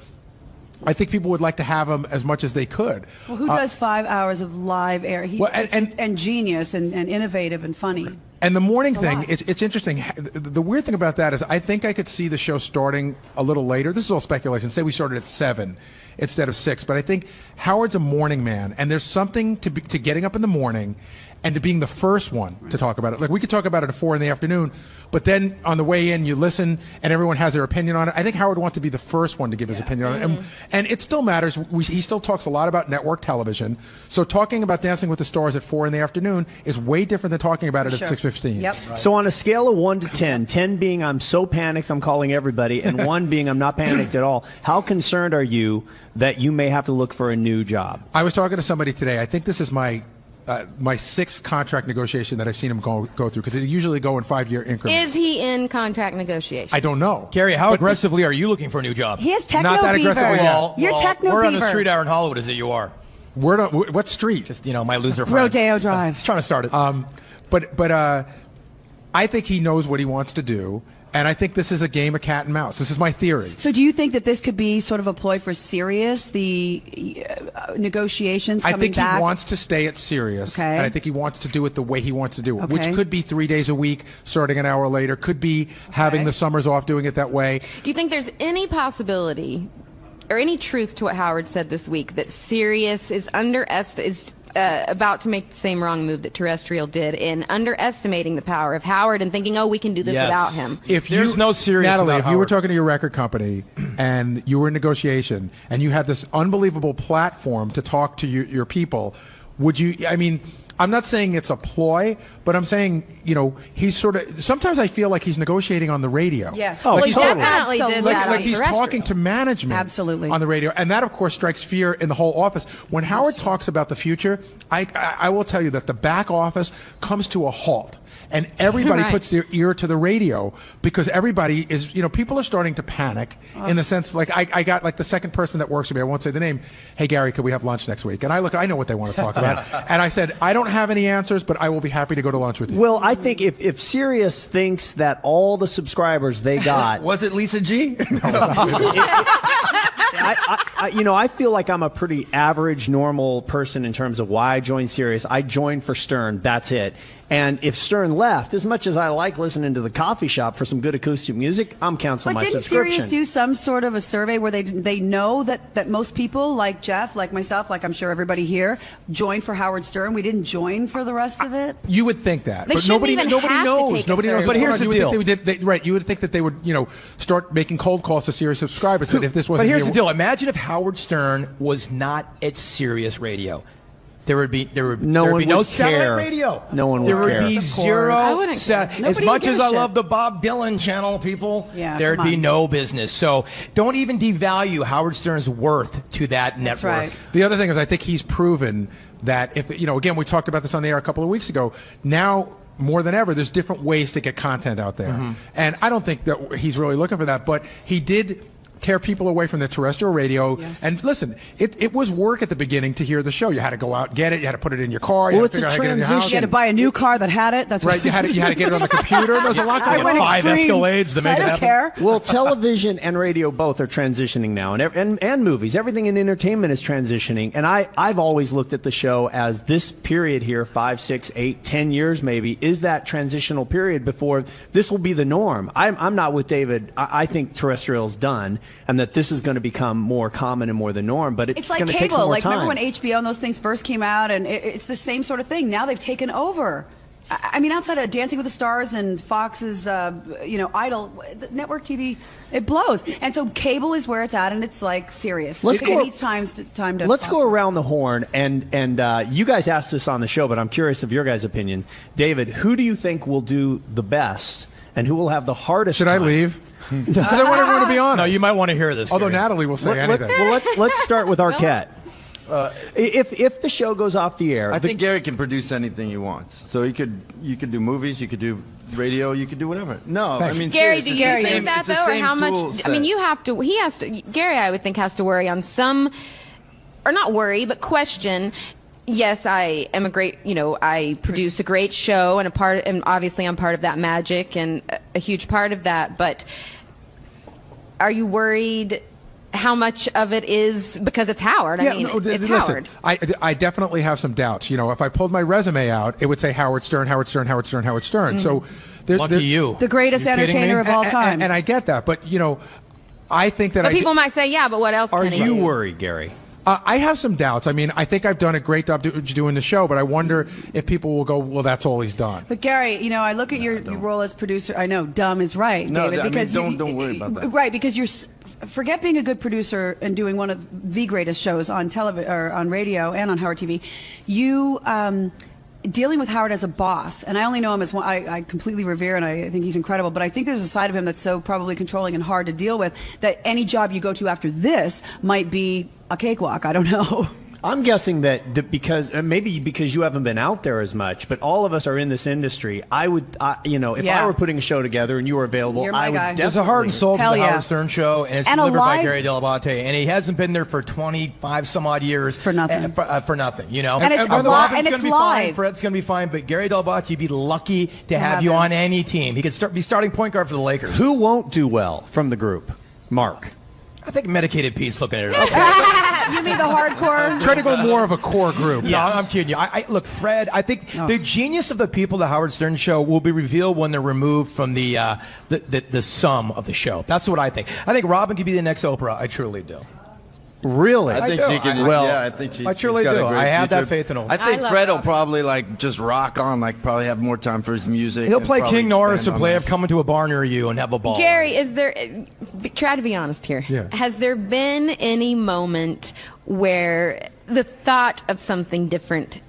I think people would like to have him as much as they could. Well, who does 5 hours of live air? And genius and innovative and funny. And the morning thing, it's interesting. The weird thing about that is I think I could see the show starting a little later. This is all speculation. Say we started at 7 instead of 6. But I think Howard's a morning man, and there's something to getting up in the morning and to being the first one to talk about it. Like, we could talk about it at 4 in the afternoon, but then on the way in, you listen, and everyone has their opinion on it. I think Howard wants to be the first one to give his opinion on it. And it still matters. He still talks a lot about network television. So talking about Dancing with the Stars at 4 in the afternoon is way different than talking about it at 6:15. Yep. Right. So on a scale of 1 to 10, 10 being I'm so panicked I'm calling everybody, and 1 being I'm not panicked at all, how concerned are you that you may have to look for a new job? I was talking to somebody today. I think this is my 6th contract negotiation that I've seen him go through, because they usually go in 5-year increments. Is he in contract negotiation? I don't know. Gary, how aggressively are you looking for a new job? He is techno Not that beaver. aggressively. You're techno We're on the beaver. street hour in Hollywood, is it you are? What street? Just, my loser friends. Rodeo Drive. Just trying to start it. I think he knows what he wants to do. And I think this is a game of cat and mouse. This is my theory. So do you think that this could be sort of a ploy for Sirius, the negotiations coming back? I think he wants to stay at Sirius. Okay. And I think he wants to do it the way he wants to do it, Okay. which could be 3 days a week, starting an hour later, could be having the summers off, doing it that way. Do you think there's any possibility or any truth to what Howard said this week that Sirius is about to make the same wrong move that Terrestrial did in underestimating the power of Howard and thinking, oh, we can do this without him? If There's no Sirius Natalie, without if you were Howard. talking to your record company and you were in negotiation and you had this unbelievable platform to talk to your people, would you, I mean, I'm not saying it's a ploy, but I'm saying, you know, he's sort of, sometimes I feel like he's negotiating on the radio. Yes. Well, like he he's definitely did that like on he's Terrestrial. talking to management on the radio, and that of course strikes fear in the whole office. When Howard talks about the future, I will tell you that the back office comes to a halt, and everybody Right. puts their ear to the radio because everybody is, you know, people are starting to panic in the sense, like I got like the second person that works for me, I won't say the name, hey Gary, could we have lunch next week? And I know what they want to talk about, and I said I don't have any answers, but I will be happy to go to lunch with you. Well, I think if Sirius thinks that all the subscribers they got was it Lisa G? I feel like I'm a pretty average, normal person in terms of why I joined Sirius. I joined for Stern. That's it. And if Stern left, as much as I like listening to the coffee shop for some good acoustic music, I'm canceling But my didn't subscription. Sirius do some sort of a survey where they know that most people, like Jeff, like myself, like I'm sure everybody here, joined for Howard Stern? We didn't join for the rest of it? You would think that, They but shouldn't nobody even knows. have to take a Nobody knows. survey. what's But here's going on. the You would deal. think they would, right? You would think that they would, you know, start making cold calls to Sirius subscribers. That if this wasn't But here's here, the deal. Imagine if Howard Stern was not at Sirius Radio. There would be No one no would satellite care. radio. No one would There would care. be Of zero. I wouldn't care. As Nobody much would as give a I shit. love the Bob Dylan channel, people, Yeah, there'd come be on. no business. So don't even devalue Howard Stern's worth to that That's network. right. the other thing is, I think he's proven that if, you know, again, we talked about this on the air a couple of weeks ago. Now, more than ever, there's different ways to get content out there. And I don't think that he's really looking for that, but he did tear people away from the terrestrial radio. Yes. And listen, it was work at the beginning to hear the show. You had to go out and get it. You had to put it in your car. You Well, had to it's a figure out how to get it in your house. transition. You had to buy a new car that had it. That's Right, you had to get it on the computer. There's a lot I going went on. 5 extreme. Escalades to make I it don't happen. care. Well, television and radio both are transitioning now, and movies. Everything in entertainment is transitioning. And I've always looked at the show as this period here, 5, 6, 8, 10 years maybe, is that transitional period before this will be the norm. I'm not with David. I think terrestrial's done, and that this is going to become more common and more the norm. But it's like going to take some cable. more Like, time. remember when HBO and those things first came out, and it's the same sort of thing. Now they've taken over. I mean, outside of Dancing with the Stars and Fox's, Idol, the network TV, it blows. And so cable is where it's at, and it's like serious. Let's It go- needs time to. Let's go around the horn, and you guys asked this on the show, but I'm curious of your guys' opinion. David, who do you think will do the best, and who will have the hardest Should I time? leave? Because I want everyone to be honest. No, you might want to hear this. Although Gary. Natalie will say anything. Let's start with Arquette. If the show goes off the air, I think Gary can produce anything he wants. So you could do movies, you could do radio, you could do whatever. No, I mean, Gary, seriously, do you it's the think same- that it's the though, or same how much? tool I mean, set. he has to. Gary, I would think, has to worry on some, or not worry, but question. Yes, I am a great. I produce a great show, and obviously I'm part of that magic and a huge part of that. But are you worried? How much of it is because it's Howard? I mean, it's listen, Howard. I definitely have some doubts. If I pulled my resume out, it would say Howard Stern, Howard Stern, Howard Stern, Howard Stern. So Lucky you. The greatest You kidding entertainer me? of all time. And I get that, but I think that But people might say, yeah, but what else are can he you do? worried, Gary? I have some doubts. I mean, I think I've done a great job doing the show, but I wonder if people will go, well, that's all he's done. But Gary, I look at your role as producer. I know dumb is right, No, David. I mean, Because don't worry about that. Right, because forget being a good producer and doing one of the greatest shows on television or on radio and on Howard TV. You dealing with Howard as a boss, and I only know him as one. I completely revere, and I think he's incredible. But I think there's a side of him that's so probably controlling and hard to deal with that any job you go to after this might be a cakewalk. I don't know. I'm guessing that because maybe because you haven't been out there as much, but all of us are in this industry. I would, if I were putting a show together and you were available, I would definitely. There's a heart and soul to the Howard Stern Show, and it's delivered by Gary Dell'Abate, and he hasn't been there for 25 some odd years for nothing. For nothing, you know. And it's live. And it's live. Fred's going to be fine, but Gary Dell'Abate, you'd be lucky to have you on any team. He could be starting point guard for the Lakers. Who won't do well from the group? Mark. I think Medicated Pete's looking at it. Okay. You mean the hardcore? Try to go more of a core group. No, I'm kidding you. Look, Fred, I think the genius of the people, the Howard Stern Show, will be revealed when they're removed from the sum of the show. That's what I think. I think Robin could be the next Oprah. I truly do. Really? I think she can. I think she. I truly do. I have that faith in him. I think Fred will probably just rock on, probably have more time for his music. He'll play King Norris and play him coming to a bar near you and have a ball. Gary, is there? Try to be honest here. Yeah. Has there been any moment where the thought of something different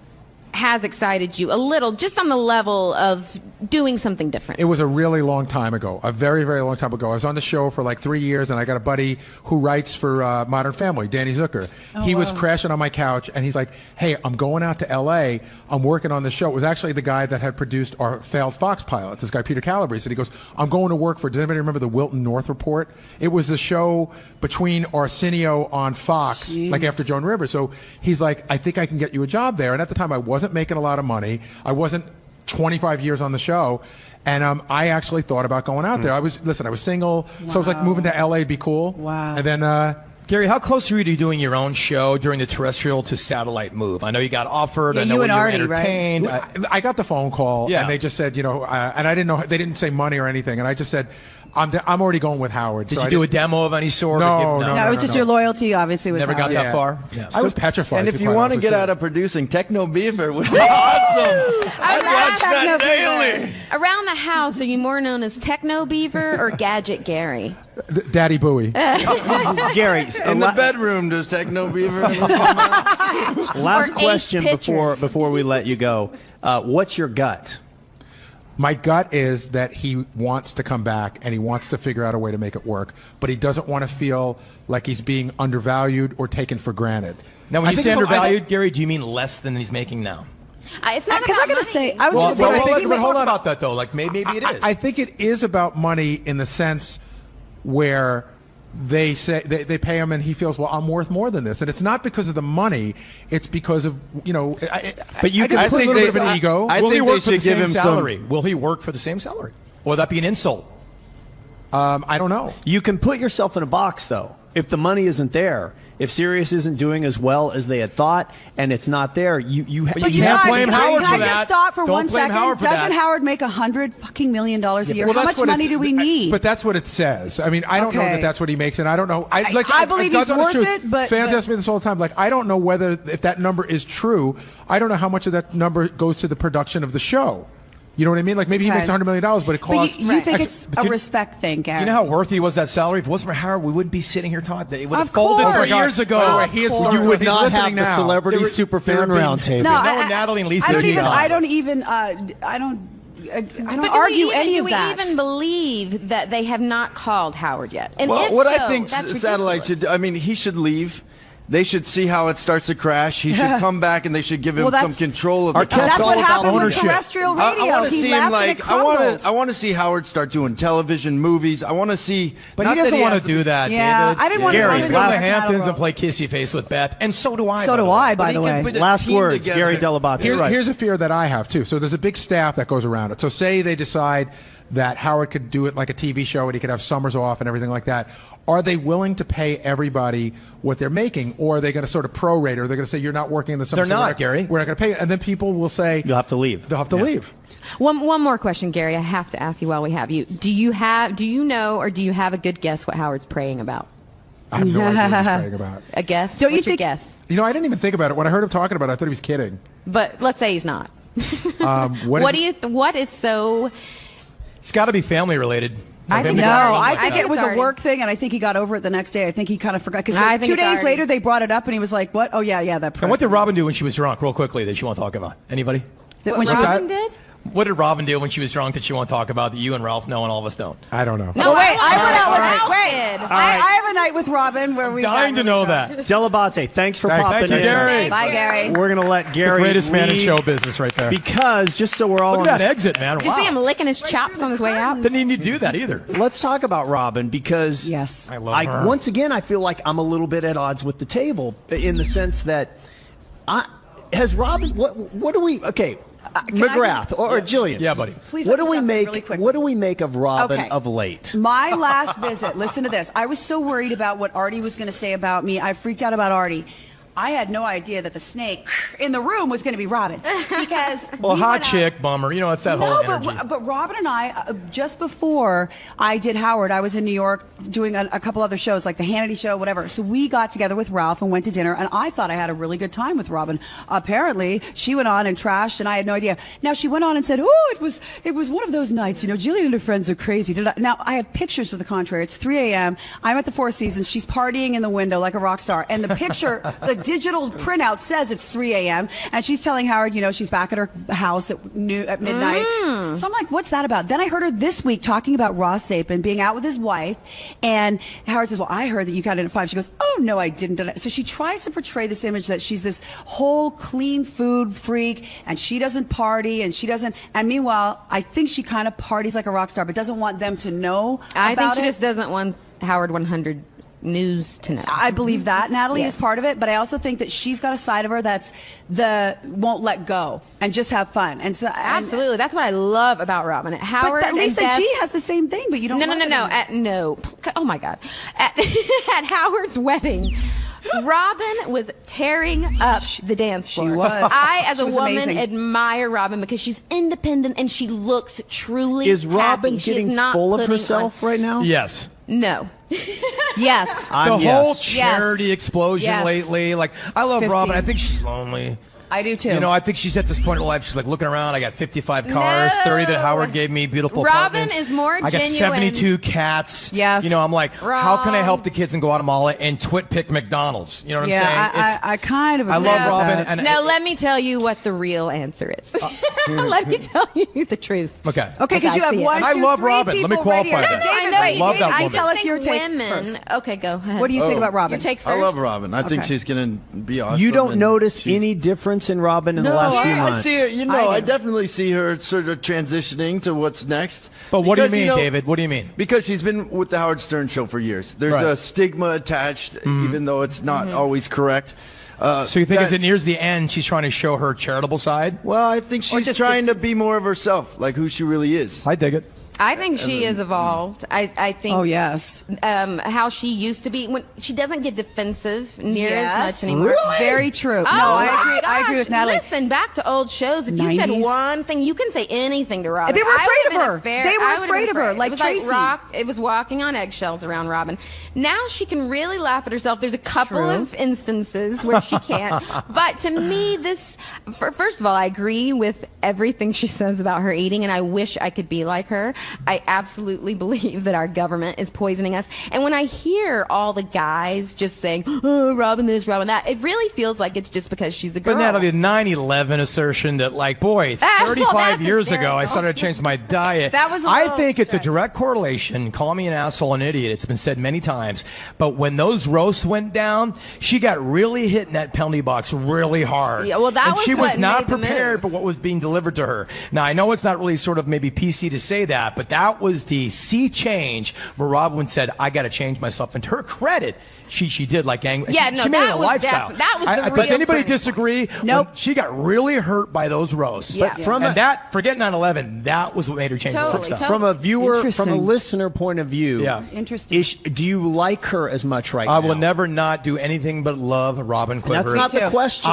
has excited you a little, just on the level of doing something different? It was a really long time ago, a very, very long time ago. I was on the show for 3 years, and I got a buddy who writes for Modern Family, Danny Zucker. He was crashing on my couch, and he's like, hey, I'm going out to L.A. I'm working on the show. It was actually the guy that had produced our failed Fox pilots, this guy Peter Calabrese. And he goes, I'm going to work for, does anybody remember the Wilton North Report? It was the show between Arsenio on Fox, after Joan Rivers. So he's like, I think I can get you a job there. And at the time, I wasn't making a lot of money. I wasn't 25 years on the show, and I actually thought about going out there. I was single, so I was like, moving to LA would be cool. Wow. And then Gary, how close were you to doing your own show during the terrestrial to satellite move? I know you got offered. I know you were entertained. Right? I got the phone call, and they just said, and I didn't know, they didn't say money or anything, and I just said, I'm already going with Howard. Did you do a demo of any sort? No, it was just your loyalty, obviously. Was Never got that far. Yeah. I was petrified. And if you want to get out of producing, Techno Beaver would be awesome. I'd watch that daily. Around the house, are you more known as Techno Beaver or Gadget Gary? Daddy Bowie. Gary, in the bedroom, does Techno Beaver? Last question before we let you go. What's your gut? My gut is that he wants to come back and he wants to figure out a way to make it work, but he doesn't want to feel like he's being undervalued or taken for granted. Now, when you say undervalued, Gary, do you mean less than he's making now? It's not because I got to say, I was going to say, but hold on about that though. Maybe it is. I think it is about money in the sense where they say they pay him and he feels, well, I'm worth more than this, and it's not because of the money, it's because of but you can put a little bit of an ego. Will he work for the same salary? Will he work for the same salary? Or would that be an insult? I don't know. You can put yourself in a box though. If the money isn't there, if Sirius isn't doing as well as they had thought, and it's not there, you can't blame Howard for that. Can I just stop for 1 second? Doesn't Howard make $100 million a year? How much money do we need? But that's what it says. I mean, I don't know that that's what he makes, and I don't know. I believe he's worth it, but fans ask me this all the time. I don't know whether if that number is true. I don't know how much of that number goes to the production of the show. You know what I mean? Maybe he makes $100 million, but it costs. But you think it's a respect thing, Gary? You know how worthy he was that salary? If it wasn't for Howard, we wouldn't be sitting here talking. It would have folded 3 years ago. You would not have the celebrity superfan roundtable. No, Natalie and Lisa. I don't argue any of that. Do we even believe that they have not called Howard yet? And I think Satellite should. I mean, he should leave. They should see how it starts to crash. He should come back, and they should give him some control of the company. That's what happened with terrestrial radio. I want to see him I want to see Howard start doing television, movies. I want to see. But he doesn't want to do that. Yeah, David. I didn't want to. Gary's go to the Hamptons and play Kissy Face with Beth, and so do I. So do I, by the way. Last words, Gary Dell'Abate. Here's a fear that I have too. So there's a big staff that goes around it. So say they decide that Howard could do it like a TV show and he could have summers off and everything like that. Are they willing to pay everybody what they're making, or are they going to sort of prorate, or they're going to say you're not working in the summer? They're not, Gary. We're not going to pay you. And then people will say you'll have to leave. They'll have to leave. One more question, Gary. I have to ask you while we have you. Do you know, or do you have a good guess what Howard's praying about? I have no idea what he's praying about. A guess? Don't you What's your think? Guess? I didn't even think about it. When I heard him talking about it, I thought he was kidding. But let's say he's not. What is so? It's got to be family related. I think I think it was a work thing, and I think he got over it the next day. I think he kind of forgot because 2 days later they brought it up, and he was like, "What? Oh yeah, that." And what did Robin do when she was drunk? Real quickly, that you want to talk about? Anybody? What Robin did? What did Robin do when she was drunk that she won't talk about that you and Ralph know and all of us don't? I don't know. No, wait, I went out with Ralph. I have a night with Robin where we Dying to know that. Delabate, thanks for popping you, in. Gary. Bye, Gary. We're going to let Gary The greatest man in leave show business right there. because just so we're all Look on at that the exit, man. Did you see him licking his chops on his way out? Didn't even need to do that either. Let's talk about Robin because Yes. I love her. once again, I feel like I'm a little bit at odds with the table in the sense that has Robin, what do we, McGrath or Jillian. Yeah, buddy. Please what let do me we jump in make? really quick. What do we make of Robin Okay. of late? My last visit, listen to this. I was so worried about what Artie was going to say about me. I freaked out about Artie. I had no idea that the snake in the room was going to be Robin because Well, we hot went out- chick, bummer. You know, it's that whole No, energy. but Robin and I, just before I did Howard, I was in New York doing a couple other shows, like the Hannity Show, whatever. So we got together with Ralph and went to dinner, and I thought I had a really good time with Robin. Apparently, she went on and trashed, and I had no idea. Now, she went on and said, it was one of those nights, Jillian and her friends are crazy. Now, I have pictures to the contrary. It's 3 a.m. I'm at the Four Seasons. She's partying in the window like a rock star. And the picture, the digital printout says it's 3 a.m. and she's telling Howard, she's back at her house at midnight. So I'm like, what's that about? Then I heard her this week talking about Ross Zapin being out with his wife, and Howard says, well, I heard that you got in at 5. She goes, oh, no, I didn't. So she tries to portray this image that she's this whole clean food freak, and she doesn't party, and she doesn't, and meanwhile, I think she kind of parties like a rock star, but doesn't want them to know I think about she it. just doesn't want Howard 100 News to know. I believe that Natalie Yes. is part of it, but I also think that she's got a side of her that's won't let go and just have fun. And so Absolutely, that's what I love about Robin. At Howard, but Lisa and Beth, G has the same thing, but you don't. No. Oh my God! At Howard's wedding, Robin was tearing up the dance floor. She was. I, as She a was woman, amazing. admire Robin because she's independent and she looks truly. Is Robin happy. She is getting not full of putting herself right now? Yes. No. Yes. The whole yes. charity explosion Yes. lately. Like, I love 50. Robin. I think she's lonely. I do too. I think she's at this point in her life. She's like looking around. I got 55 cars, 30 that Howard gave me, beautiful Robin apartments. is more I got genuine. 72 cats. Yes. I'm like, how can I help the kids in Guatemala and twit pick McDonald's? You know what I'm saying? I kind of. I agree love with Robin. that. And Now let me tell you what the real answer is. Let me tell you the truth. Okay. Okay, because you have see it. one, And I two, love three Robin. Let me people right qualify here. that. David, I know wait, you love do. that I woman. Tell us think your take women. first. Okay, go ahead. What do you think about Robin? Your take first. I love Robin. I think Okay. she's going to be awesome. You don't and notice she's- any difference in Robin in the No, last few I months? see her. I I do. definitely see her sort of transitioning to what's next. But what do you Because, mean, David? What do you mean? Because she's been with the Howard Stern show for years. There's Right. a stigma attached, even though it's not always correct. So you think as it nears the end, she's trying to show her charitable side? Well, I think she's just trying to distance. be more of herself, like who she really is. I dig it. I think she has evolved. I think. Oh yes. How she used to be when she doesn't get defensive near as Yes. much anymore. Very true. Oh, No, my I agree with gosh. Natalie. Listen, back to old shows. If you said 90s. one thing, you can say anything to Robin. They were I afraid would've of been her. a fair- They were I would've afraid been of her, afraid. like it was Tracy. It was walking on eggshells around Robin. Now she can really laugh at herself. There's a couple True. of instances where she can't. But to me, first of all, I agree with everything she says about her eating, and I wish I could be like her. I absolutely believe that our government is poisoning us. And when I hear all the guys just saying, oh, Robin this, Robin that, it really feels like it's just because she's a girl. But Natalie, the 9/11 assertion that, like, boy, Well, 35 that's years ago, I hysterical. started to change my diet. That was a I little think it's a stretch. direct correlation. Call me an asshole, an idiot. It's been said many times. But when those roasts went down, she got really hit in that penalty box really hard. Yeah, well, that and was she was what not made the prepared move. for what was being delivered to her. Now, I know it's not really sort of maybe PC to say that, but that was the sea change where Robin said, I got to change myself. And to her credit, she did like angry. Yeah, she no, made that it a was lifestyle. that was the Does real anybody turning disagree? Nope. When she got really hurt by those roasts. Yeah. But forget 9/11. That was what made her change her Totally, lifestyle. From a viewer, from a Interesting. listener point of view, Yeah. Interesting. do you like her as much right now? I will never not do anything but love Robin Quivers. That's not the too. question.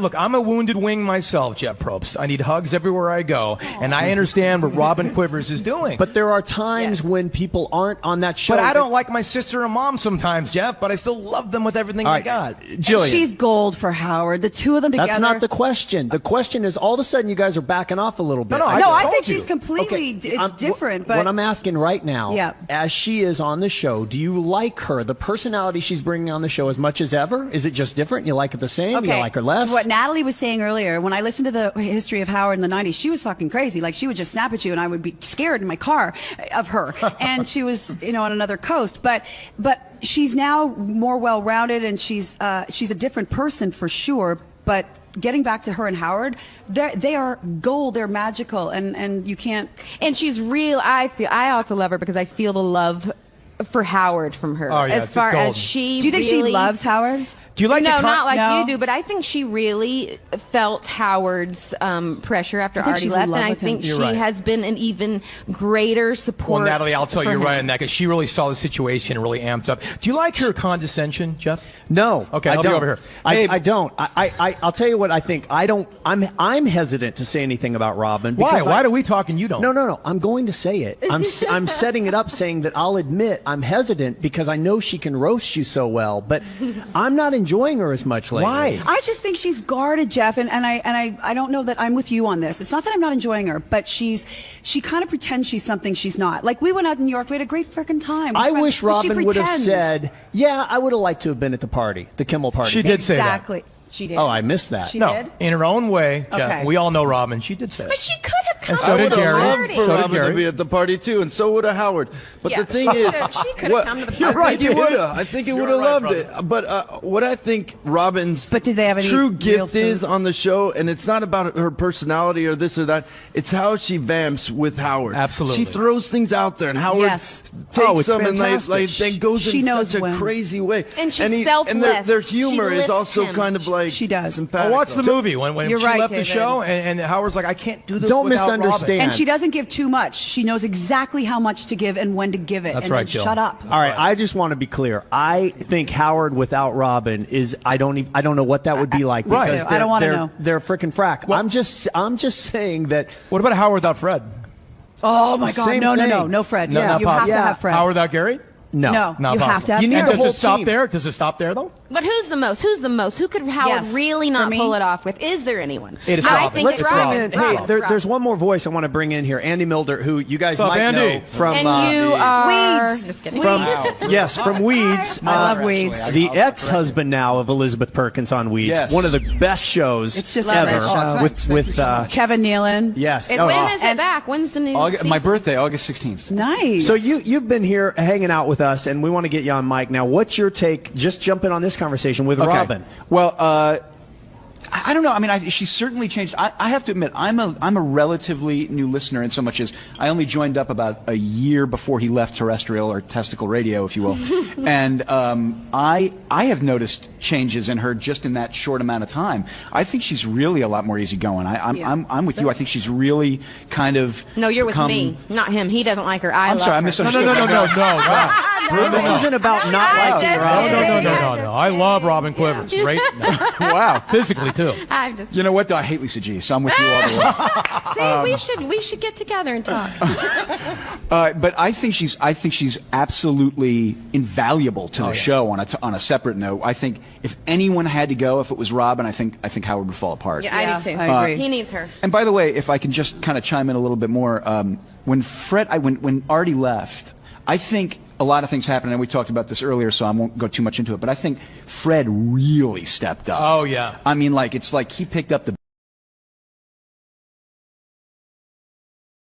Look, I'm a wounded wing myself, Jeff Probst. I need hugs everywhere I go, and I understand what Robin Quivers is doing. feeling. But there are times when people aren't on that show. But I don't like my sister and mom sometimes, Jeff, but I still love them with everything they got. Jillian. She's gold for Howard. The two of them together. That's not the question. The question is, all of a sudden, you guys are backing off a little bit. No, I think she's completely, it's different. But what I'm asking right now, Yeah. as she is on the show, do you like her, the personality she's bringing on the show as much as ever? Is it just different? You like it the same? You like her less? What Natalie was saying earlier, when I listened to the history of Howard in the 90s, she was fucking crazy. Like, she would just snap at you, and I would be scared in my car of her. And she was, on another coast. But she's now more well-rounded, and she's a different person for sure. But getting back to her and Howard, they are gold. They're magical, and you can't. And she's real. I also love her because I feel the love for Howard from her. Oh, yeah, as far as she, do you think really, she loves Howard? Do you like no, the not like No. you do, but I think she really felt Howard's pressure after I think Artie she's in left, love and I with him. think You're she right. has been an even greater support. Well, Natalie, I'll tell you, for you're him. right on that because she really saw the situation and really amped up. Do you like her condescension, Jeff? No. Okay, I I'll don't. be over here. I don't. I'll tell you what I think. I'm hesitant to say anything about Robin. Why? because Why do we talk and you don't? No. I'm going to say it. I'm setting it up saying that I'll admit I'm hesitant because I know she can roast you so well, but I'm not enjoying her as much lately. Why? I just think she's guarded, Jeff, and I don't know that I'm with you on this. It's not that I'm not enjoying her, but she kind of pretends she's something she's not. Like, we went out in New York, we had a great freaking time. I wish But she Robin would have pretends. said, yeah, I would have liked to have been at the party, the Kimmel party. She did say that. Exactly. She did. Oh, I missed that. She No, did? in her own way, Jeff. Okay. We all know Robin. She did say it. But she could have come And so I did would have Gary. loved for So did Robin to Gary. be at the party too, and so would have Howard. But Yeah, the thing is, she could have come to the party. I right, think he you would did. have. I think he You're would have right, loved brother. it. But what I think Robin's But did they have any true real gift food? is on the show, and it's not about her personality or this or that. It's how she vamps with Howard. Absolutely. she throws things out there, and Howard Yes. takes it's them and fantastic. then goes She in knows such a when. crazy way. And she's and their selfless. humor She is lifts also him. kind of like She does. sympathetic. Well, watch the movie when You're she right, left the David. show and Howard's like, I can't do this. Don't without misunderstand. And she doesn't give too much. She knows exactly how much to give and when to give it. That's and right, then Jill. shut up. All right, I just want to be clear. I think Howard without Robin is I don't know what that would be like. Right. because I don't wanna they're- know. They're freaking frack. I'm just saying that. What about Howard without Fred? Oh my God! Same No, thing. no, Fred. No, Yeah, not you have possible. to have Fred. Howard without Gary? No, No, Not you have possible. to have. You need And the does whole it stop team. there? Does it stop there though? But who's the most? Who's the most? Who could Howard Yes, really for not me. pull it off with? Is there anyone? It is I Robin. think Let's it's bring Robin. in- Hey, Robin. there's one more voice I want to bring in here. Andy Milder, who you guys What's up, might Andy? know from And you are Weeds. Just kidding. yes, from Weeds. I love Weeds. The ex-husband now of Elizabeth Perkins on Weeds. Yes. One of the best shows It's just ever. a great show. With Kevin Nealon. yes. It's- Oh, When is it back? When's the new season? My birthday, August 16th. Nice. So you've been here hanging out with us, and we want to get you on mic now. What's your take? Just jump in on this conversation with Robin. Well, I don't know. I mean, she's certainly changed. I have to admit, I'm a relatively new listener in so much as I only joined up about a year before he left terrestrial or testicle radio, if you will. And I have noticed changes in her just in that short amount of time. I think she's really a lot more easygoing. I'm with you. I think she's really kind of. No, you're with become- me, not him. He doesn't like her. I I'm love sorry, I her. misunderstood. No. This isn't about not liking her. No. I love Robin Quivers. Great. Wow. Physically, too. I'm just. You know what? Though? I hate Lisa G, so I'm with you all the way. See, we should get together and talk. But I think she's absolutely invaluable to the show. On a separate note, I think if anyone had to go, if it was Robin, I think Howard would fall apart. Yeah, I do too. I agree. He needs her. And by the way, if I can just kind of chime in a little bit more, when Artie left, I think a lot of things happened, and we talked about this earlier, so I won't go too much into it. But I think Fred really stepped up. Oh, yeah. I mean, it's like he picked up the